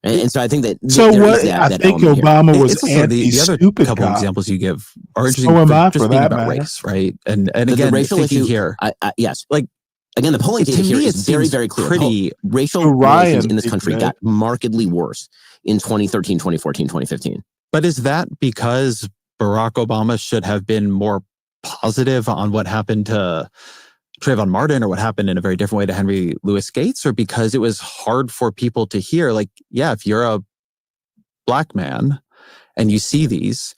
And so I think that I think Obama was the other couple examples you give are interesting. So am I, just for being that about matter. race, right? And again, the racial issue here, yes, like again, the polling data here is very, very clear. Racial relations in this country got markedly worse in 2013, 2014, 2015. But is that because Barack Obama should have been more positive on what happened to Trayvon Martin or what happened in a very different way to Henry Louis Gates, or because it was hard for people to hear, like, yeah, if you're a black man and you see these,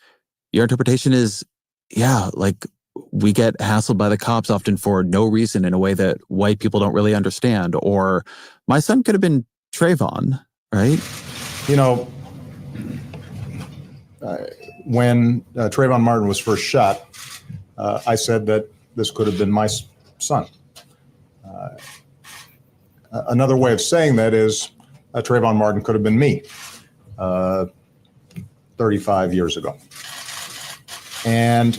your interpretation is, yeah, like, we get hassled by the cops often for no reason in a way that white people don't really understand. Or my son could have been Trayvon, right? You know, when Trayvon Martin was first shot, I said that this could have been my son. Another way of saying that is Trayvon Martin could have been me 35 years ago. And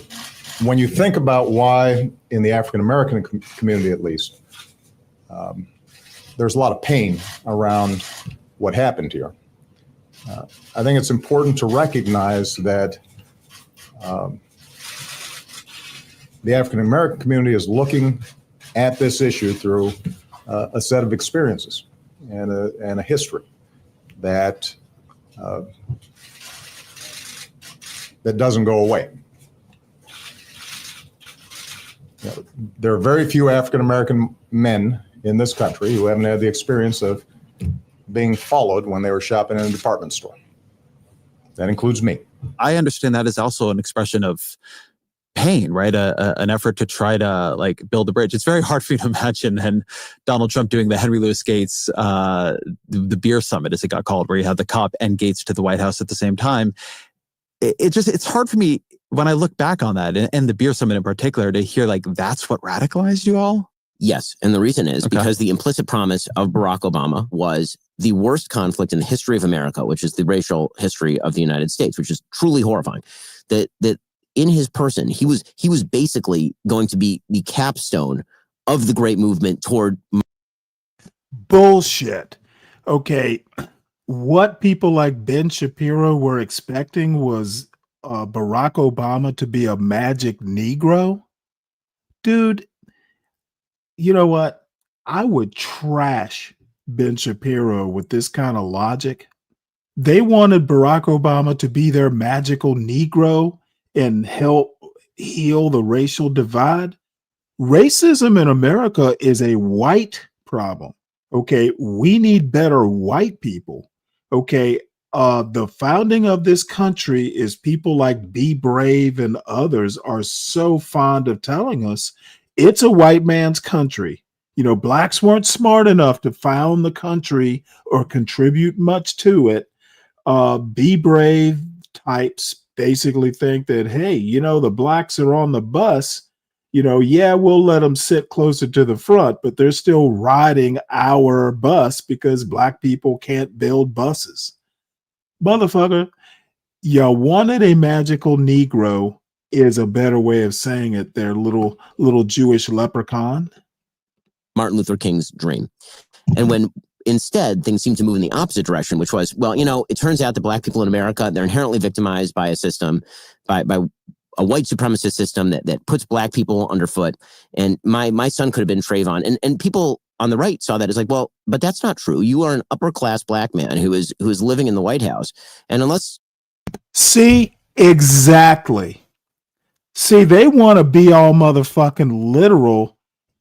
when you think about why, in the African American community at least, there's a lot of pain around what happened here, I think it's important to recognize that the African American community is looking at this issue through a set of experiences and a history that that doesn't go away. There are very few African American men in this country who haven't had the experience of being followed when they were shopping in a department store. That includes me. I understand that is also an expression of pain, right? An effort to try to like build a bridge. It's very hard for you to imagine and Donald Trump doing the Henry Louis Gates, the beer summit, as it got called, where you had the cop and Gates to the White House at the same time. It's hard for me when I look back on that and the beer summit in particular to hear like that's what radicalized you all. Yes. And the reason is because the implicit promise of Barack Obama was the worst conflict in the history of America, which is the racial history of the United States, which is truly horrifying. That in his person, he was basically going to be the capstone of the great movement toward bullshit. Okay. What people like Ben Shapiro were expecting was Barack Obama to be a magic Negro. Dude, you know what? I would trash Ben Shapiro with this kind of logic. They wanted Barack Obama to be their magical Negro and help heal the racial divide. Racism in America is a white problem. Okay, we need better white people. Okay, the founding of this country is people like Be Brave and others are so fond of telling us it's a white man's country. You know, blacks weren't smart enough to found the country or contribute much to it. Be Brave types basically think that, hey, you know, the blacks are on the bus. You know, yeah, we'll let them sit closer to the front, but they're still riding our bus because black people can't build buses. Motherfucker, you wanted a magical Negro is a better way of saying it. Their little Jewish leprechaun. Martin Luther King's dream. And when instead things seem to move in the opposite direction, which was, well, you know, it turns out that black people in America, they're inherently victimized by a system, by a white supremacist system that puts black people underfoot. And my son could have been Trayvon. And people on the right saw that as like, well, but that's not true. You are an upper class black man who is living in the White House. And unless see, exactly. See, they want to be all motherfucking literal.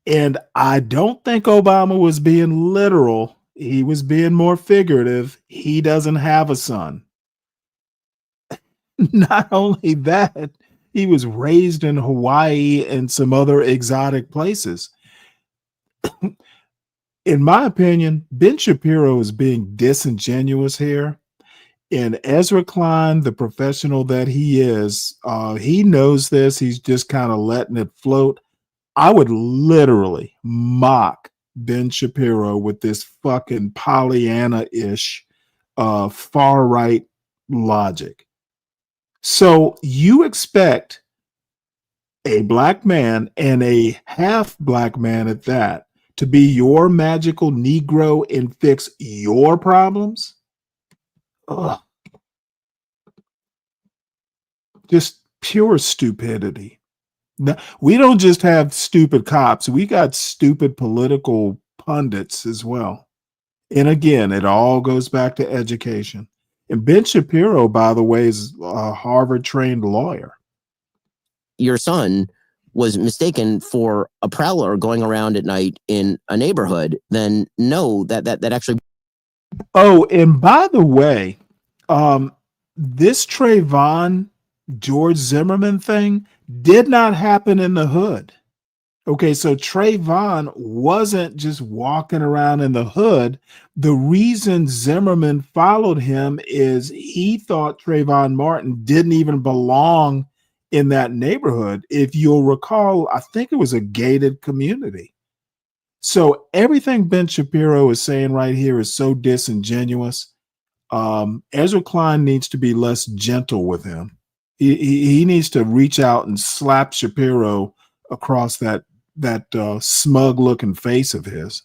And I don't think Obama was being literal. He was being more figurative. He doesn't have a son. Not only that, he was raised in Hawaii and some other exotic places. In my opinion, Ben Shapiro is being disingenuous here. And Ezra Klein, the professional that he is, he knows this. He's just kind of letting it float. I would literally mock Ben Shapiro with this fucking Pollyanna-ish far-right logic. So you expect a black man and a half black man at that to be your magical Negro and fix your problems? Ugh. Just pure stupidity. No, we don't just have stupid cops. We got stupid political pundits as well. And again, it all goes back to education. And Ben Shapiro, by the way, is a Harvard-trained lawyer. your son was mistaken for a prowler going around at night in a neighborhood, then no, that actually. Oh, and by the way, this Trayvon George Zimmerman thing did not happen in the hood. Okay, so Trayvon wasn't just walking around in the hood. The reason Zimmerman followed him is he thought Trayvon Martin didn't even belong in that neighborhood. If you'll recall, I think it was a gated community. So everything Ben Shapiro is saying right here is so disingenuous. Ezra Klein needs to be less gentle with him. He needs to reach out and slap Shapiro across that smug looking face of his.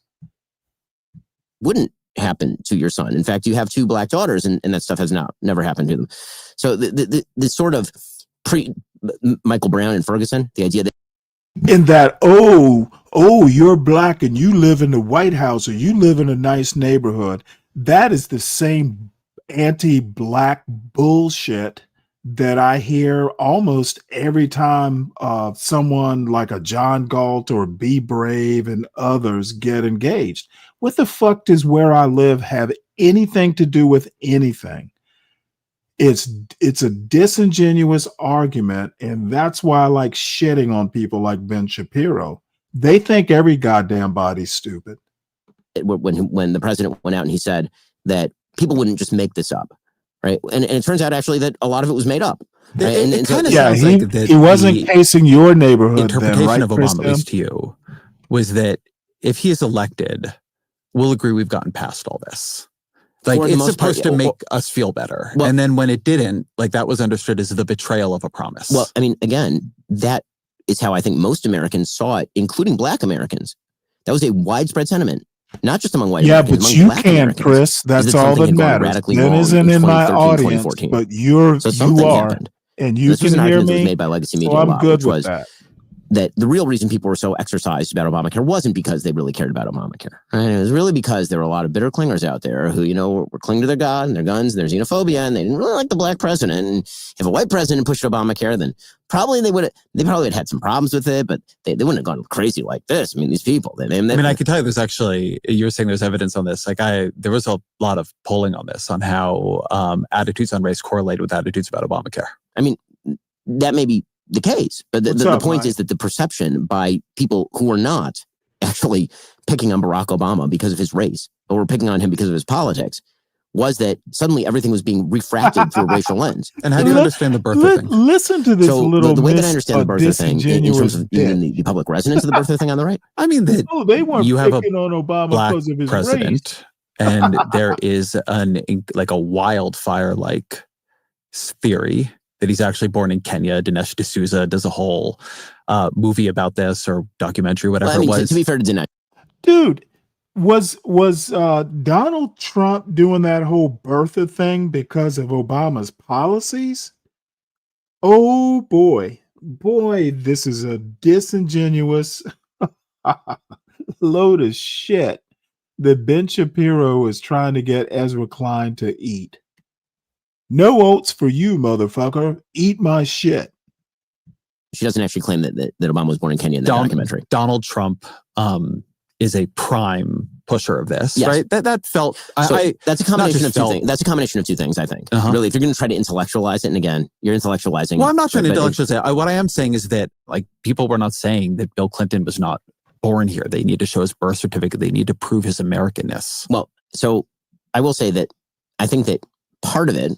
Wouldn't happen to your son. In fact, you have 2 black daughters, and that stuff has never happened to them. So the sort of Michael Brown and Ferguson, the idea that you're black and you live in the White House or you live in a nice neighborhood. That is the same anti-black bullshit that I hear almost every time someone like a John Galt or Be Brave and others get engaged. What the fuck does where I live have anything to do with anything? It's a disingenuous argument, and that's why I like shitting on people like Ben Shapiro. They think every goddamn body's stupid. When the president went out and he said that people wouldn't just make this up, right? And it turns out actually that a lot of it was made up. Right? It kind of sounds like that he wasn't casing your neighborhood. Interpretation then, right, of Obama, at least to you, was that if he is elected, we'll agree we've gotten past all this. Like, it's supposed to make us feel better. Well, and then when it didn't, like, that was understood as the betrayal of a promise. Well, I mean, again, that is how I think most Americans saw it, including black Americans. That was a widespread sentiment, not just among white Americans. But you can't, Chris. That's all that matters. That isn't in my audience, but you are, happened. And you this can was an hear argument me. That was made by legacy media so I'm a lot, good which with was that the real reason people were so exercised about Obamacare wasn't because they really cared about Obamacare. Right? It was really because there were a lot of bitter clingers out there who, were clinging to their God and their guns and their xenophobia, and they didn't really like the black president. And if a white president pushed Obamacare, then probably they probably had some problems with it, but they wouldn't have gone crazy like this. I mean, these people. I can tell you there's actually, you were saying there's evidence on this. Like there was a lot of polling on this, on how attitudes on race correlate with attitudes about Obamacare. I mean, that may be the case, but the point is that the perception by people who are not actually picking on Barack Obama because of his race, or were picking on him because of his politics, was that suddenly everything was being refracted through a racial lens. And how do you understand the birther thing? Listen to this little the way that I understand the birther thing, in terms of the public resonance of the birther thing on the right. I mean that they weren't you have a picking on Obama black because of his president, race. and there is a wildfire like theory that he's actually born in Kenya. Dinesh D'Souza does a whole movie about this, or documentary, whatever it was. To be fair to Dinesh, dude, was Donald Trump doing that whole birther thing because of Obama's policies? Oh boy, this is a disingenuous load of shit that Ben Shapiro is trying to get Ezra Klein to eat. No oats for you, motherfucker. Eat my shit. She doesn't actually claim that Obama was born in Kenya in that documentary. Donald Trump is a prime pusher of this, yes. Right? That felt. That's a combination of two things. That's a combination of two things, I think. Really, if you're going to try to intellectualize it, and again, you're intellectualizing. Well, I'm not trying to intellectualize it. What I am saying is that, like, people were not saying that Bill Clinton was not born here. They need to show his birth certificate. They need to prove his Americanness. Well, so I will say that I think that part of it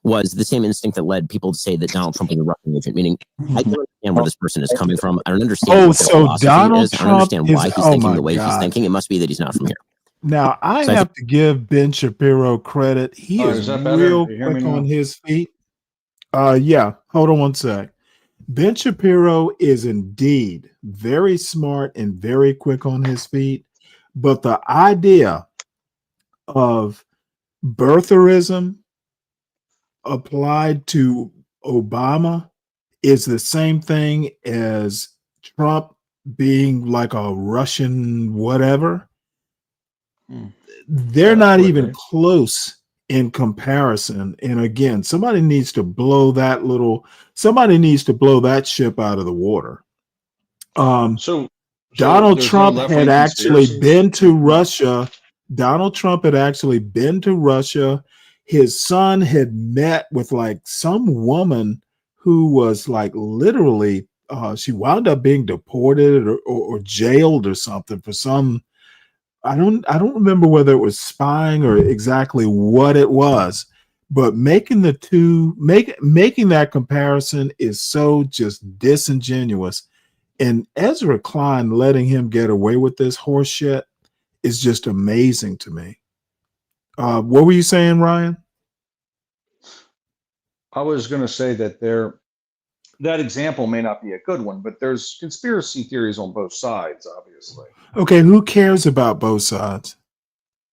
was the same instinct that led people to say that Donald Trump was a Russian agent, meaning I don't understand where this person is coming from. I don't understand what their philosophy is. I don't understand why he's thinking the way he's thinking. It must be that he's not from here. Now, I have to give Ben Shapiro credit. He is real quick on his feet. Yeah, hold on one sec. Ben Shapiro is indeed very smart and very quick on his feet. But the idea of birtherism applied to Obama is the same thing as Trump being like a Russian whatever. They're not even close in comparison. And again, somebody needs to blow that ship out of the water. Donald Trump had actually been to Russia. Donald Trump had actually been to Russia. His son had met with like some woman who was like literally, she wound up being deported or jailed or something for some. I don't remember whether it was spying or exactly what it was, but making the two, making that comparison is so just disingenuous. And Ezra Klein letting him get away with this horse shit is just amazing to me. What were you saying, Ryan? I was going to say that that example may not be a good one, but there's conspiracy theories on both sides, obviously. Okay, who cares about both sides?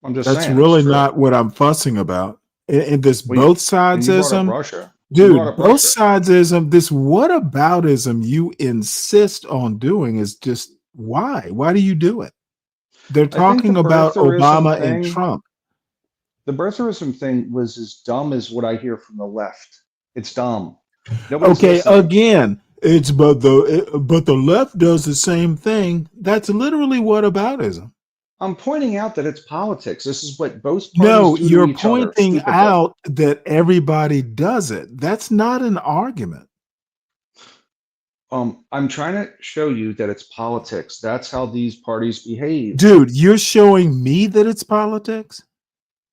I'm just That's saying. really it's true. not what I'm fussing about. In this Well, both and you brought up sidesism, Russia. dude, both sidesism, this whataboutism you insist on doing is just why? Why do you do it? They're talking about Obama and Trump. The birtherism thing was as dumb as what I hear from the left. It's dumb. Nobody's Okay, listening. again, it's but the left does the same thing. That's literally whataboutism. I'm pointing out that it's politics. This is what both parties No, do to you're each other, pointing stupidly. out that everybody does it. That's not an argument. I'm trying to show you that it's politics. That's how these parties behave. Dude, you're showing me that it's politics?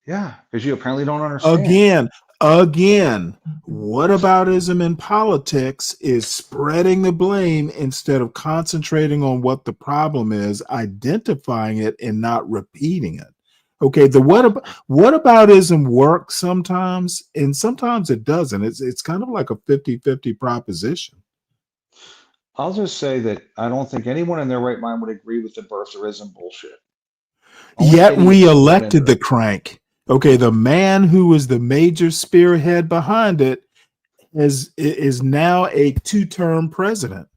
Yeah, because you apparently don't understand. Again, whataboutism in politics is spreading the blame instead of concentrating on what the problem is, identifying it, and not repeating it. Okay, the whataboutism works sometimes, and sometimes it doesn't. It's kind of like a 50-50 proposition. I'll just say that I don't think anyone in their right mind would agree with the birtherism bullshit. Yet we elected the crank. Okay, the man who was the major spearhead behind it is now a 2-term president.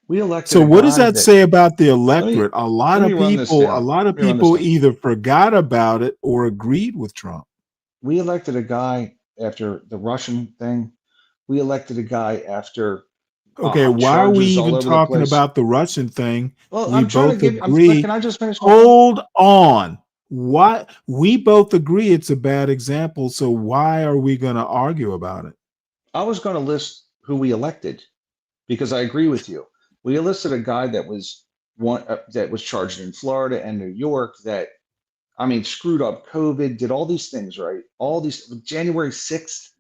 We elected. So what does that say about the electorate? A lot of people either forgot about it or agreed with Trump. We elected a guy after the Russian thing. We elected a guy after. Okay, why are we even talking about the Russian thing? Well, we I'm trying both to give. agree. Can I just finish? Hold on. Why we both agree it's a bad example, so why are we going to argue about it? I was going to list who we elected because I agree with you. We enlisted a guy that was charged in Florida and New York that, I mean, screwed up COVID, did all these things, right? All these January 6th,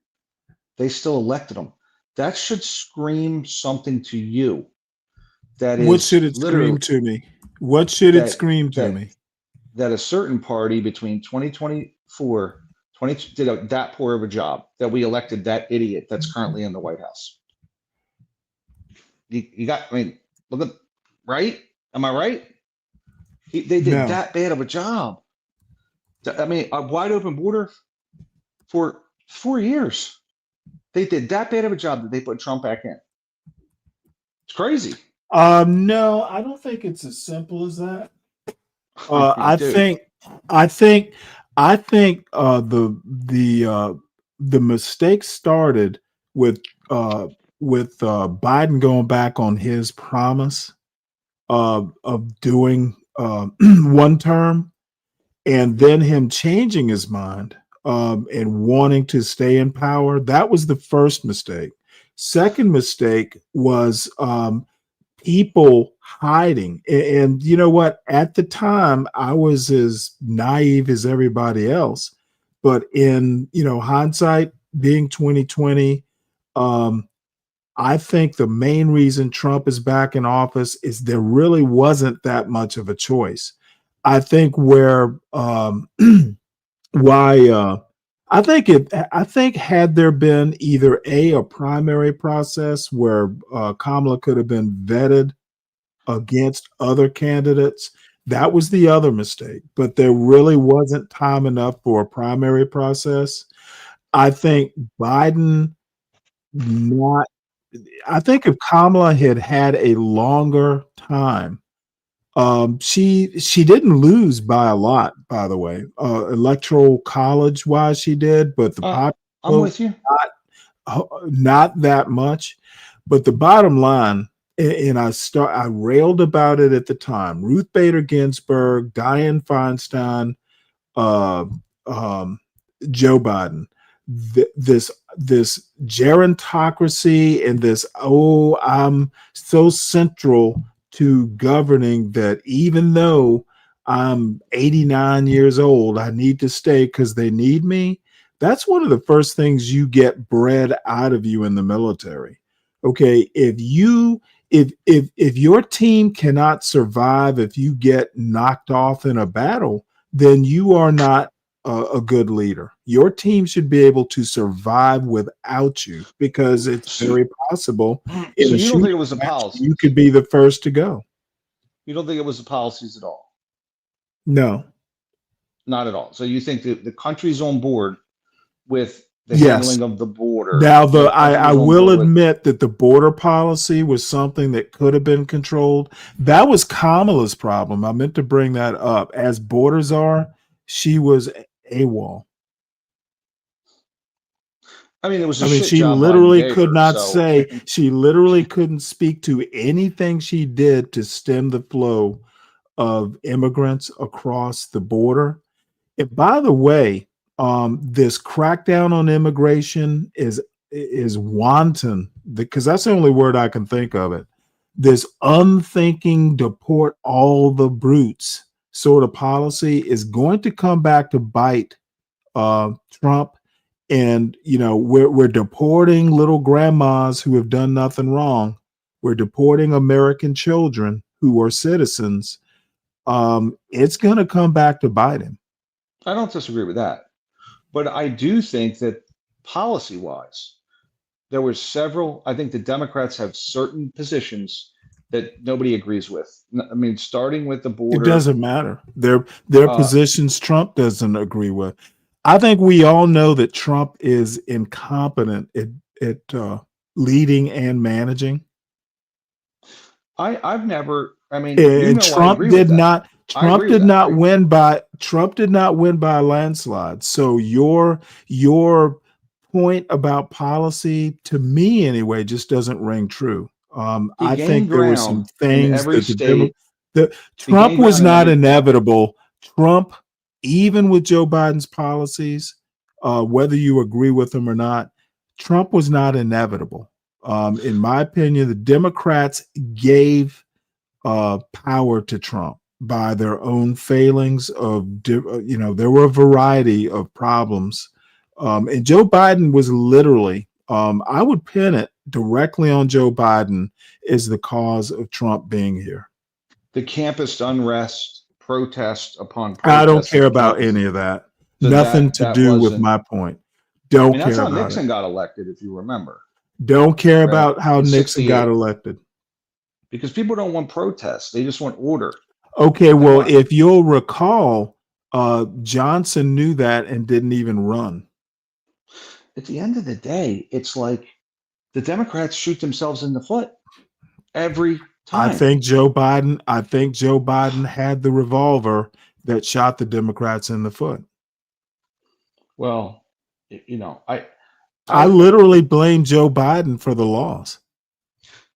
they still elected him. That should scream something to you. That is, what should it scream to me? What should it scream to me? That a certain party between 2024, did that poor of a job, that we elected that idiot that's currently in the White House. You got, I mean, look at, right? Am I right? They did that bad of a job. I mean, a wide open border for 4 years. They did that bad of a job that they put Trump back in. It's crazy. No, I don't think it's as simple as that. I think the mistake started with Biden going back on his promise of doing 1 term, and then him changing his mind and wanting to stay in power. That was the first mistake. Second mistake was people hiding. And you know what? At the time, I was as naive as everybody else. But in hindsight, being 2020, I think the main reason Trump is back in office is there really wasn't that much of a choice. I think I think had there been either a primary process where Kamala could have been vetted against other candidates, that was the other mistake. But there really wasn't time enough for a primary process. I think if Kamala had a longer time, she didn't lose by a lot, by the way. Electoral college wise, she did, but the I'm with you. Not that much. But the bottom line, and I railed about it at the time. Ruth Bader Ginsburg, Dianne Feinstein, Joe Biden. This gerontocracy and this, I'm so central to governing that even though I'm 89 years old, I need to stay because they need me. That's one of the first things you get bred out of you in the military. Okay, if your team cannot survive if you get knocked off in a battle, then you are not a good leader. Your team should be able to survive without you, because it's very possible So in a you don't shooting think it was the match, policies? you could be the first to go. You don't think it was the policies at all? No. Not at all. So you think that the country's on board with the Yes. handling of the border? Now, The I country's on will board with- admit that the border policy was something that could have been controlled. That was Kamala's problem. I meant to bring that up. As borders are, she was AWOL. I mean, it was a I mean, shit she job Biden literally gave could her, not so- say, she literally couldn't speak to anything she did to stem the flow of immigrants across the border. And by the way, this crackdown on immigration is wanton, because that's the only word I can think of it. This unthinking, deport all the brutes sort of policy is going to come back to bite Trump. And we're deporting little grandmas who have done nothing wrong. We're deporting American children who are citizens. It's going to come back to bite him. I don't disagree with that. But I do think that policy-wise, there were several. I think the Democrats have certain positions that nobody agrees with. I mean, starting with the border. It doesn't matter. Their positions Trump doesn't agree with. I think we all know that Trump is incompetent at leading and managing. I've never. I mean, And Trump did not. Trump did not win by. Trump did not win by a landslide. So your point about policy, to me anyway, just doesn't ring true. I think there were some things that Trump was not inevitable. Trump, even with Joe Biden's policies, whether you agree with them or not, Trump was not inevitable. In my opinion, the Democrats gave power to Trump by their own failings of, there were a variety of problems. And Joe Biden was literally, I would pin it directly on Joe Biden as the cause of Trump being here. The campus unrest, protest upon protest. I don't care about any of that. So Nothing to that do with wasn't- my point. Don't that's care how about Nixon it. got elected, if you remember. Don't care Right. about how In Nixon got 68. elected. Because people don't want protests; they just want order. Okay, well, if you'll recall, Johnson knew that and didn't even run. At the end of the day, it's like the Democrats shoot themselves in the foot every time. I think Joe Biden had the revolver that shot the Democrats in the foot. Well, I literally blame Joe Biden for the loss.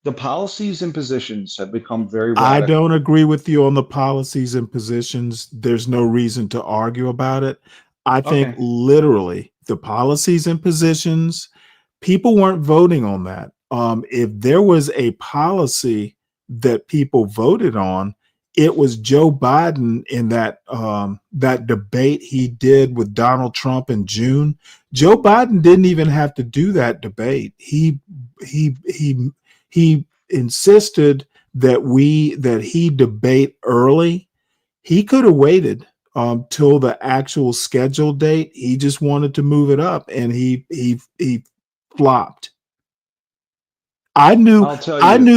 the policies and positions have become very I radical. don't agree with you on the policies and positions. There's no reason to argue about it. I think Okay. literally the policies and positions, people weren't voting on that. If there was a policy that people voted on, it was Joe Biden in that debate he did with Donald Trump in June. Joe Biden didn't even have to do that debate. He insisted that he debate early. He could have waited till the actual scheduled date. He just wanted to move it up, and he flopped. I knew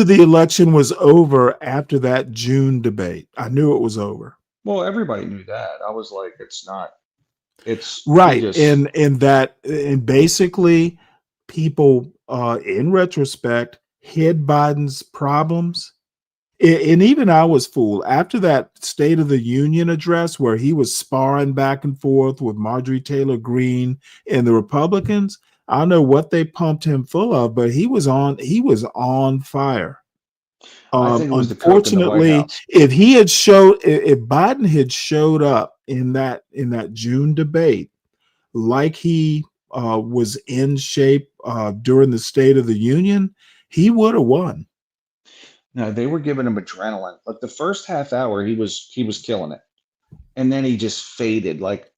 the election was over after that June debate. I knew it was over. Well, everybody knew that. I was like, it's not. It's Right. just- And basically people in retrospect hid Biden's problems. And even I was fooled after that State of the Union address where he was sparring back and forth with Marjorie Taylor Greene and the Republicans. I don't know what they pumped him full of, but he was on fire. I think it was the coke in the White Unfortunately, House. if Biden had showed up in that June debate like he was in shape during the State of the Union, he would have won. No, they were giving him adrenaline. Like the first half hour, he was killing it, and then he just faded, like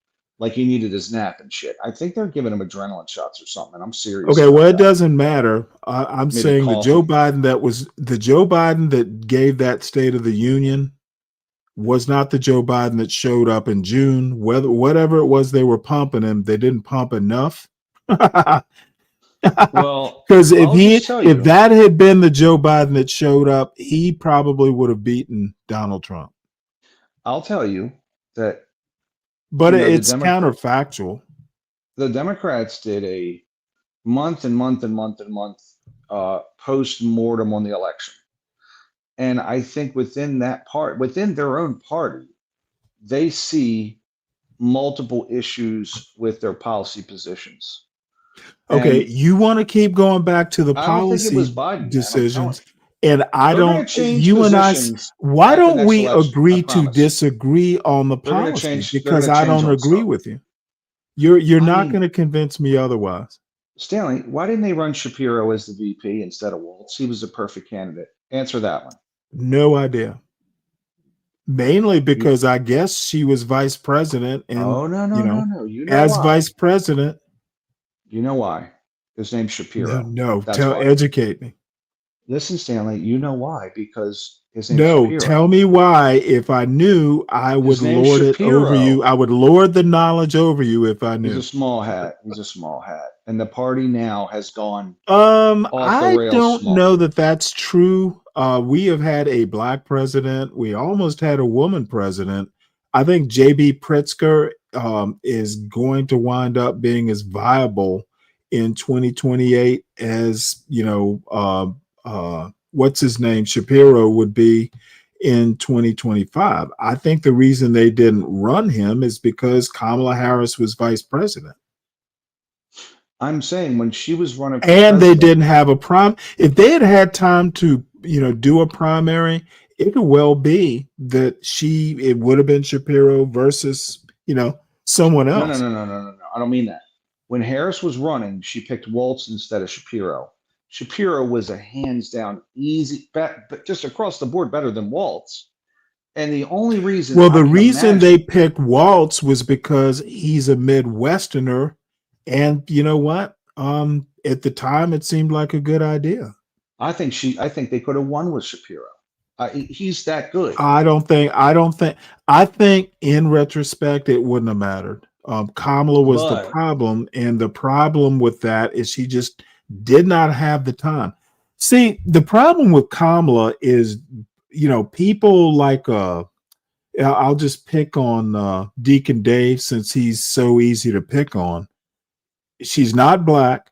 he needed his nap and shit. I think they're giving him adrenaline shots or something. I'm serious. Okay, well, it doesn't matter. I'm Maybe saying the coffee. Joe Biden that gave that State of the Union was not the Joe Biden that showed up in June. Whatever it was they were pumping him, they didn't pump enough. Well, Because tell if you, that had been the Joe Biden that showed up, he probably would have beaten Donald Trump. I'll tell you that. But You know, it's counterfactual. The Democrats did a month post-mortem on the election. And I think within their own party, they see multiple issues with their policy positions. Okay, And you want to keep going back to the I don't think it was policy Biden, man, decisions, and I they're going to don't. change You and I. positions Why at the don't next we election. I agree to promise. disagree on the They're going to policy? change. Because I don't on agree stuff. with you. You're I not mean, going to convince me otherwise. Stanley, why didn't they run Shapiro as the VP instead of Waltz? He was a perfect candidate. Answer that one. No idea. Mainly because I guess she was vice president, and no. You know as why? vice president. You know why? His name's Shapiro. No. That's why. Educate me. Listen, Stanley, you know why? Because his name's No, Shapiro. tell me why. If I knew, I would His name's lord it over Shapiro. you. I would lord the knowledge over you if I knew. He's a small hat. And the party now has gone I don't small. know that that's true. We have had a black president. We almost had a woman president. I think J.B. Pritzker is going to wind up being as viable in 2028 as, what's his name? Shapiro would be in 2025. I think the reason they didn't run him is because Kamala Harris was vice president. I'm saying when she was running for and president, they didn't have a prom. If they had had time to, do a primary, it could well be that it would have been Shapiro versus, someone else. No. I don't mean that. When Harris was running, she picked Waltz instead of Shapiro. Shapiro was a hands down easy bet, but just across the board better than Waltz. And the only reason the reason they picked Waltz was because he's a Midwesterner. And you know what? At the time, it seemed like a good idea. I think they could have won with Shapiro. He's that good. I think in retrospect, it wouldn't have mattered. Kamala was the problem. And the problem with that is she just did not have the time. See, the problem with Kamala is, people like, I'll just pick on Deacon Dave since he's so easy to pick on. She's not black.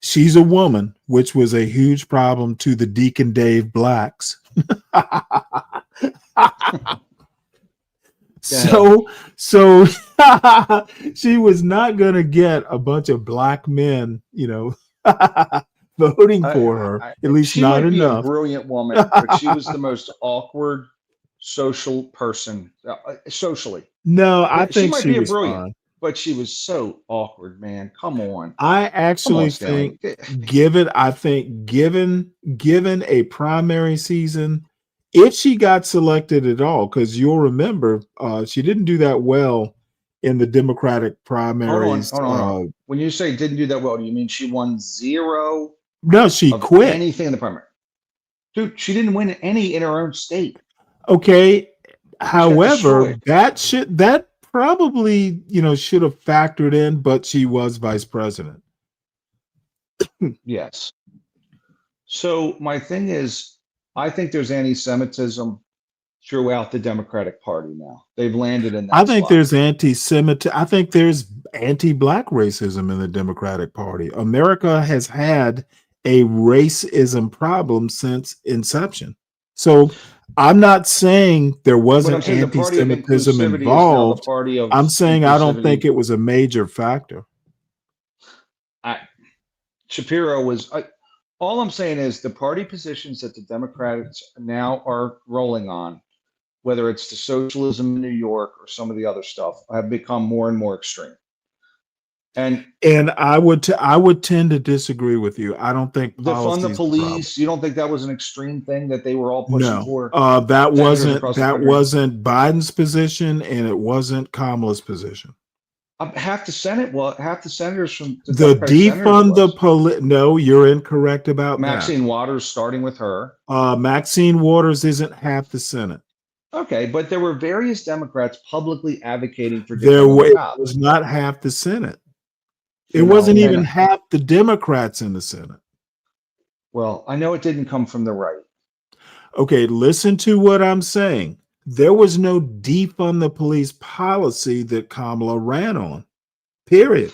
She's a woman, which was a huge problem to the Deacon Dave blacks. So she was not going to get a bunch of black men, voting for her. At least she not might be enough. a brilliant woman, but she was the most awkward social person socially. No, I think might she be a was brilliant. fine. But she was so awkward, man. Come on. I actually think given a primary season, if she got selected at all, because you'll remember she didn't do that well in the Democratic primaries. Hold on. When you say didn't do that well, do you mean she won zero? No, she quit. Anything in the primary. Dude, she didn't win any in her own state. Okay. However, that probably, should have factored in, but she was vice president. Yes. So my thing is, I think there's anti-Semitism throughout the Democratic Party now. They've landed in that I think slot. there's anti-Semitism. I think there's anti-black racism in the Democratic Party. America has had a racism problem since inception. So I'm not saying there wasn't anti-Semitism involved. I'm saying I don't think it was a major factor. Shapiro was. All I'm saying is the party positions that the Democrats now are rolling on, whether it's the socialism in New York or some of the other stuff, have become more and more extreme. And I would tend to disagree with you. I don't think defund the police. You don't think that was an extreme thing that they were all pushing for? That wasn't Biden's position, and it wasn't Kamala's position. Half the Senate, half the senators from the defund the police. No, you're incorrect about Maxine Waters, starting with her. Maxine Waters isn't half the Senate. Okay, but there were various Democrats publicly advocating for There defunding the it cops. was not half the Senate. It You know, wasn't even and half the Democrats in the Senate. well, I know it didn't come from the right. Okay, listen to what I'm saying. There was no defund the police policy that Kamala ran on. Period.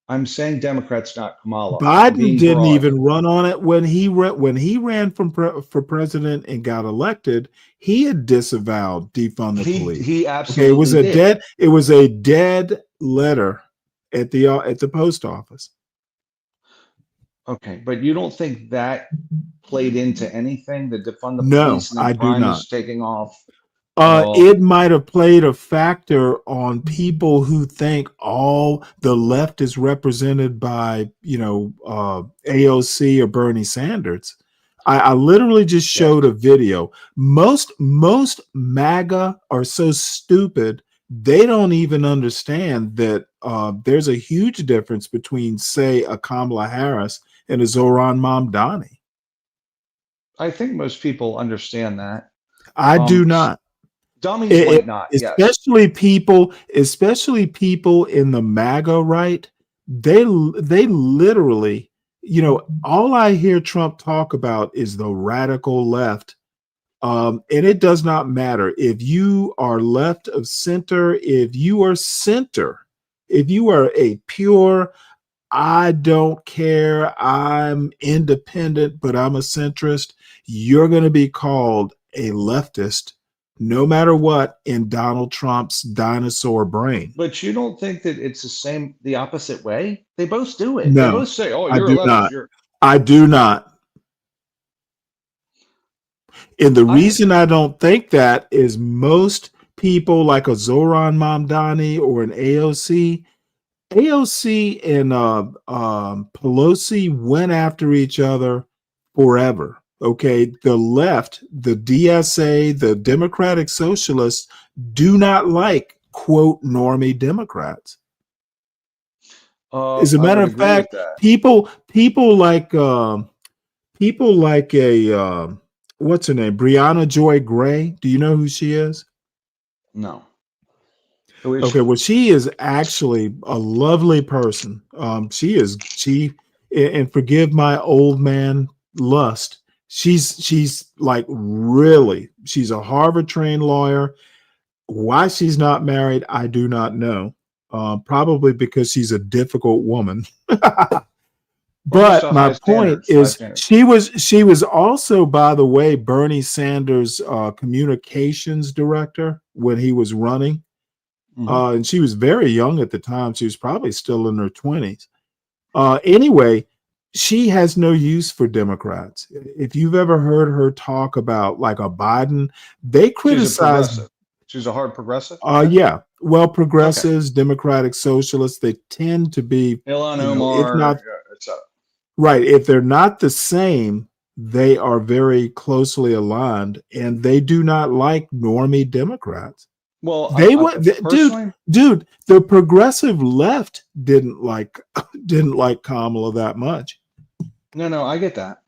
I'm saying Democrats, not Kamala. I'm Biden being didn't broad. even run on it when he ran for president and got elected. He had disavowed defund the police. He Okay, absolutely did. it was a dead letter at the post office. Okay, but you don't think that played into anything? The defund the No, police and I then do crime not. is taking off at all? It might have played a factor on people who think all the left is represented by, AOC or Bernie Sanders. I literally just showed a video. Most MAGA are so stupid, they don't even understand that there's a huge difference between, say, a Kamala Harris and a Zohran Mamdani. I think most people understand that. I do not. Dummies might not, yes. Especially people in the MAGA right. They literally, all I hear Trump talk about is the radical left. And it does not matter if you are left of center, if you are center, if you are a pure, I don't care, I'm independent, but I'm a centrist, you're going to be called a leftist no matter what in Donald Trump's dinosaur brain. But you don't think that it's the opposite way? They both do it. No, They both say, "Oh, I you're a do leftist." not. I do not. And the reason I don't think that is most people like a Zohran Mamdani or an AOC and Pelosi went after each other forever. Okay, the left, the DSA, the Democratic Socialists do not like, quote, normie Democrats. As a matter of fact, people like what's her name, Brianna Joy Gray. Do you know who she is? No. Okay, well, she is actually a lovely person. She and forgive my old man lust. She's like really, she's a Harvard trained lawyer. Why she's not married, I do not know. Probably because she's a difficult woman. But my point is, she was also, by the way, Bernie Sanders' communications director when he was running. And she was very young at the time. She was probably still in her 20s. Anyway, she has no use for Democrats. If you've ever heard her talk about like a Biden, they criticize. She's a hard progressive? Yeah. Well, progressives, Democratic Socialists, they tend to be, Ilhan Omar, if not, etc. right. If they're not the same, they are very closely aligned, and they do not like normie Democrats. Well, dude, the progressive left didn't like Kamala that much. No, I get that,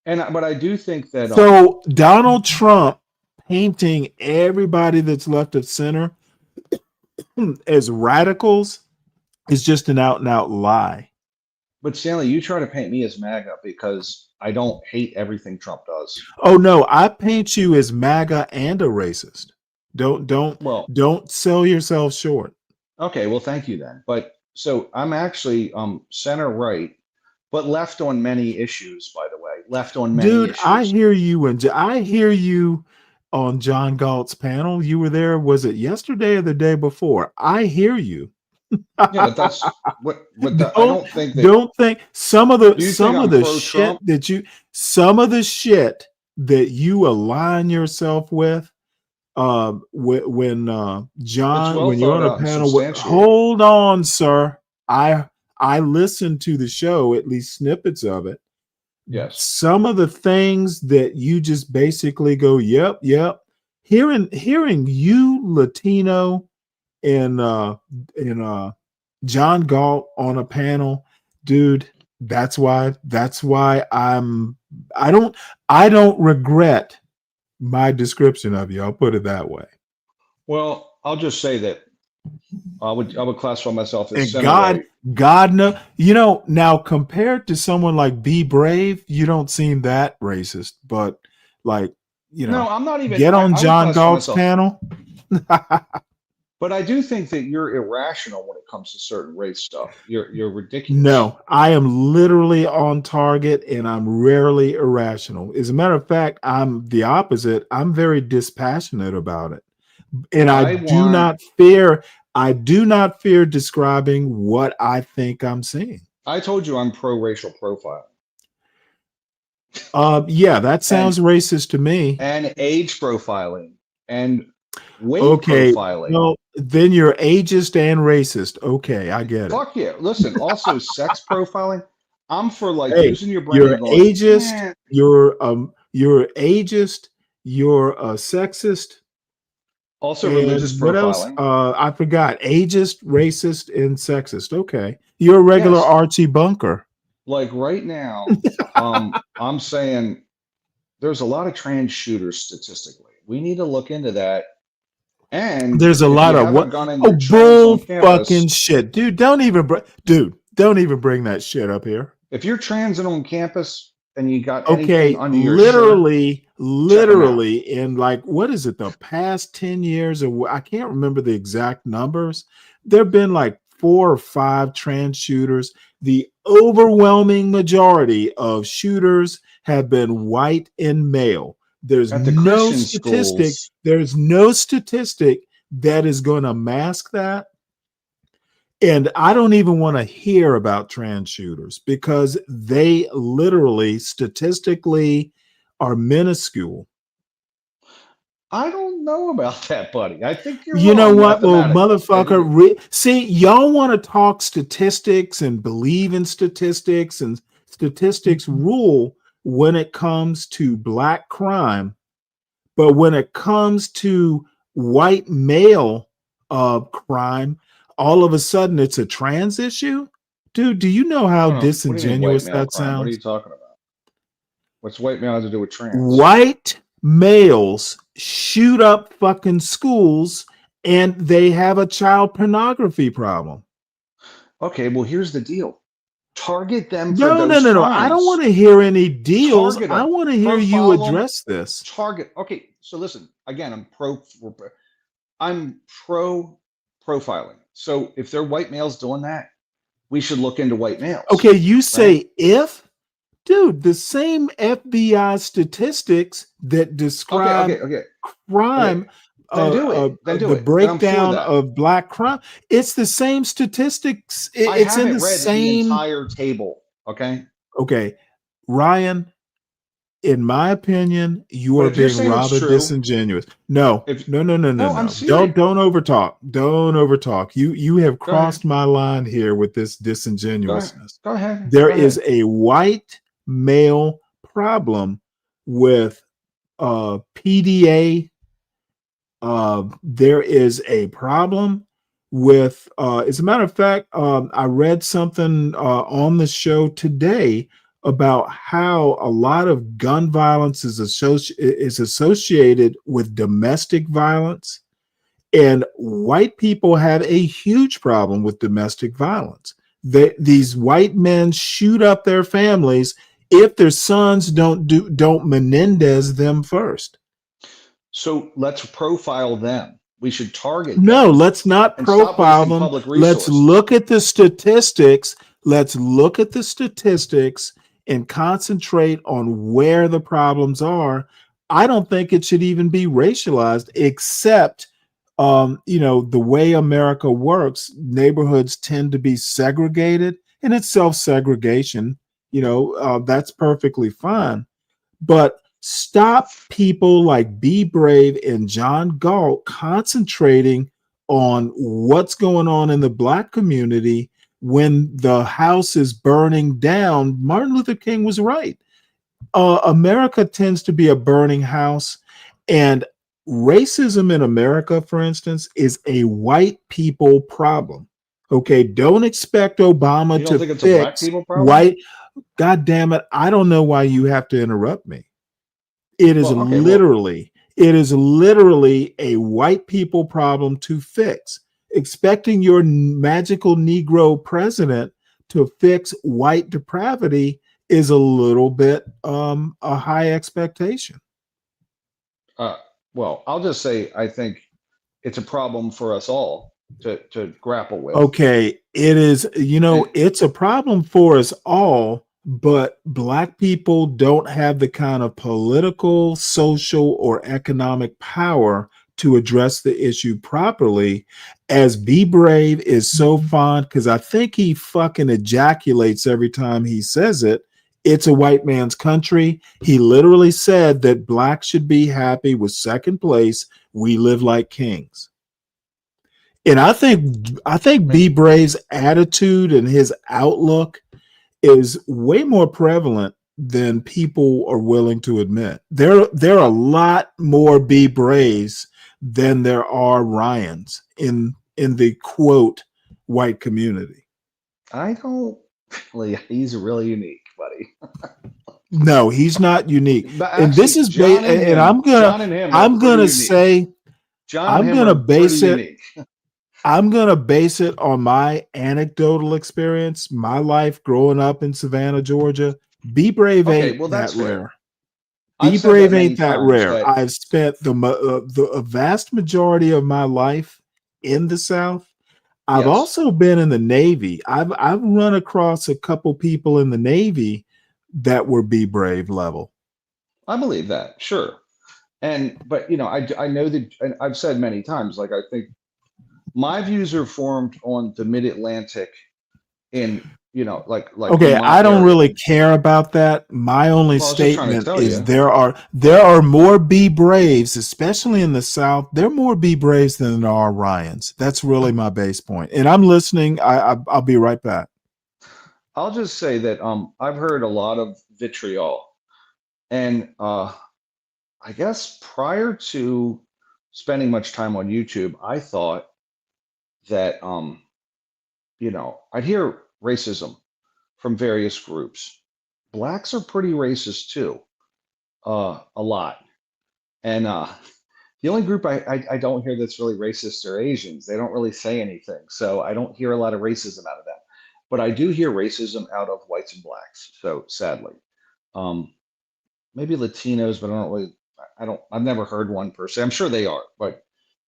but I do think that. So Donald Trump painting everybody that's left of center as radicals is just an out and out lie. But Stanley, you try to paint me as MAGA because I don't hate everything Trump does. Oh no, I paint you as MAGA and a racist. Don't sell yourself short. Okay, well, thank you then. But so I'm actually center right, but left on many issues. By the way, left on many issues. I hear you on John Galt's panel. You were there. Was it yesterday or the day before? I hear you. Yeah, that's what. But I don't think. Don't think some of the shit that you align yourself with. When John, when you're on a panel, hold on, sir. I listened to the show, at least snippets of it. Yes. Some of the things that you just basically go, yep. Hearing you, Latino, and John Galt on a panel, dude. That's why I don't regret my description of you. I'll put it that way. Well, I'll just say that I would classify myself as And center right. God no, you know, now compared to someone like Be Brave, you don't seem that racist, but like, you know, No, I'm not even. get on I would John classify Galt's myself, panel. but I do think that you're irrational when it comes to certain race stuff. You're ridiculous. No, I am literally on target and I'm rarely irrational. As a matter of fact, I'm the opposite. I'm very dispassionate about it. And I do not fear describing what I think I'm seeing. I told you I'm pro-racial profiling. Yeah, that sounds racist to me. And age profiling and weight profiling. Well, then you're ageist and racist. Okay, I get it. Fuck yeah. Listen, also sex profiling. I'm for like Hey, using your brain you're and going, ageist, "Eh." you're ageist, you're a sexist. Also religious And what else? profiling. I forgot. Ageist, racist, and sexist. Okay. You're a regular Yes. Archie Bunker. Like right now, I'm saying there's a lot of trans shooters statistically. We need to look into that. And There's a lot of what? Oh, bull fucking shit, dude! Don't even bring that shit up here. If you're transing on campus and you got Okay, anything under your shirt, literally in like what is it? The past 10 years, or I can't remember the exact numbers. There've been like 4 or 5 trans shooters. The overwhelming majority of shooters have been white and male. There's no statistic. schools. There's no statistic that is going to mask that. And I don't even want to hear about trans shooters because they literally statistically are minuscule. I don't know about that, buddy. I think you're You know wrong what, well, mathematically. motherfucker? See, y'all want to talk statistics and believe in statistics, and statistics rule when it comes to black crime. But when it comes to white male crime, all of a sudden it's a trans issue? Dude, do you know how What do you mean disingenuous white male that crime? What are you sounds? talking about? What's white male have to do with trans? White males shoot up fucking schools and they have a child pornography problem. Okay, well, here's the deal. Target them for No. those I crimes. don't want to hear any deals. Target I 'em. want to hear you Profile 'em. address this. Target. Okay, so listen. Again, I'm pro profiling. So if they're white males doing that, we should look into white males. Okay, you say if? Dude, the same FBI statistics that describe crime, Then do it. Then do the it. Then I'm for breakdown that. of black crime, it's the same statistics. I It's in haven't the read the same. entire table. Okay. Okay, Ryan, in my opinion, you But are if you're being saying it's rather true- disingenuous. No. I'm Don't serious. overtalk. Don't overtalk. You have crossed my line here with this disingenuousness. Go ahead. There Go is ahead. a white male problem with PDA. There is a problem with, as a matter of fact, I read something on the show today about how a lot of gun violence is associated with domestic violence. And white people have a huge problem with domestic violence. These white men shoot up their families if their sons don't Menendez them first. So let's profile them. We should target them. No, let's not And stop profile wasting them. public Let's resources. look at the statistics. Let's look at the statistics and concentrate on where the problems are. I don't think it should even be racialized, except the way America works, neighborhoods tend to be segregated, and it's self-segregation. That's perfectly fine. But stop people like Be Brave and John Galt concentrating on what's going on in the black community when the house is burning down. Martin Luther King was right. America tends to be a burning house, and racism in America, for instance, is a white people problem. Okay, don't expect Obama You don't to think it's a black fix people problem? white. God damn it! I don't know why you have to interrupt me. It is Well, okay, well, it is literally a white people problem to fix. Expecting your magical Negro president to fix white depravity is a little bit a high expectation. uh, well, I'll just say I think it's a problem for us all to grapple with. Okay, it is, And it's a problem for us all, but Black people don't have the kind of political, social, or economic power to address the issue properly. As Be Brave is so fond, because I think he fucking ejaculates every time he says it. It's a white man's country. He literally said that Blacks should be happy with second place. We live like kings. And I think B Brave's attitude and his outlook is way more prevalent than people are willing to admit. There are a lot more B Braves than there are Ryans in the quote white community. I don't really, he's really unique, buddy. No, he's not unique. But And this actually, is and John and him are I'm pretty gonna unique. say John and I'm him gonna are pretty base it unique. I'm going to base it on my anecdotal experience, my life growing up in Savannah, Georgia. Be Brave Okay, ain't well, that's that fair. rare. I've Be said that Brave many ain't that times rare. that I've spent a vast majority of my life in the South. I've yes, also been in the Navy. I've run across a couple people in the Navy that were Be Brave level. I believe that, sure. But I know that, and I've said many times, like I think my views are formed on the Mid-Atlantic in, like Okay, in my I don't area. really care about that. My only Well, I was just trying to statement tell is you. there are more Be Braves, especially in the South. There are more Be Braves than there are Ryans. That's really my base point. And I'm listening. I'll be right back. I'll just say that I've heard a lot of vitriol, and I guess prior to spending much time on YouTube, I thought that I'd hear racism from various groups. Blacks are pretty racist too, a lot. And the only group I don't hear that's really racist are Asians. They don't really say anything, so I don't hear a lot of racism out of them. But I do hear racism out of whites and blacks. So sadly, maybe Latinos, but I've never heard one per se. I'm sure they are, but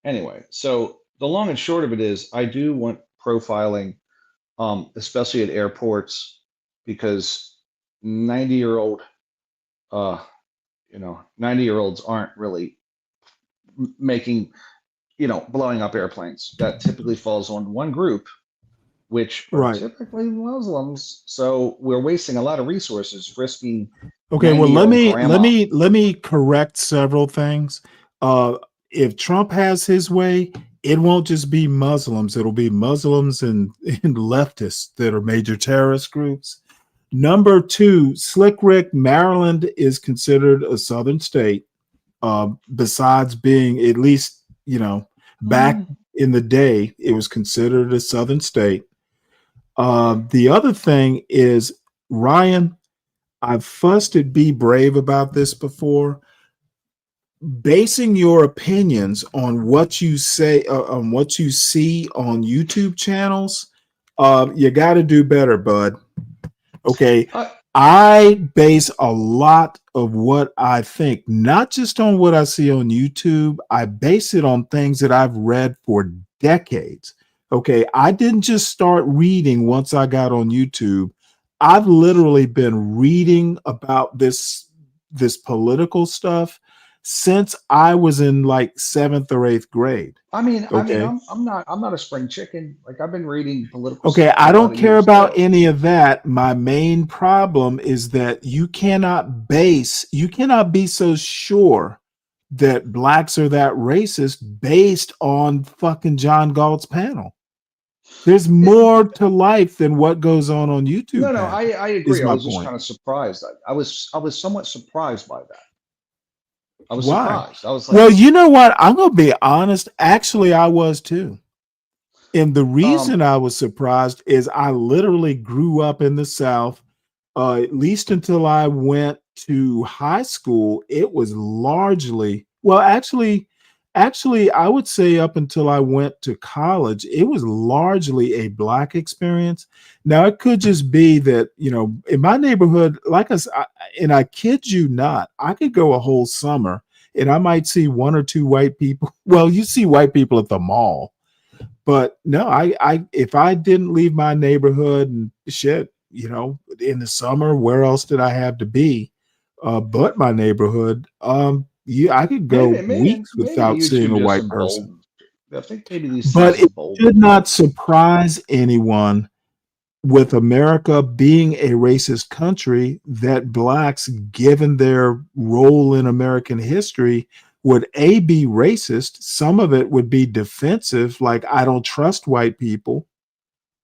anyway. So the long and short of it is, I do want profiling, especially at airports, because 90-year-old, 90-year-olds aren't really making, blowing up airplanes. That typically falls on one group, which are Right. typically Muslims. So we're wasting a lot of resources risking Okay, well, let 90-year-old me grandma. let me correct several things. If Trump has his way, it won't just be Muslims. It'll be Muslims and leftists that are major terrorist groups. Number two, Slick Rick, Maryland is considered a southern state. Besides being, at least, back in the day, it was considered a southern state. The other thing is, Ryan, I've fussed at Be Brave about this before. Basing your opinions on what you say, on what you see on YouTube channels, you got to do better, bud. Okay. I base a lot of what I think, not just on what I see on YouTube. I base it on things that I've read for decades. Okay. I didn't just start reading once I got on YouTube. I've literally been reading about this political stuff since I was in like 7th or 8th grade. Okay. I'm not a spring chicken. Like, I've been reading political Okay, stuff for I a lot don't of care years about too. any of that. My main problem is that you cannot be so sure that blacks are that racist based on fucking John Galt's panel. There's more to life than what goes on YouTube. No, I is agree. I my was just point. kind of surprised. I was somewhat surprised by that. I was Why? surprised. I was like, Well, you know what? I'm going to be honest. Actually, I was too. And the reason I was surprised is I literally grew up in the South, at least until I went to high school, it was largely, well, actually, I would say up until I went to college, it was largely a Black experience. Now, it could just be that, in my neighborhood, like and I kid you not, I could go a whole summer and I might see one or two white people. Well, you see white people at the mall, but no, if I didn't leave my neighborhood and shit, in the summer, where else did I have to be? But my neighborhood. Yeah, I could go weeks Maybe without these seeing two a just white person. embolden. I think maybe these But things it embolden. should not surprise anyone with America being a racist country that Blacks, given their role in American history, would be racist. Some of it would be defensive, like I don't trust white people.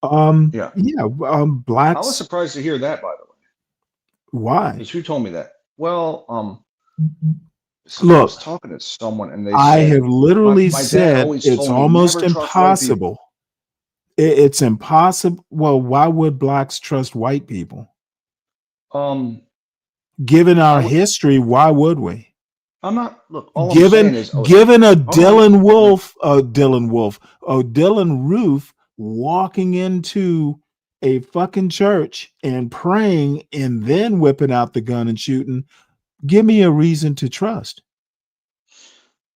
Yeah. Blacks. I was surprised to hear that, by the way. Why? Because who told me that? Well, I Look, was talking to someone and they I said, have literally my dad said always it's told me, almost never trust white people. impossible. It's impossible. Well, why would Blacks trust white people? Given our history, why would we? I'm not. Look, all I'm saying is, given a Dylan Roof walking into a fucking church and praying and then whipping out the gun and shooting, give me a reason to trust.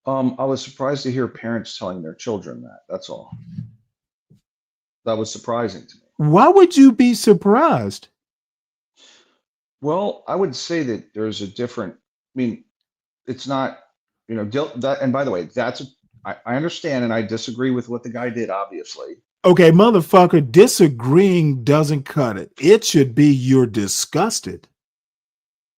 I was surprised to hear parents telling their children that. That's all. That was surprising to me. Why would you be surprised? Well, I would say that there's a different. I mean, it's not. That. And by the way, I understand, and I disagree with what the guy did. Obviously. Okay, motherfucker, disagreeing doesn't cut it. It should be you're disgusted.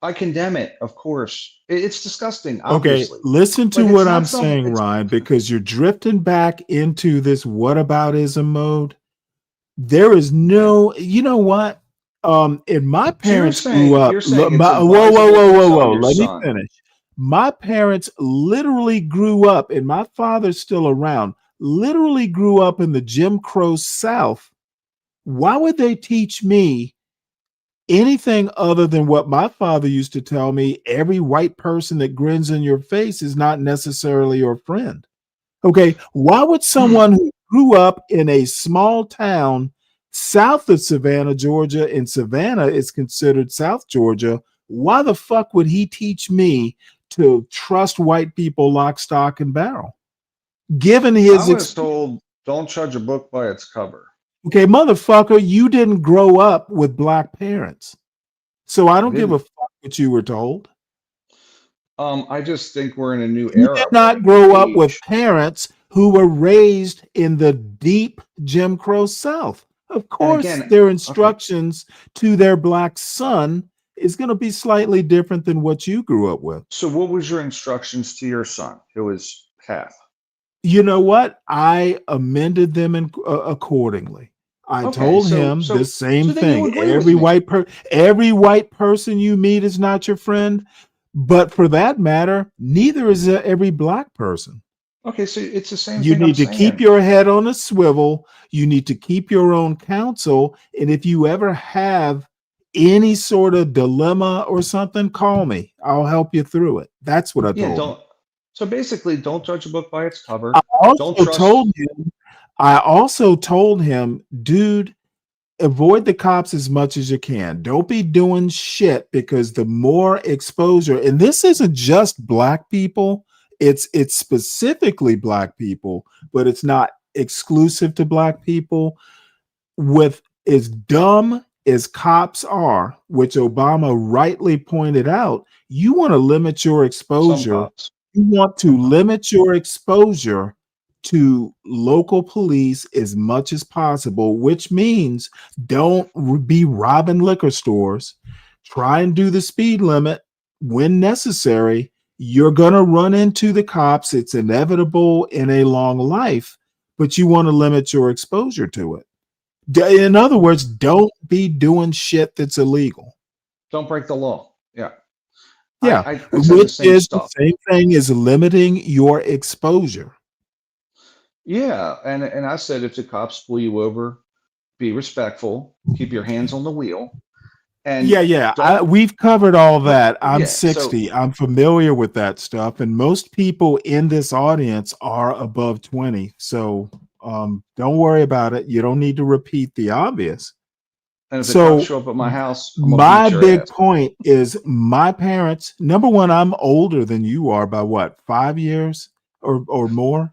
I condemn it, of course. It's disgusting, obviously. Okay, listen to what I'm saying, Ryan, because you're drifting back into this whataboutism mode. There is no, you know what? In my parents grew up. Whoa. Let me finish. My parents literally grew up, and my father's still around, literally grew up in the Jim Crow South. Why would they teach me anything other than what my father used to tell me? Every white person that grins in your face is not necessarily your friend. Okay, why would someone who grew up in a small town south of Savannah, Georgia, and Savannah is considered South Georgia, why the fuck would he teach me to trust white people lock, stock, and barrel? Given his I was told, don't judge a book by its cover. Okay, motherfucker, you didn't grow up with Black parents. So I don't give a fuck what you were told. I just think we're in a new era. You did not grow up with parents who were raised in the deep Jim Crow South. Of course, their instructions to their Black son is going to be slightly different than what you grew up with. So what was your instructions to your son, who was half? You know what? I amended them accordingly. I told him the same thing. Every white person you meet is not your friend, but for that matter, neither is every Black person. Okay, so it's the same You thing. need to keep your head on a swivel. You need to keep your own counsel. And if you ever have any sort of dilemma or something, call me. I'll help you through it. That's what I told him. So basically, don't judge a book by its cover. I also told him, dude, avoid the cops as much as you can. Don't be doing shit, because the more exposure, and this isn't just Black people, it's specifically Black people, but it's not exclusive to Black people. With as dumb as cops are, which Obama rightly pointed out, you want to limit your exposure. You want to limit your exposure to local police as much as possible, which means don't be robbing liquor stores. Try and do the speed limit when necessary. You're going to run into the cops. It's inevitable in a long life, but you want to limit your exposure to it. In other words, don't be doing shit that's illegal. Don't break the law. Yeah. Yeah, I which is the same thing as limiting your exposure. Yeah, and I said, if the cops pull you over, be respectful, keep your hands on the wheel, And yeah. We've covered all that. I'm Yeah, so 60. I'm familiar with that stuff. And most people in this audience are above 20. So don't worry about it. You don't need to repeat the obvious. and if the So cops show up at my house, I'm gonna my beat your big ass. point is my parents, number one, I'm older than you are by what, 5 years or more?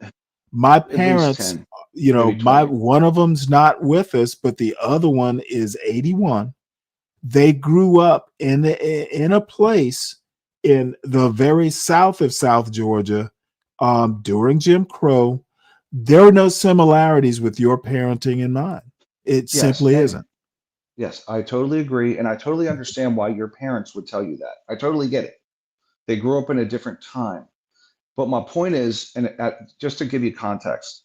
My At least parents, 10, you know, maybe 20. one of them's not with us, but the other one is 81. They grew up in a place in the very south of South Georgia during Jim Crow. There are no similarities with your parenting and mine. It Yes, simply and isn't. yes, I totally agree, and I totally understand why your parents would tell you that. I totally get it. They grew up in a different time. But my point is, and just to give you context,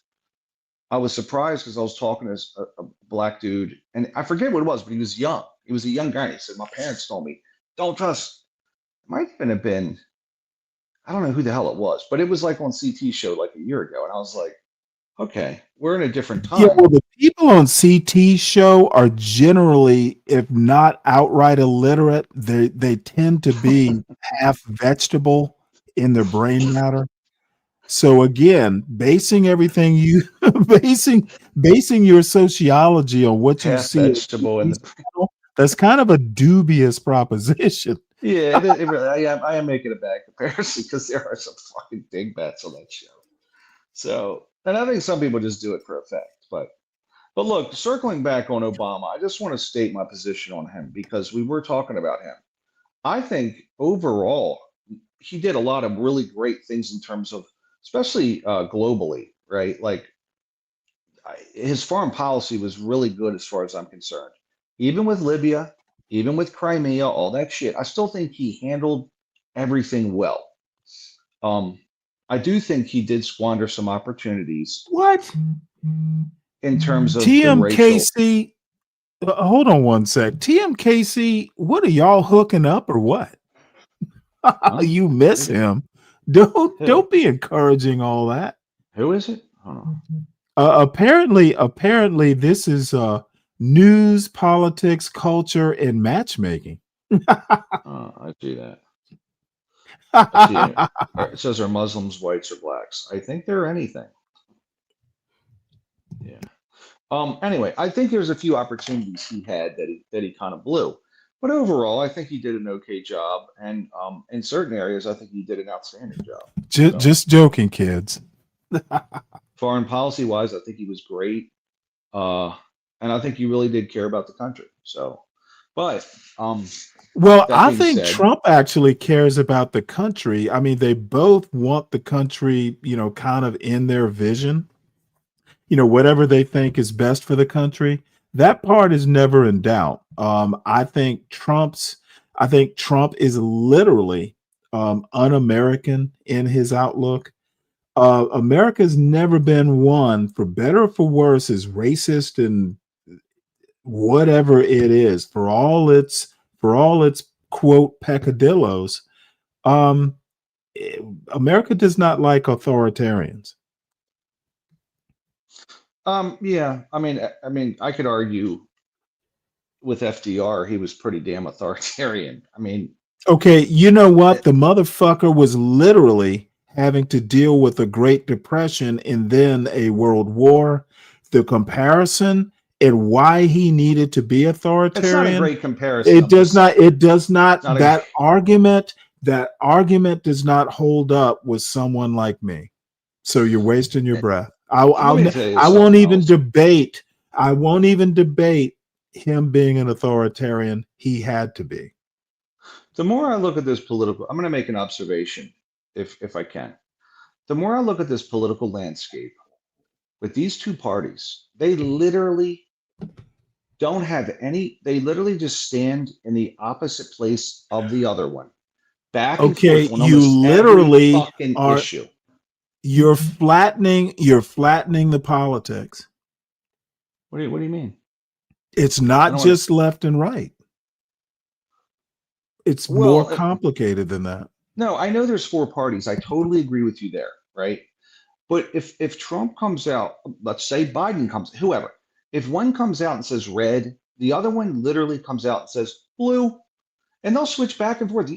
I was surprised because I was talking to a black dude, and I forget what it was, but he was young. He was a young guy. And he said, "My parents told me don't trust." It might even have been, I don't know who the hell it was, but it was like on CT show like a year ago, and I was like, okay, we're in a different Yeah, time. well, the people on CT show are generally, if not outright illiterate, they tend to be half vegetable in their brain matter. So again, basing everything you basing your sociology on what you Half see on vegetable in TV the channel, that's kind of a dubious proposition. Yeah, it really, I am making a bad comparison because there are some fucking dingbats on that show. So, and I think some people just do it for effect. But look, circling back on Obama, I just want to state my position on him because we were talking about him. I think overall, he did a lot of really great things in terms of, especially globally, right? Like his foreign policy was really good as far as I'm concerned. Even with Libya, even with Crimea, all that shit, I still think he handled everything well. I do think he did squander some opportunities. What? In terms of the racial. TMKC, hold on one sec. TMKC, what are y'all hooking up or what? You miss him. Don't be encouraging all that. Who is it? I don't know. Apparently, this is news, politics, culture, and matchmaking. I see that. I see it. It says are Muslims, whites, or blacks. I think they're anything. Yeah. Anyway, I think there's a few opportunities he had that he kind of blew. But overall, I think he did an okay job. And in certain areas, I think he did an outstanding job. Just joking, kids. Foreign policy wise, I think he was great. And I think he really did care about the country. So, but well, I think Trump actually cares about the country. I mean, they both want the country, you know, kind of in their vision. You know, whatever they think is best for the country. That part is never in doubt. I think Trump is literally un-American in his outlook. America's never been one, for better or for worse, as racist and whatever it is, for all its quote peccadillos. America does not like authoritarians. Yeah, I mean, I could argue with FDR, he was pretty damn authoritarian. I mean, okay, you know what? The motherfucker was literally having to deal with a Great Depression and then a World War. The comparison and why he needed to be authoritarian. It's not a great comparison. It does not. That argument does not hold up with someone like me. So you're wasting your breath. I won't even debate. I won't even debate him being an authoritarian. He had to be. The more I look at this political, I'm going to make an observation, if I can. The more I look at this political landscape with these two parties, they literally don't have any. They literally just stand in the opposite place of the other one. Back and forth on you almost literally every fucking are. Issue. You're flattening the politics. What do you mean? It's not just left and right. It's more complicated than that. No, I know there's four parties. I totally agree with you there, right? But if Trump comes out, let's say Biden comes, whoever, if one comes out and says red, the other one literally comes out and says blue, and they'll switch back and forth.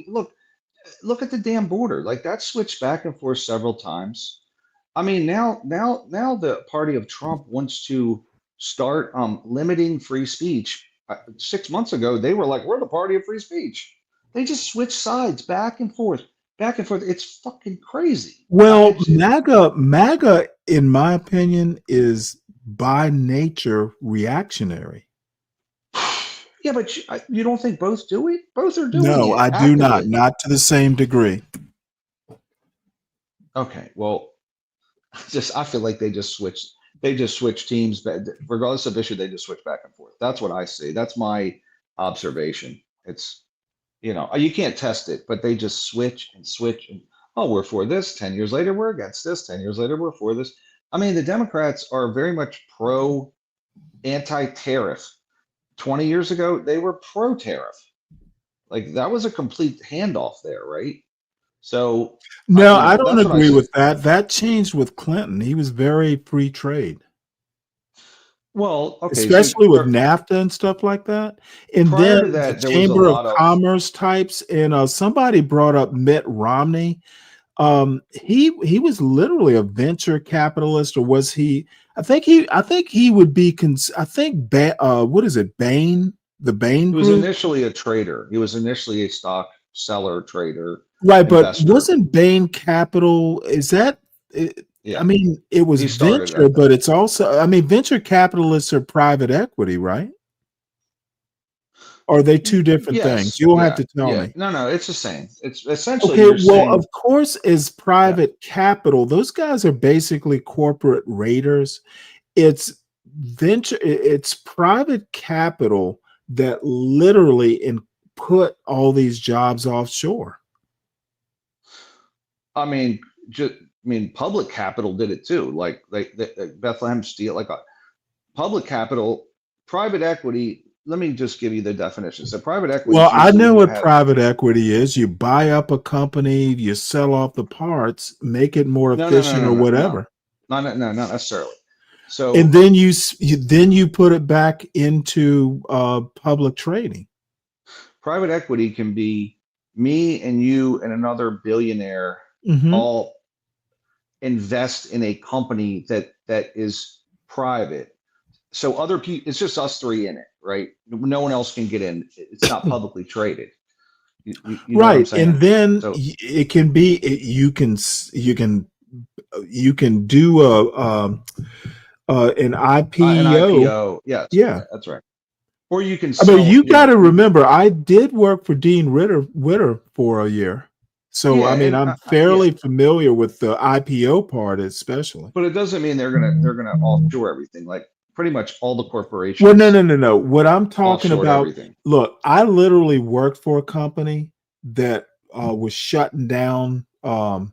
Look at the damn border. Like that switched back and forth several times. I mean, now the party of Trump wants to start limiting free speech. 6 months ago, they were like, "We're the party of free speech." They just switch sides back and forth, back and forth. It's fucking crazy. Well, MAGA, in my opinion, is by nature reactionary. Yeah, but you don't think both do it? Both are doing it. No, I do not to the same degree. Okay, well, I feel like they just switch teams, but regardless of issue, they just switch back and forth. That's what I see. That's my observation. It's, you can't test it, but they just switch and switch and, oh, we're for this. 10 years later, we're against this. 10 years later, we're for this. I mean, the Democrats are very much anti-tariff. 20 years ago, they were pro-tariff. Like that was a complete handoff there, right? So no, I don't agree with that. That changed with Clinton. He was very free trade. Well, okay, especially with NAFTA and stuff like that. And then that, the Chamber of Commerce types, and somebody brought up Mitt Romney. He was literally a venture capitalist, or was he? I think he would be. What is it? Bain, the Bain Group? He was initially a trader. He was initially a stock seller, trader. Right, investor. But wasn't Bain Capital? Is that? Yeah. I mean, it was venture, but it's also. I mean, venture capitalists are private equity, right? Or are they two different things? You'll have to tell me. No, it's the same. It's essentially okay. Well, of course, is private capital. Those guys are basically corporate raiders. It's venture. It's private capital that literally put all these jobs offshore. I mean, public capital did it too. Like Bethlehem Steel, like public capital, private equity. Let me just give you the definition. So private equity. Well, I know what private equity is. You buy up a company, you sell off the parts, make it more efficient or whatever. No, not necessarily. So and then you put it back into public trading. Private equity can be me and you and another billionaire all invest in a company that is private. So other people, it's just us three in it, right? No one else can get in. It's not publicly traded. You know right, and then it can be. You can do an IPO. An IPO, yeah, that's right. Or you can. I mean, you got to remember, I did work for Dean Ritter for a year. So I mean, I'm fairly familiar with the IPO part, especially. But it doesn't mean they're gonna offshore everything. Like pretty much all the corporations. Well, no. What I'm talking about. Look, I literally worked for a company that was shutting down plants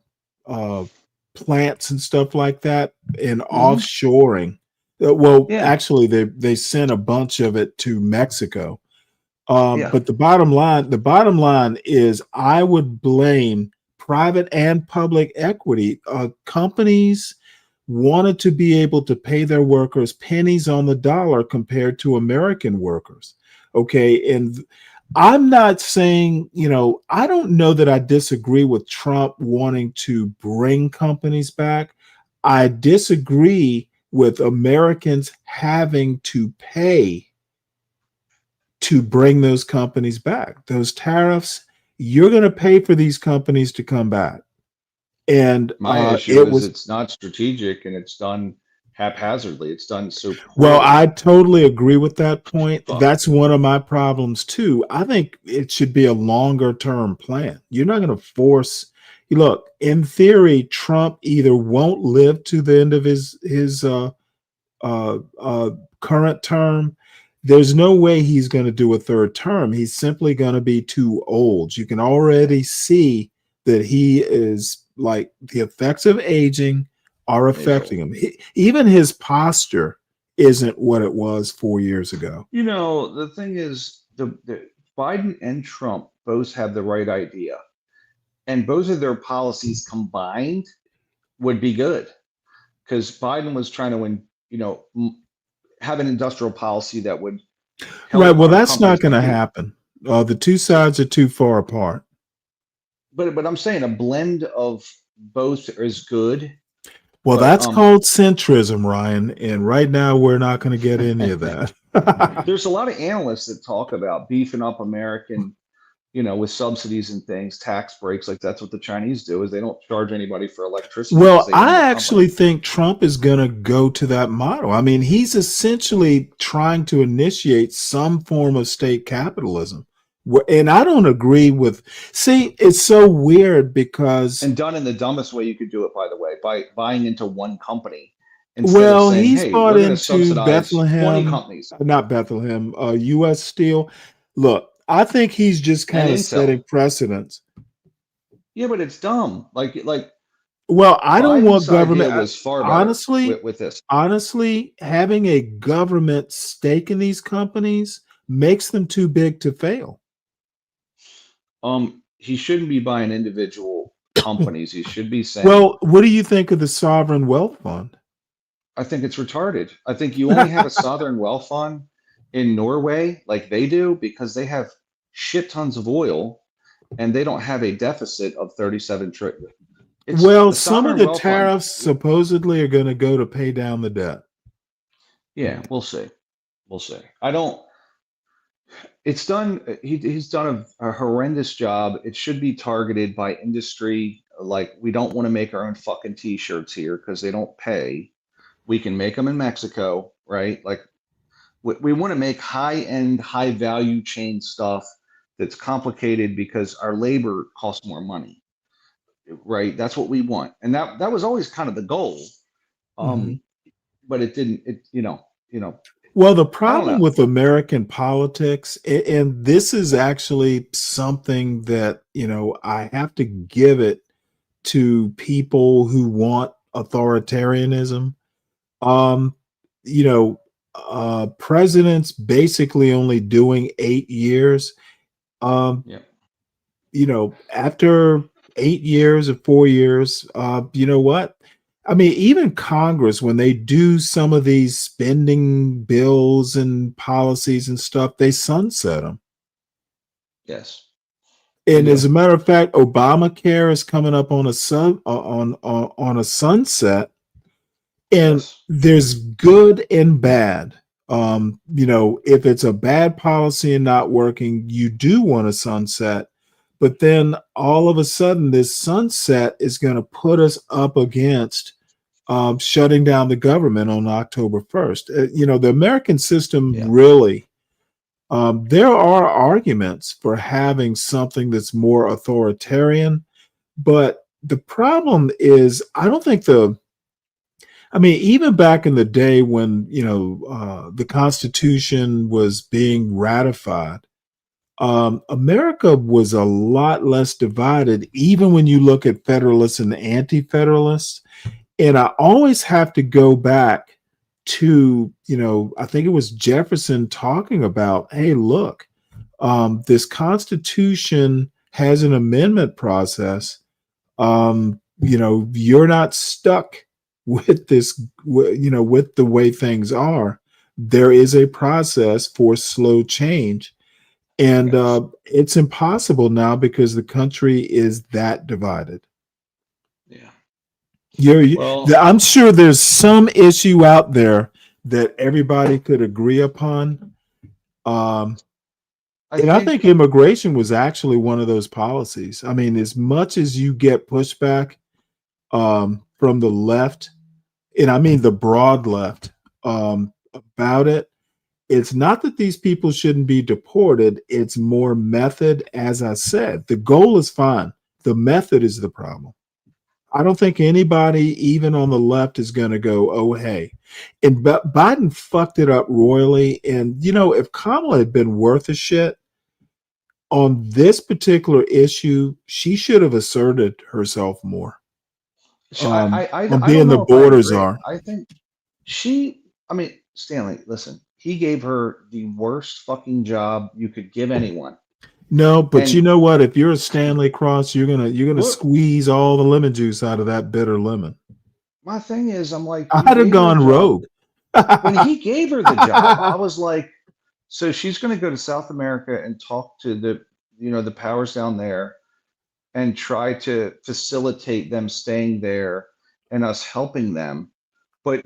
and stuff like that and offshoring. Actually, they sent a bunch of it to Mexico. But the bottom line is I would blame private and public equity. Companies wanted to be able to pay their workers pennies on the dollar compared to American workers. Okay. And I'm not saying, I don't know that I disagree with Trump wanting to bring companies back. I disagree with Americans having to pay to bring those companies back. Those tariffs, you're going to pay for these companies to come back. And my issue is it's not strategic and it's done haphazardly. It's done so poorly. Well, I totally agree with that point. That's one of my problems too. I think it should be a longer term plan. You're not going to force. Look, in theory, Trump either won't live to the end of his current term. There's no way he's going to do a third term. He's simply going to be too old. You can already see that he is like the effects of aging are affecting him. Even his posture isn't what it was 4 years ago. The thing is, the Biden and Trump both have the right idea, and both of their policies combined would be good. Because Biden was trying to, have an industrial policy that would help. Right. Well, that's not going to happen. The two sides are too far apart. But I'm saying a blend of both is good. Well, but, that's called centrism, Ryan. And right now, we're not going to get any of that. There's a lot of analysts that talk about beefing up American, with subsidies and things, tax breaks. Like that's what the Chinese do, is they don't charge anybody for electricity. Well, They own the I company. actually think Trump is going to go to that model. I mean, he's essentially trying to initiate some form of state capitalism. And I don't agree with, see, it's so weird because. And done in the dumbest way you could do it, by the way, by buying into one company. Instead Well, of saying, he's hey, bought we're going to into subsidize 20 Bethlehem, companies. not Bethlehem, U.S. Steel. Look, I think he's just kind And of Intel. setting precedents. Yeah, but it's dumb. Like Well, I don't want Biden's government. idea was far better Honestly, with this. honestly, having a government stake in these companies makes them too big to fail. He shouldn't be buying individual companies. He should be saying, Well, what do you think of the sovereign wealth fund? I think it's retarded. I think you only have a sovereign wealth fund in Norway like they do because they have shit tons of oil and they don't have a deficit of 37 trillion. Well, some of the tariffs supposedly are going to go to pay down the debt. Yeah, we'll see. We'll see. I don't. It's done. He's done a horrendous job. It should be targeted by industry. Like, we don't want to make our own fucking t-shirts here because they don't pay. We can make them in Mexico, right? Like, we want to make high-end, high-value chain stuff that's complicated because our labor costs more money, right? That's what we want, and that was always kind of the goal. But it didn't. Well, the problem with American politics, and this is actually something that, I have to give it to people who want authoritarianism. Presidents basically only doing 8 years. After 8 years or 4 years, you know what? I mean, even Congress, when they do some of these spending bills and policies and stuff, they sunset them. Yes. And as a matter of fact, Obamacare is coming up on a sunset, and there's good and bad. If it's a bad policy and not working, you do want a sunset. But then all of a sudden, this sunset is going to put us up against shutting down the government on October 1st. The American system really, there are arguments for having something that's more authoritarian. But the problem is, I don't think even back in the day when, the Constitution was being ratified, America was a lot less divided, even when you look at Federalists and Anti-Federalists. And I always have to go back to, I think it was Jefferson talking about, hey, look, this Constitution has an amendment process. You're not stuck with this, with the way things are. There is a process for slow change. And it's impossible now because the country is that divided. I'm sure there's some issue out there that everybody could agree upon. I think immigration was actually one of those policies. I mean, as much as you get pushback from the left, and I mean the broad left, about it, it's not that these people shouldn't be deported. It's more method. As I said, the goal is fine. The method is the problem. I don't think anybody, even on the left, is going to go, oh, hey. And Biden fucked it up royally. And, if Kamala had been worth a shit on this particular issue, she should have asserted herself more. On being the borders are. I think Stanley, listen, he gave her the worst fucking job you could give anyone. No, but you know what? If you're a Stanley Cross, you're gonna squeeze all the lemon juice out of that bitter lemon. My thing is, I'm like, I'd have gone rogue. When he gave her the job, I was like, So she's going to go to South America and talk to the powers down there and try to facilitate them staying there and us helping them. But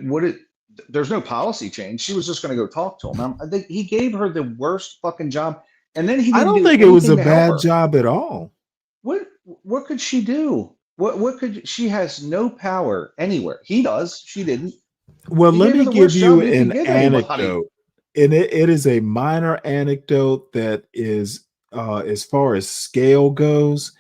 there's no policy change. She was just going to go talk to him. I think he gave her the worst fucking job, and then he didn't I don't do think it was a anything to help bad her. job at all. What could she do? What could she has no power anywhere. He does. She didn't. Well, He let gave her me the give worst you job you could an give anybody. anecdote. And it is a minor anecdote that is, as far as scale goes,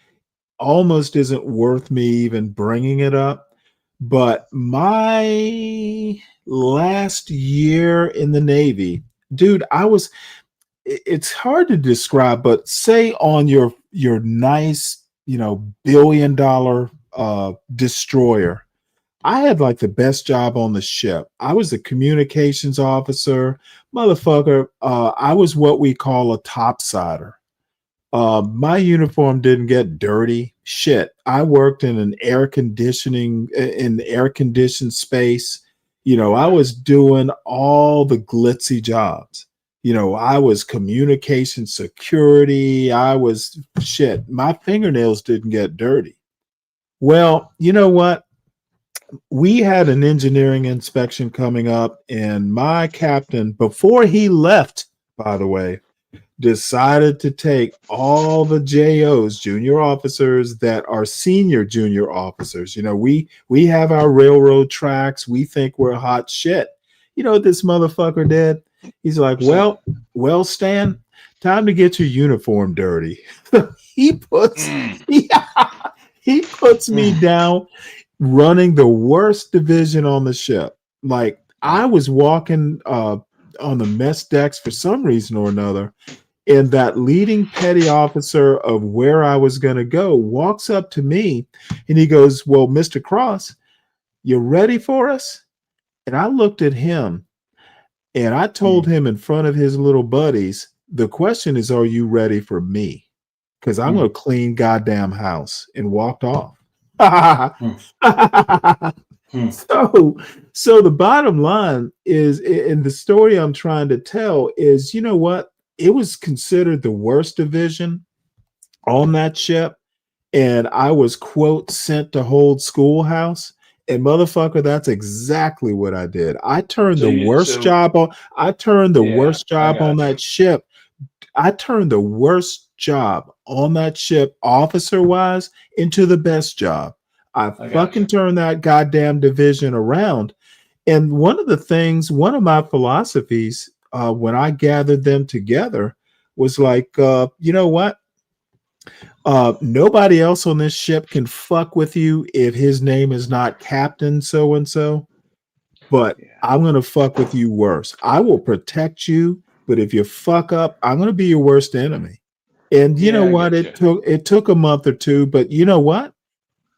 almost isn't worth me even bringing it up. But my last year in the Navy, dude, it's hard to describe, but say on your nice, $1 billion destroyer, I had like the best job on the ship. I was a communications officer, motherfucker. I was what we call a topsider. My uniform didn't get dirty. Shit. I worked in an air conditioned space. I was doing all the glitzy jobs. I was communication security. My fingernails didn't get dirty. Well, you know what? We had an engineering inspection coming up, and my captain, before he left, by the way, decided to take all the JOs, junior officers, that are senior junior officers. We have our railroad tracks. We think we're hot shit. You know what this motherfucker did? He's like, well, Stan, time to get your uniform dirty. he puts me down running the worst division on the ship. Like, I was walking on the mess decks for some reason or another, and that leading petty officer of where I was going to go walks up to me and he goes, well, Mr. Cross, you ready for us? And I looked at him and I told him in front of his little buddies, the question is, are you ready for me? Because I'm going to clean goddamn house, and walked off. So the bottom line is, and the story I'm trying to tell is, you know what? It was considered the worst division on that ship. And I was, quote, sent to hold schoolhouse. And motherfucker, that's exactly what I did. I turned the worst job on that ship. I turned the worst job on that ship, officer wise, into the best job. I fucking turned that goddamn division around. And one of my philosophies, when I gathered them together, was like, you know what? Nobody else on this ship can fuck with you if his name is not Captain so and so. But I'm gonna fuck with you worse. I will protect you, but if you fuck up, I'm gonna be your worst enemy. And you know what? It took a month or two, but you know what?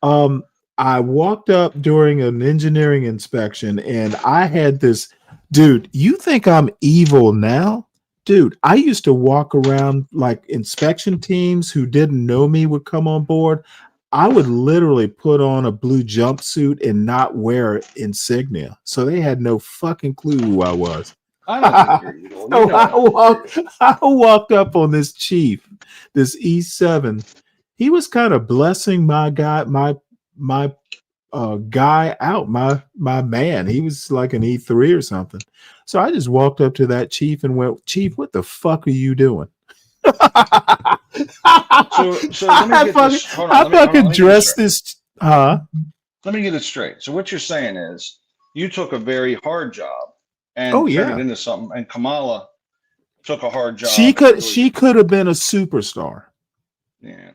I walked up during an engineering inspection, and I had this dude. You think I'm evil now? Dude, I used to walk around like inspection teams who didn't know me would come on board. I would literally put on a blue jumpsuit and not wear insignia. So they had no fucking clue who I was. I don't think you're evil. I walked up on this chief, this E7. He was kind of blessing my guy, my guy out, my man. He was like an E3 or something. So I just walked up to that chief and went, Chief, what the fuck are you doing? So let me get this. Hold on, I fucking dress this. Let me get it straight. So what you're saying is, you took a very hard job and turned it into something, and Kamala took a hard job. She could have been a superstar. Yeah,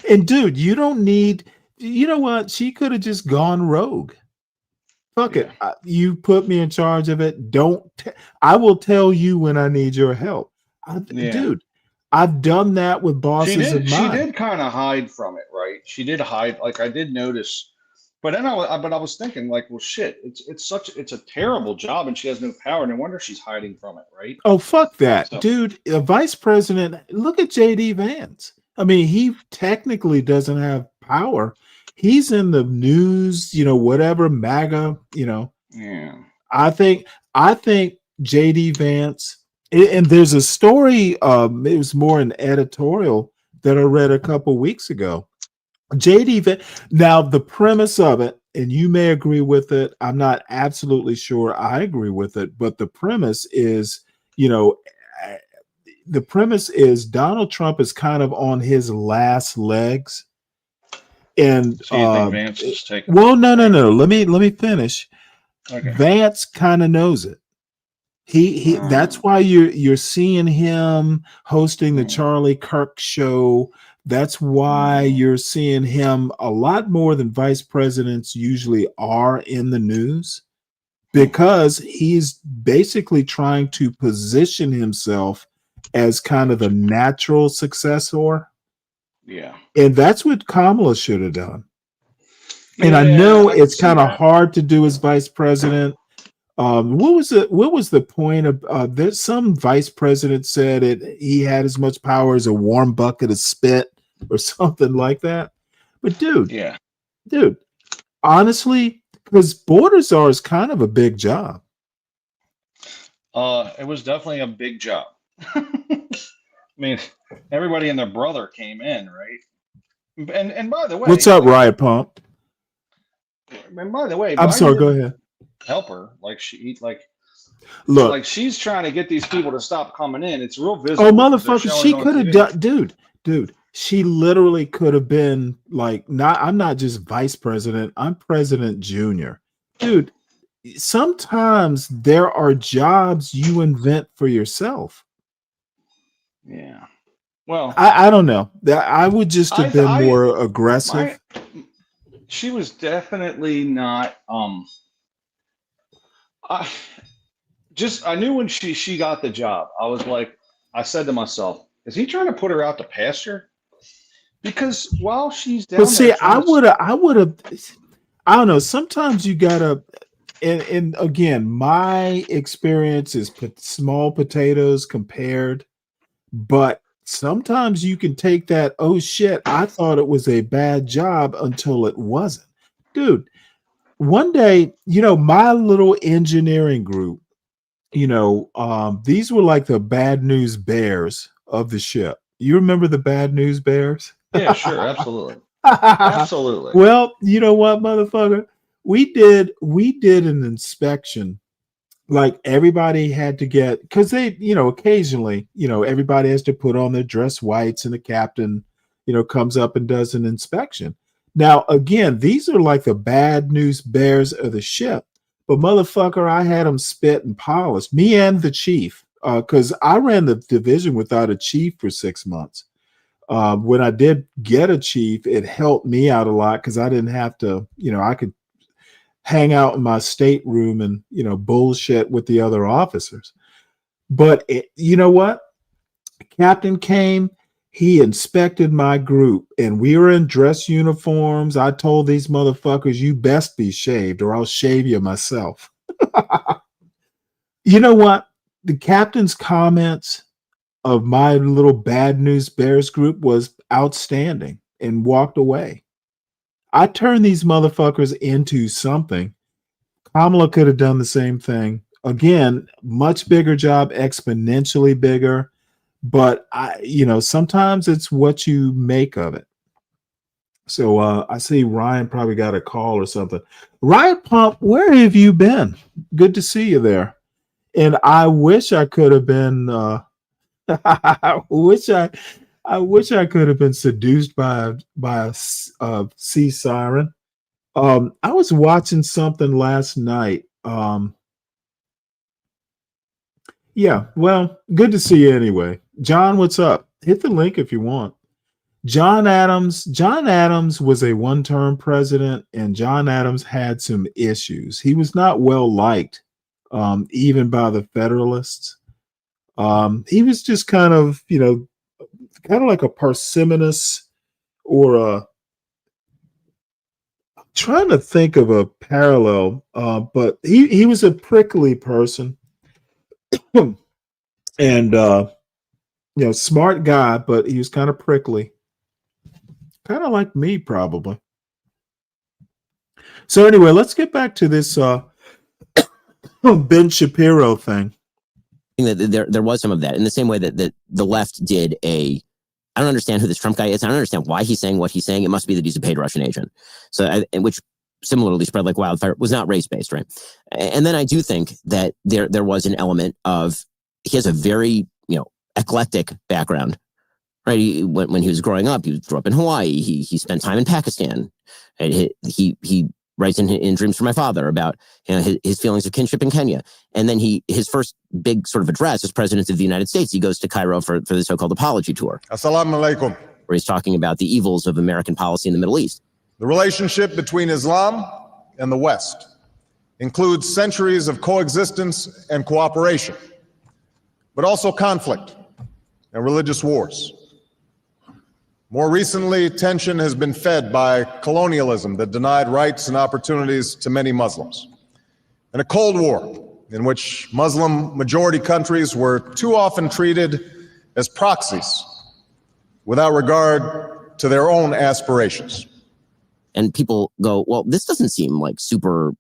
and dude, you don't need. You know what? She could have just gone rogue. Fuck it. You put me in charge of it. I will tell you when I need your help. Dude, I've done that with bosses of mine. She did kind of hide from it, right? She did hide. Like, I did notice, but then I was thinking, like, well, shit, it's a terrible job, and she has no power. No wonder she's hiding from it, right? Oh, fuck that, dude. A vice president. Look at JD Vance. I mean, he technically doesn't have power. He's in the news, whatever, MAGA, Yeah. I think JD Vance And there's a story. It was more an editorial that I read a couple weeks ago. Now the premise of it, and you may agree with it. I'm not absolutely sure I agree with it, but the premise is, you know, the premise is Donald Trump is kind of on his last legs. And So you think Vance is taking? well, no. Let me finish. Okay. Vance kind of knows it. He that's why you're seeing him hosting the Charlie Kirk show. That's why you're seeing him a lot more than vice presidents usually are in the news, because he's basically trying to position himself as kind of the natural successor. Yeah. And that's what Kamala should have done. And I Yeah, know I can it's see kind of that. hard to do as vice president. What was the point of there's some vice president said he had as much power as a warm bucket of spit or something like that. But dude, honestly, because border czar is kind of a big job. It was definitely a big job. I mean, everybody and their brother came in, right? And by the way, What's up, Riot Pump? And by the way, I'm Biden sorry, go didn't ahead. help her. Look, like she's trying to get these people to stop coming in. It's real visible. oh because they're motherfucker, showing she it on could have TV. done, dude. She literally could have been like, I'm not just vice president, I'm president junior. Dude, sometimes there are jobs you invent for yourself. Yeah. Well, I don't know. I would just have been more aggressive. She was definitely not. I knew when she got the job. I was like, I said to myself, is he trying to put her out to pasture? Because while she's down But see, there, I would have. I don't know. Sometimes you gotta. And again, my experience is small potatoes compared, but sometimes you can take that, oh shit, I thought it was a bad job until it wasn't. Dude, one day, my little engineering group, these were like the bad news bears of the ship. You remember the bad news bears? yeah, sure, absolutely. Absolutely. Well, you know what, motherfucker? We did an inspection. Like everybody had to get, because they, occasionally, everybody has to put on their dress whites and the captain, comes up and does an inspection. Now, again, these are like the bad news bears of the ship. But motherfucker, I had them spit and polished, me and the chief, because I ran the division without a chief for 6 months. When I did get a chief, it helped me out a lot because I didn't have to, I could hang out in my stateroom and, bullshit with the other officers. But you know what? Captain came, he inspected my group and we were in dress uniforms. I told these motherfuckers, you best be shaved or I'll shave you myself. You know what? The captain's comments of my little bad news bears group was outstanding and walked away. I turned these motherfuckers into something. Kamala could have done the same thing. Again, much bigger job, exponentially bigger. But sometimes it's what you make of it. So I see Ryan probably got a call or something. Ryan Pump, where have you been? Good to see you there. And I wish I could have been I wish I could have been seduced by a sea siren. I was watching something last night. Yeah, well, good to see you anyway. John, what's up? Hit the link if you want. John Adams was a one-term president, and John Adams had some issues. He was not well liked, even by the Federalists. He was just kind of like a parsimonious or a, I'm trying to think of a parallel, but he was a prickly person. And smart guy, but he was kind of prickly, kind of like me probably. So anyway, let's get back to this Ben Shapiro thing. think that there was some of that in the same way that the left did I don't understand who this Trump guy is. I don't understand why he's saying what he's saying. It must be that he's a paid Russian agent. So, which similarly spread like wildfire, was not race-based, right? And then I do think that there was an element of, he has a very, eclectic background, right? When he was growing up, he grew up in Hawaii. He spent time in Pakistan. Right? He writes in Dreams from My Father about his feelings of kinship in Kenya. And then his first big sort of address as president of the United States, he goes to Cairo for the so-called apology tour. Assalamu alaikum. Where he's talking about the evils of American policy in the Middle East. The relationship between Islam and the West includes centuries of coexistence and cooperation, but also conflict and religious wars. More recently, tension has been fed by colonialism that denied rights and opportunities to many Muslims, and a Cold War in which Muslim majority countries were too often treated as proxies without regard to their own aspirations. And people go, well, this doesn't seem like super,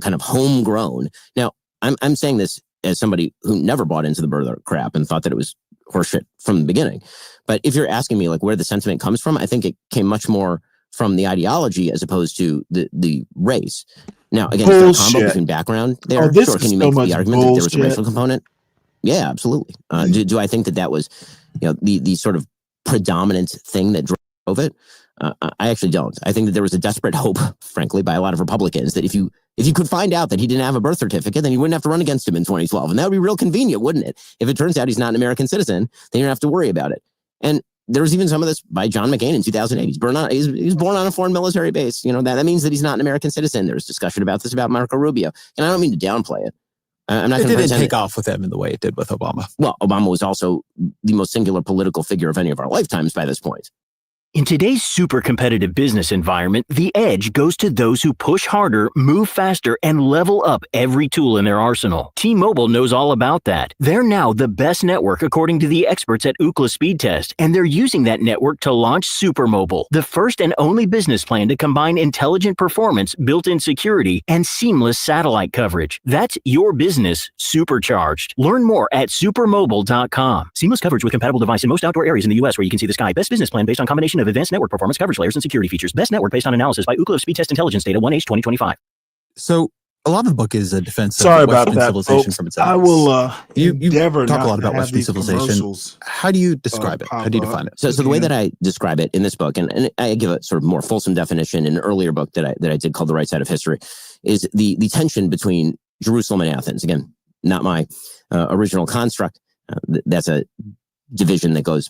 kind of homegrown. Now, I'm saying this as somebody who never bought into the birther crap and thought that it was horseshit from the beginning. But if you're asking me like where the sentiment comes from, I think it came much more from the ideology as opposed to the race. Now, again, is there a combo between background there? Sure, can you make the argument that there was a racial component? Yeah, absolutely. Do I think that was, the sort of predominant thing that drove it? I actually don't. I think that there was a desperate hope, frankly, by a lot of Republicans that if you could find out that he didn't have a birth certificate, then you wouldn't have to run against him in 2012. And that would be real convenient, wouldn't it? If it turns out he's not an American citizen, then you don't have to worry about it. And there was even some of this by John McCain in 2008. He was born on a foreign military base. That means that he's not an American citizen. There's discussion about this about Marco Rubio. And I don't mean to downplay it. I'm not. It didn't take off with him in the way it did with Obama. Well, Obama was also the most singular political figure of any of our lifetimes by this point. In today's super competitive business environment, the edge goes to those who push harder, move faster, and level up every tool in their arsenal. T-Mobile knows all about that. They're now the best network according to the experts at Ookla Speed Test, and they're using that network to launch Super Mobile, the first and only business plan to combine intelligent performance, built-in security, and seamless satellite coverage. That's your business supercharged. Learn more at supermobile.com. Seamless coverage with compatible device in most outdoor areas in the U.S. where you can see the sky. Best business plan based on combination of advanced network performance, coverage layers, and security features. Best network based on analysis by Ookla Speed Test Intelligence Data 1H 2025. So a lot of the book is a defense Sorry of about Western that, civilization folks. from its I enemies. will you endeavor talk not a lot to about have Western these civilization. commercials, How do you describe it? How do you define it? So the way that I describe it in this book, and I give a sort of more fulsome definition in an earlier book that I did called The Right Side of History, is the tension between Jerusalem and Athens. Again, not my original construct. That's a division that goes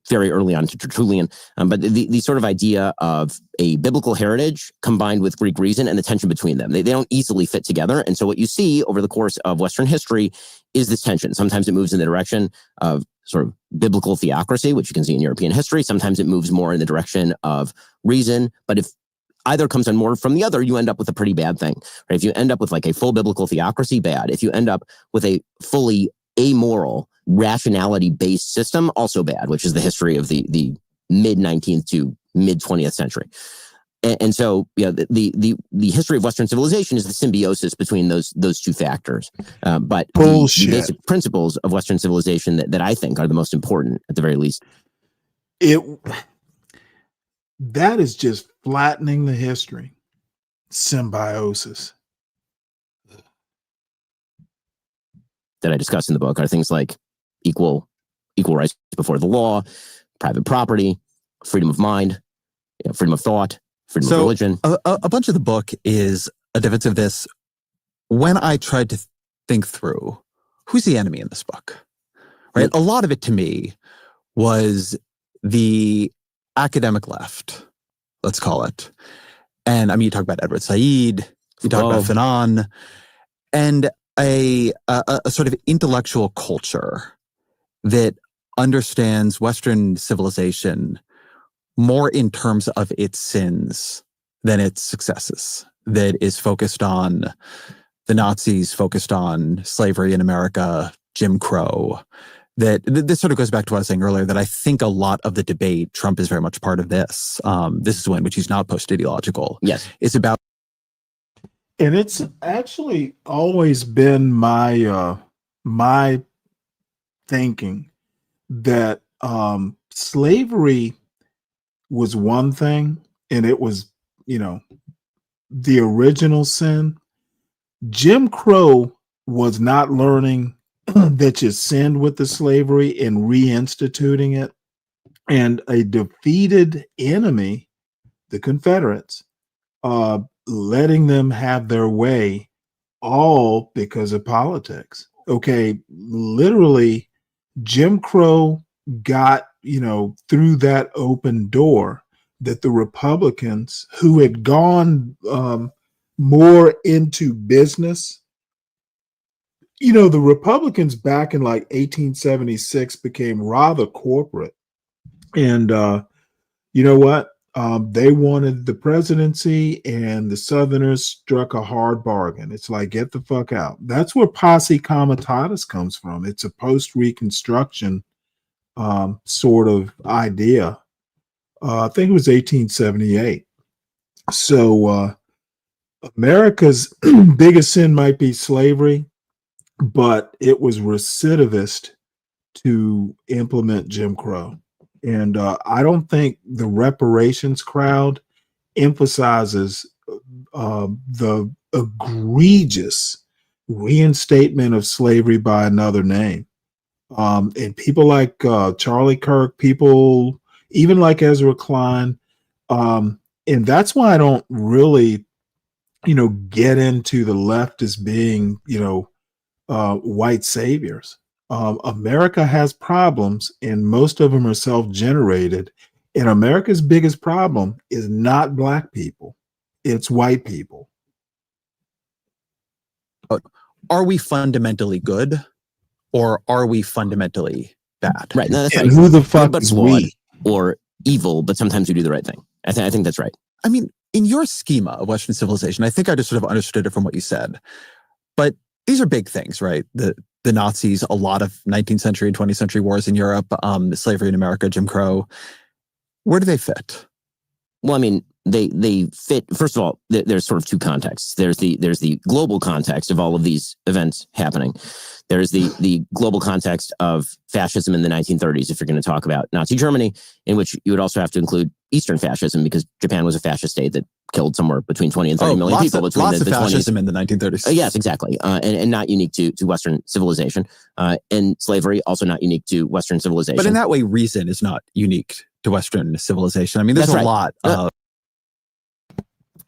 very early on to Tertullian, but the sort of idea of a biblical heritage combined with Greek reason and the tension between them. They don't easily fit together. And so what you see over the course of Western history is this tension. Sometimes it moves in the direction of sort of biblical theocracy, which you can see in European history. Sometimes it moves more in the direction of reason. But if either comes on more from the other, you end up with a pretty bad thing. Right? If you end up with like a full biblical theocracy, bad. If you end up with a fully amoral, rationality-based system, also bad, which is the history of the mid-19th to mid-20th century. And so, the history of Western civilization is the symbiosis between those two factors. But the basic principles of Western civilization that I think are the most important, at the very least. That is just flattening the history. Symbiosis. That I discuss in the book are things like equal rights before the law, private property, freedom of mind, freedom of thought, freedom of religion. A bunch of the book is a defense of this. When I tried to think through who's the enemy in this book, right? A lot of it to me was the academic left, let's call it. And I mean, you talk about Edward Said, you talk about Fanon, and a sort of intellectual culture that understands Western civilization more in terms of its sins than its successes, that is focused on the Nazis, focused on slavery in America, Jim Crow. That this sort of goes back to what I was saying earlier, that I think a lot of the debate, Trump is very much part of this. This is one which he's not post-ideological. Yes. It's about. And it's actually always been my thinking that slavery was one thing and it was, the original sin. Jim Crow was not learning that you sinned with the slavery and reinstituting it. And a defeated enemy, the Confederates, letting them have their way, all because of politics. Okay, literally, Jim Crow got, through that open door that the Republicans, who had gone more into business, the Republicans back in like 1876 became rather corporate. And you know what? They wanted the presidency, and the Southerners struck a hard bargain. It's like, get the fuck out. That's where posse comitatus comes from. It's a post-Reconstruction sort of idea. I think it was 1878. So America's biggest sin might be slavery, but it was recidivist to implement Jim Crow. And I don't think the reparations crowd emphasizes the egregious reinstatement of slavery by another name. And people like Charlie Kirk, people even like Ezra Klein. And that's why I don't really, get into the left as being, white saviors. America has problems, and most of them are self-generated. And America's biggest problem is not black people, it's white people. Are we fundamentally good, or are we fundamentally bad? Right. No, that's And right. who the fuck But is flawed we? or evil, but sometimes we do the right thing. I think that's right. I mean, in your schema of Western civilization, I think I just sort of understood it from what you said. But these are big things, right? The Nazis, a lot of 19th century and 20th century wars in Europe, slavery in America, Jim Crow. Where do they fit? Well, I mean, they fit. First of all, there's sort of two contexts. There's the global context of all of these events happening. There's the global context of fascism in the 1930s, if you're going to talk about Nazi Germany, in which you would also have to include Eastern fascism, because Japan was a fascist state that killed somewhere between 20 and 30 million people between lots the of fascism 20s. in the 1930s. Yes, exactly. And not unique to Western civilization. And slavery, also not unique to Western civilization. But in that way, reason is not unique to Western civilization. I mean, there's That's a right. lot of...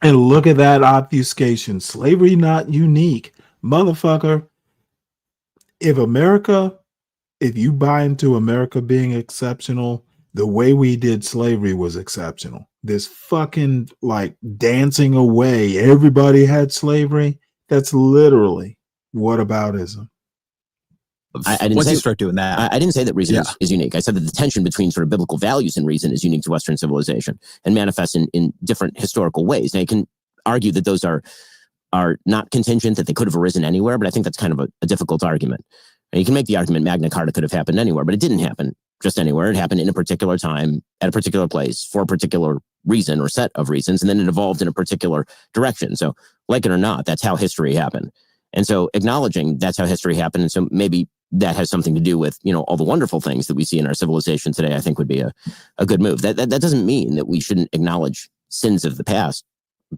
And look at that obfuscation. Slavery not unique. Motherfucker, if you buy into America being exceptional, the way we did slavery was exceptional. This fucking like dancing away, everybody had slavery. That's literally whataboutism. I didn't Once say, you start doing that, I didn't say that reason is unique. I said that the tension between sort of biblical values and reason is unique to Western civilization and manifests in different historical ways. Now, you can argue that those are not contingent, that they could have arisen anywhere, but I think that's kind of a difficult argument. And you can make the argument Magna Carta could have happened anywhere, but it didn't happen just anywhere. It happened in a particular time, at a particular place, for a particular reason or set of reasons, and then it evolved in a particular direction. So, like it or not, that's how history happened. And so acknowledging that's how history happened, and so maybe that has something to do with, all the wonderful things that we see in our civilization today, I think would be a good move. That doesn't mean that we shouldn't acknowledge sins of the past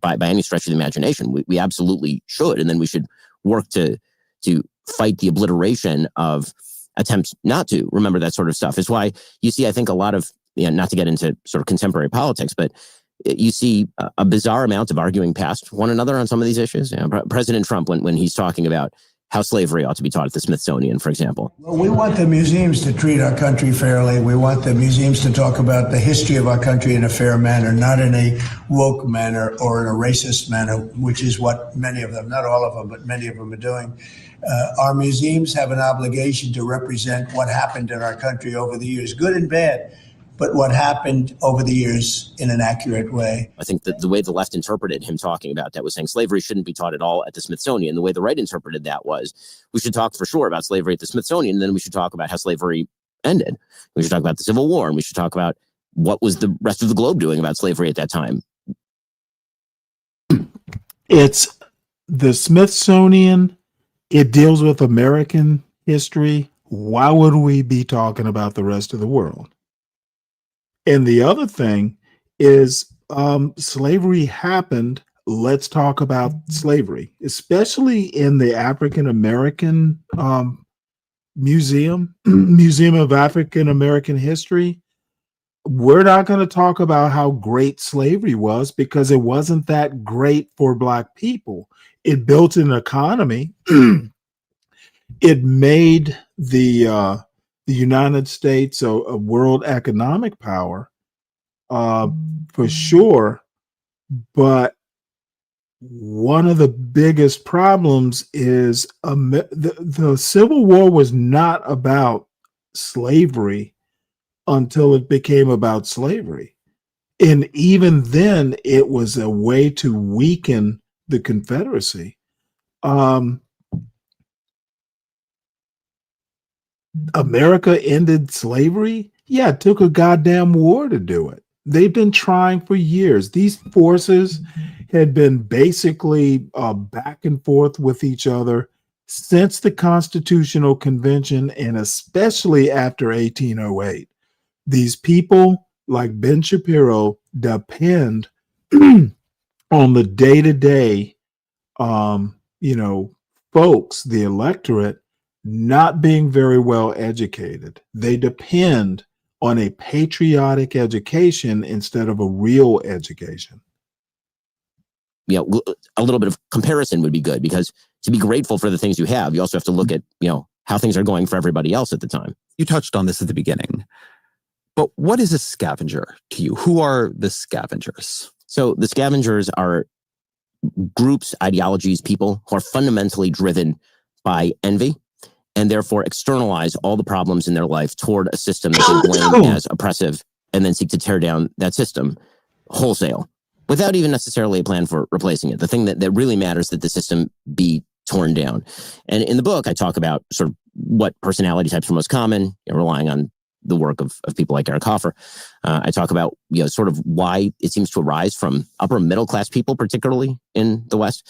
by any stretch of the imagination. We absolutely should, and then we should work to fight the obliteration of attempts not to remember that sort of stuff. Is why you see, I think, a lot of, not to get into sort of contemporary politics, but you see a bizarre amount of arguing past one another on some of these issues. President Trump, when he's talking about how slavery ought to be taught at the Smithsonian, for example. Well, we want the museums to treat our country fairly. We want the museums to talk about the history of our country in a fair manner, not in a woke manner or in a racist manner, which is what many of them, not all of them, but many of them are doing. Our museums have an obligation to represent what happened in our country over the years, good and bad, but what happened over the years in an accurate way. I think that the way the left interpreted him talking about that was saying slavery shouldn't be taught at all at the Smithsonian. The way the right interpreted that was, we should talk for sure about slavery at the Smithsonian, and then we should talk about how slavery ended. We should talk about the Civil War, and we should talk about what was the rest of the globe doing about slavery at that time. It's the Smithsonian. It deals with American history. why would we be talking about the rest of the world? And the other thing is slavery happened. Let's talk about slavery, especially in the African American Museum of African American History. We're not going to talk about how great slavery was because it wasn't that great for Black people. It built an economy. It made the United States a world economic power, for sure. But one of the biggest problems is the Civil War was not about slavery until it became about slavery. And even then, it was a way to weaken the Confederacy. America ended slavery? Yeah, it took a goddamn war to do it. They've been trying for years. These forces had been basically back and forth with each other since the Constitutional Convention and especially after 1808. These people like Ben Shapiro depend on the day-to-day, folks, the electorate, not being very well educated. They depend on a patriotic education instead of a real education. A little bit of comparison would be good, because to be grateful for the things you have, you also have to look at, how things are going for everybody else at the time. You touched on this at the beginning, but what is a scavenger to you? Who are the scavengers? So the scavengers are groups, ideologies, people who are fundamentally driven by envy and therefore externalize all the problems in their life toward a system that they blame as oppressive and then seek to tear down that system wholesale without even necessarily a plan for replacing it. The thing that really matters is that the system be torn down. And in the book, I talk about sort of what personality types are most common, relying on the work of people like Eric Hoffer. I talk about, sort of why it seems to arise from upper middle class people, particularly in the West.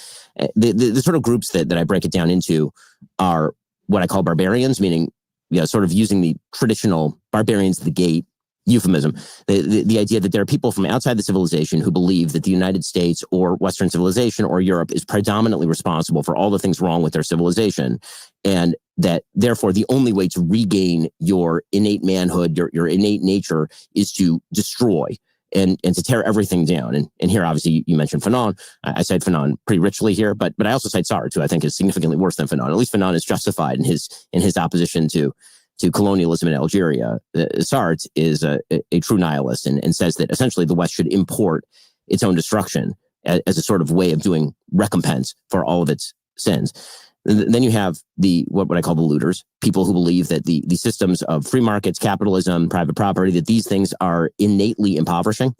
The sort of groups that I break it down into are what I call barbarians, meaning, sort of using the traditional barbarians at the gate euphemism, the idea that there are people from outside the civilization who believe that the United States or Western civilization or Europe is predominantly responsible for all the things wrong with their civilization, and that therefore the only way to regain your innate manhood, your innate nature, is to destroy and to tear everything down. And here, obviously, you mentioned Fanon. I cite Fanon pretty richly here, but I also cite Sartre, who I think is significantly worse than Fanon. At least Fanon is justified in his opposition to colonialism in Algeria. Sartre is a true nihilist and says that essentially the West should import its own destruction as a sort of way of doing recompense for all of its sins. And then you have what I call the looters, people who believe that the systems of free markets, capitalism, private property, that these things are innately impoverishing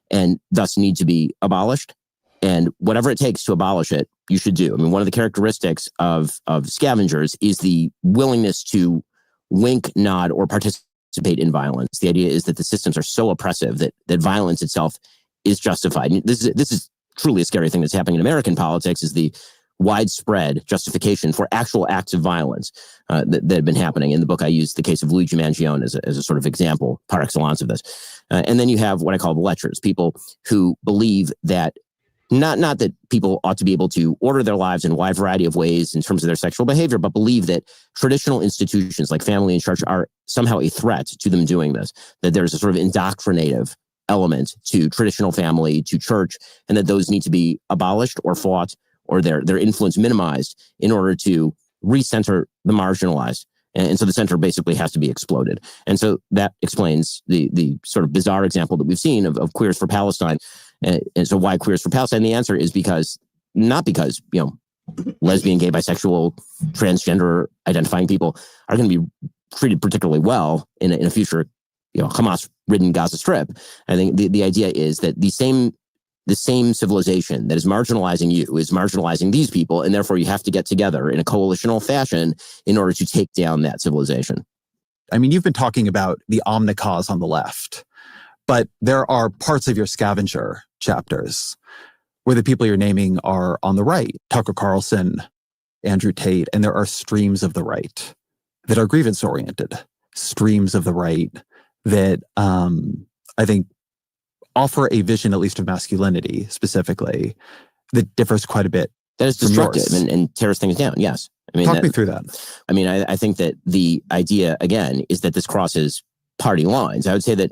and thus need to be abolished. And whatever it takes to abolish it, you should do. I mean, one of the characteristics of scavengers is the willingness to wink, nod, or participate in violence. The idea is that the systems are so oppressive that violence itself is justified. This is truly a scary thing that's happening in American politics, is the widespread justification for actual acts of violence that have been happening. In the book, I use the case of Luigi Mangione as a sort of example par excellence of this. And then you have what I call the lechers, people who believe that not that people ought to be able to order their lives in a wide variety of ways in terms of their sexual behavior, but believe that traditional institutions like family and church are somehow a threat to them doing this, that there's a sort of indoctrinative element to traditional family, to church, and that those need to be abolished or fought or their influence minimized in order to recenter the marginalized. And so the center basically has to be exploded. And so that explains the sort of bizarre example that we've seen of Queers for Palestine. And so why Queers for Palestine? The answer is not because, lesbian, gay, bisexual, transgender identifying people are going to be treated particularly well in a future, Hamas-ridden Gaza Strip. I think the idea is that the same civilization that is marginalizing you is marginalizing these people, and therefore you have to get together in a coalitional fashion in order to take down that civilization. I mean, you've been talking about the omnicause on the left, but there are parts of your scavenger chapters where the people you're naming are on the right. Tucker Carlson, Andrew Tate, and there are streams of the right that are grievance oriented, streams of the right that I think offer a vision, at least of masculinity specifically, that differs quite a bit. That is destructive and tears things down. Yes. I mean, talk me through that. I mean, I think that the idea, again, is that this crosses party lines. I would say that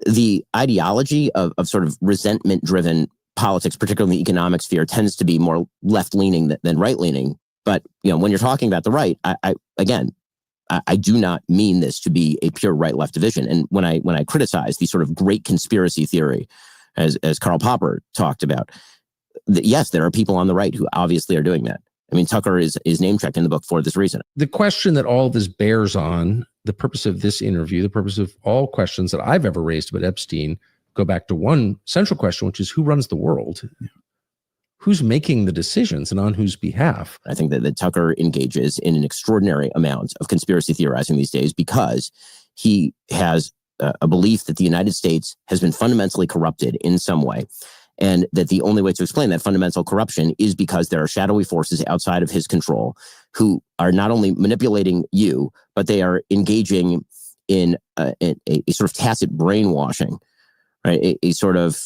the ideology of sort of resentment-driven politics, particularly in the economic sphere, tends to be more left-leaning than right-leaning. But, when you're talking about the right, I do not mean this to be a pure right-left division. And when I criticize the sort of great conspiracy theory, as Karl Popper talked about, yes, there are people on the right who obviously are doing that. I mean, Tucker is name-checked in the book for this reason. The question that all of this bears on, the purpose of this interview, the purpose of all questions that I've ever raised about Epstein, go back to one central question, which is who runs the world? Who's making the decisions and on whose behalf? I think that Tucker engages in an extraordinary amount of conspiracy theorizing these days because he has a belief that the United States has been fundamentally corrupted in some way. And that the only way to explain that fundamental corruption is because there are shadowy forces outside of his control who are not only manipulating you, but they are engaging in a sort of tacit brainwashing, right? A sort of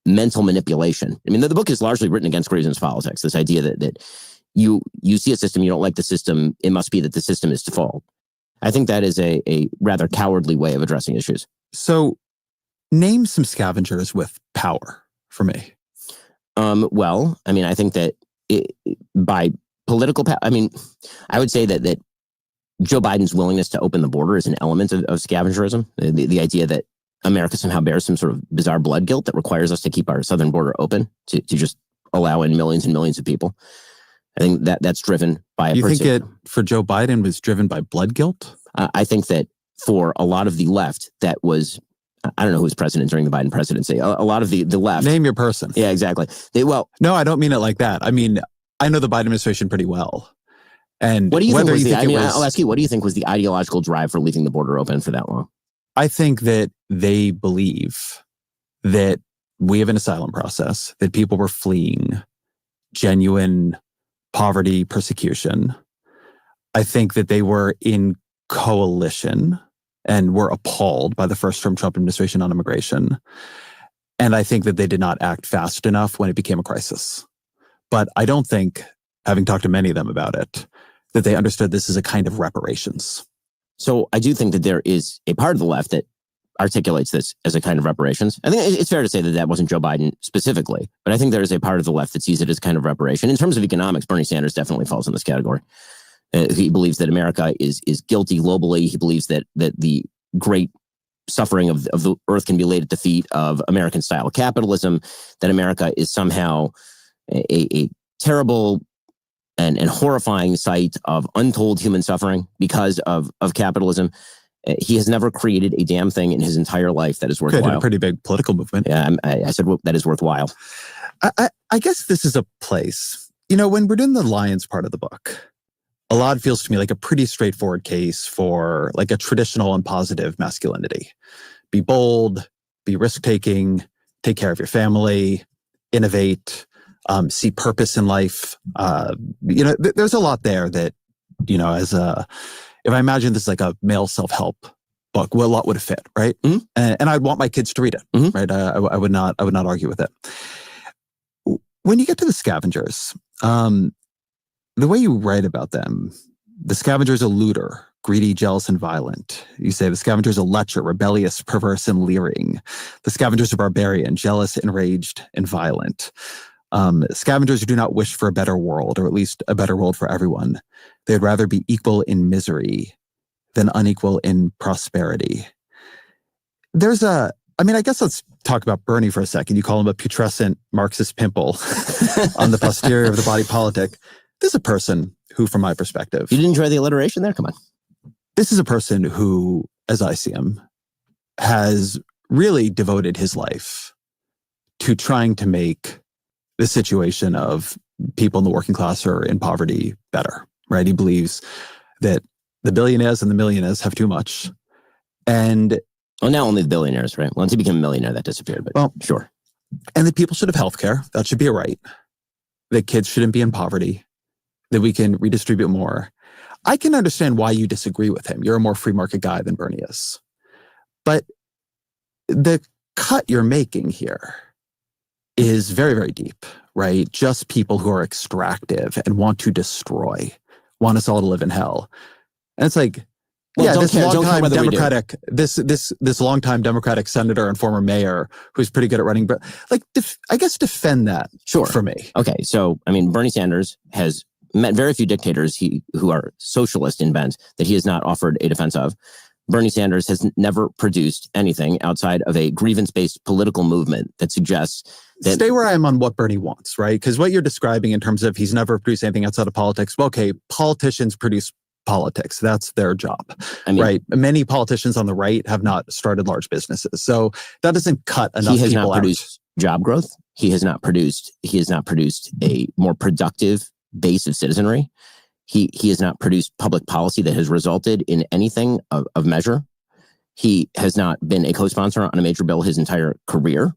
mental manipulation. I mean, the book is largely written against grievance politics. This idea that you see a system, you don't like the system, it must be that the system is to fault. I think that is a rather cowardly way of addressing issues. So, name some scavengers with power for me. Well, I mean, I think that by political power, I mean, I would say that Joe Biden's willingness to open the border is an element of scavengerism. The idea that America somehow bears some sort of bizarre blood guilt that requires us to keep our southern border open to just allow in millions and millions of people. I think that's driven by You think it, for Joe Biden, was driven by blood guilt? I think that for a lot of the left, that was... I don't know who was president during the Biden presidency. A lot of the left. Name your person. Yeah, exactly. No, I don't mean it like that. I mean, I know the Biden administration pretty well. And what do you think I'll ask you, what do you think was the ideological drive for leaving the border open for that long? I think that they believe that we have an asylum process, that people were fleeing genuine poverty, persecution. I think that they were in coalition and were appalled by the first Trump administration on immigration. And I think that they did not act fast enough when it became a crisis. But I don't think, having talked to many of them about it, that they understood this as a kind of reparations. So I do think that there is a part of the left that articulates this as a kind of reparations. I think it's fair to say that wasn't Joe Biden specifically, but I think there is a part of the left that sees it as kind of reparation. In terms of economics, Bernie Sanders definitely falls in this category. He believes that America is guilty globally. He believes that the great suffering of the earth can be laid at the feet of American-style capitalism, that America is somehow a terrible and horrifying sight of untold human suffering because of capitalism. He has never created a damn thing in his entire life that is worthwhile. A pretty big political movement. Yeah, I said that is worthwhile. I guess this is a place, when we're doing the Lions part of the book, a lot feels to me like a pretty straightforward case for like a traditional and positive masculinity. Be bold, be risk-taking, take care of your family, innovate, see purpose in life. There's a lot there that, if I imagine this like a male self-help book, a lot would fit, right? Mm-hmm. And I'd want my kids to read it, mm-hmm. right? I would not argue with it. When you get to the scavengers, the way you write about them, the scavenger is a looter, greedy, jealous, and violent. You say the scavenger is a lecher, rebellious, perverse, and leering. The scavenger is a barbarian, jealous, enraged, and violent. Scavengers do not wish for a better world, or at least a better world for everyone. They'd rather be equal in misery than unequal in prosperity. I guess let's talk about Bernie for a second. You call him a putrescent Marxist pimple on the posterior of the body politic. This is a person who, from my perspective... You didn't enjoy the alliteration there? Come on. This is a person who, as I see him, has really devoted his life to trying to make the situation of people in the working class or in poverty better, right? He believes that the billionaires and the millionaires have too much. And... Well, now only the billionaires, right? Once he became a millionaire, that disappeared, but sure. And that people should have healthcare. That should be a right. That kids shouldn't be in poverty. That we can redistribute more. I can understand why you disagree with him. You're a more free market guy than Bernie is. But the cut you're making here is very, very deep, right? Just people who are extractive and want to destroy, want us all to live in hell. And it's like, Well, this longtime Democratic senator and former mayor who's pretty good at running, but like, I guess defend that for me. Okay, so I mean, Bernie Sanders has met very few dictators who are socialist in bent that he has not offered a defense of. Bernie Sanders has never produced anything outside of a grievance-based political movement that suggests that... Stay where I am on what Bernie wants, right? Because what you're describing in terms of he's never produced anything outside of politics, well, okay, politicians produce politics. That's their job, right? Many politicians on the right have not started large businesses. So that doesn't cut enough people out. He has not produced job growth. He has not produced a more productive base of citizenry. He has not produced public policy that has resulted in anything of measure. He has not been a co-sponsor on a major bill his entire career.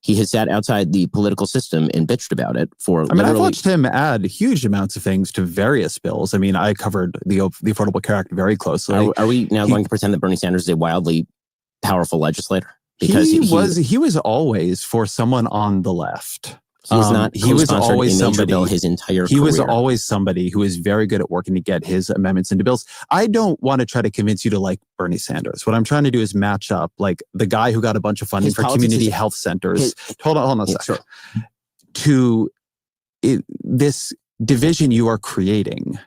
He has sat outside the political system and bitched about it for I've watched him add huge amounts of things to various bills. I mean, I covered the Affordable Care Act very closely. Are we now going to pretend that Bernie Sanders is a wildly powerful legislator? Because he was always for someone on the left. He was always a major bill his entire career. He was always somebody who is very good at working to get his amendments into bills. I don't want to try to convince you to like Bernie Sanders. What I'm trying to do is match up like the guy who got a bunch of funding for community health centers. Hold on a second. To this division you are creating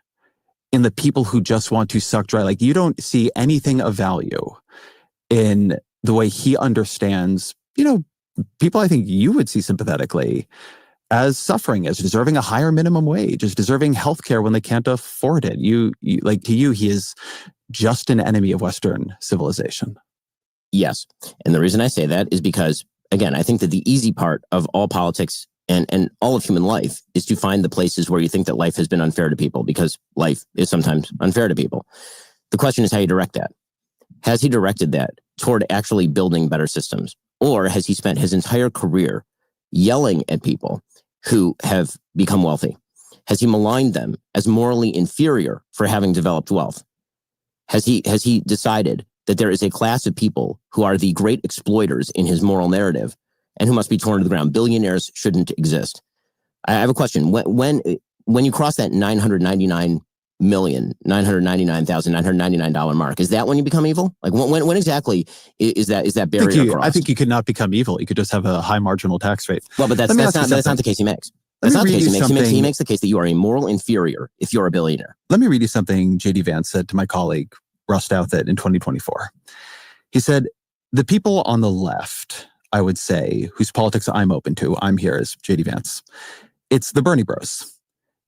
in the people who just want to suck dry. Like you don't see anything of value in the way he understands, people I think you would see sympathetically as suffering, as deserving a higher minimum wage, as deserving healthcare when they can't afford it. To you, he is just an enemy of Western civilization. Yes. And the reason I say that is because, again, I think that the easy part of all politics and all of human life is to find the places where you think that life has been unfair to people, because life is sometimes unfair to people. The question is how you direct that. Has he directed that toward actually building better systems? Or has he spent his entire career yelling at people who have become wealthy? Has he maligned them as morally inferior for having developed wealth? Has he decided that there is a class of people who are the great exploiters in his moral narrative and who must be torn to the ground? Billionaires shouldn't exist. I have a question. When you cross that $999,999 mark, is that when you become evil? Like when exactly is that barrier crossed? I think you could not become evil. You could just have a high marginal tax rate. Well, but that's not the case he makes. That's not the case he makes. He makes the case that you are a moral inferior if you're a billionaire. Let me read you something J.D. Vance said to my colleague Russ Douthit in 2024. He said, the people on the left, I would say, whose politics I'm open to, I'm here as J.D. Vance, it's the Bernie bros.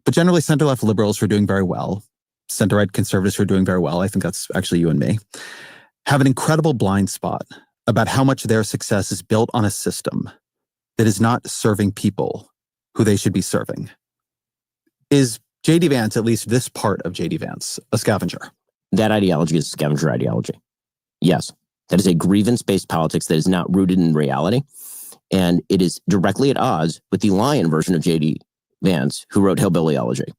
But generally, center-left liberals who are doing very well, center-right conservatives who are doing very well, I think that's actually you and me, have an incredible blind spot about how much their success is built on a system that is not serving people who they should be serving. Is J.D. Vance, at least this part of J.D. Vance, a scavenger? That ideology is a scavenger ideology. Yes. That is a grievance-based politics that is not rooted in reality. And it is directly at odds with the lion version of J.D. Vance, who wrote Hillbillyology.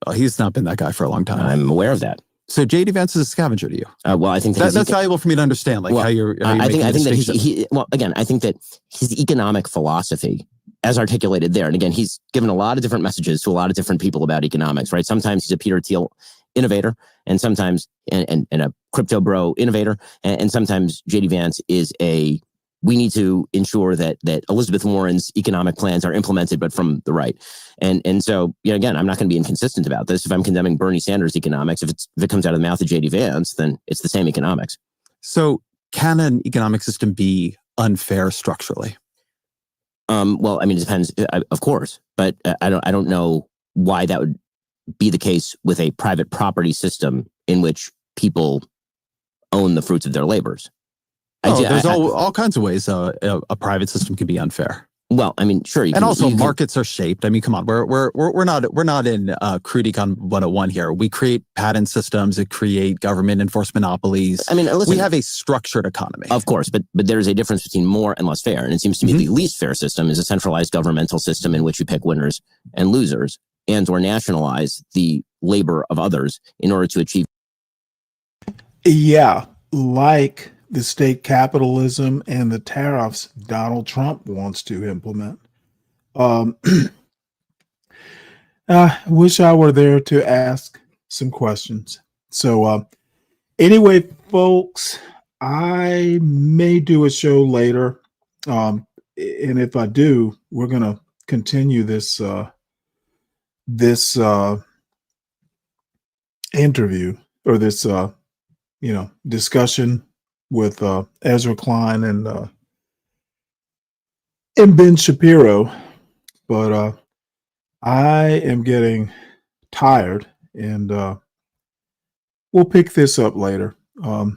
Oh, he's not been that guy for a long time. I'm aware of that. So J.D. Vance is a scavenger to you. Well, I think that's valuable for me to understand. Like how you're I think that I think that his economic philosophy, as articulated there, and again, he's given a lot of different messages to a lot of different people about economics, right? Sometimes he's a Peter Thiel innovator, and sometimes and a crypto bro innovator, and sometimes J.D. Vance is we need to ensure that Elizabeth Warren's economic plans are implemented, but from the right. And so, again, I'm not going to be inconsistent about this. If I'm condemning Bernie Sanders economics, if it comes out of the mouth of J.D. Vance, then it's the same economics. So can an economic system be unfair structurally? Well, I mean, it depends, of course, but I don't know why that would be the case with a private property system in which people own the fruits of their labors. There's all kinds of ways a private system can be unfair. Well, I mean, sure. Markets are shaped. I mean, come on, we're not in crude econ 101 here. We create patent systems that create government enforced monopolies. I mean, listen, we have a structured economy, of course, but there's a difference between more and less fair. And it seems to me the least fair system is a centralized governmental system in which you pick winners and losers, and or nationalize the labor of others in order to achieve. Yeah, like the state capitalism and the tariffs Donald Trump wants to implement. I wish I were there to ask some questions. So anyway, folks, I may do a show later. And if I do, we're going to continue this interview, or this discussion with Ezra Klein and Ben Shapiro. But I am getting tired, and we'll pick this up later. And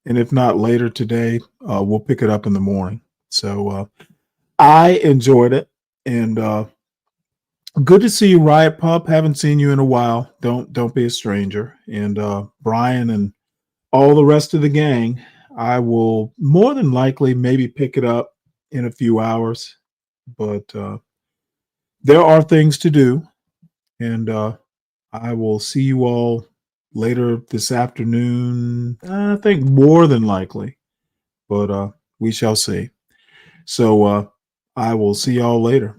if not later today, we'll pick it up in the morning. So I enjoyed it, and good to see you, Riot Pup. Haven't seen you in a while. Don't be a stranger. And Brian and all the rest of the gang, I will more than likely maybe pick it up in a few hours. But there are things to do, and I will see you all later this afternoon. I think more than likely, but we shall see. So I will see y'all later.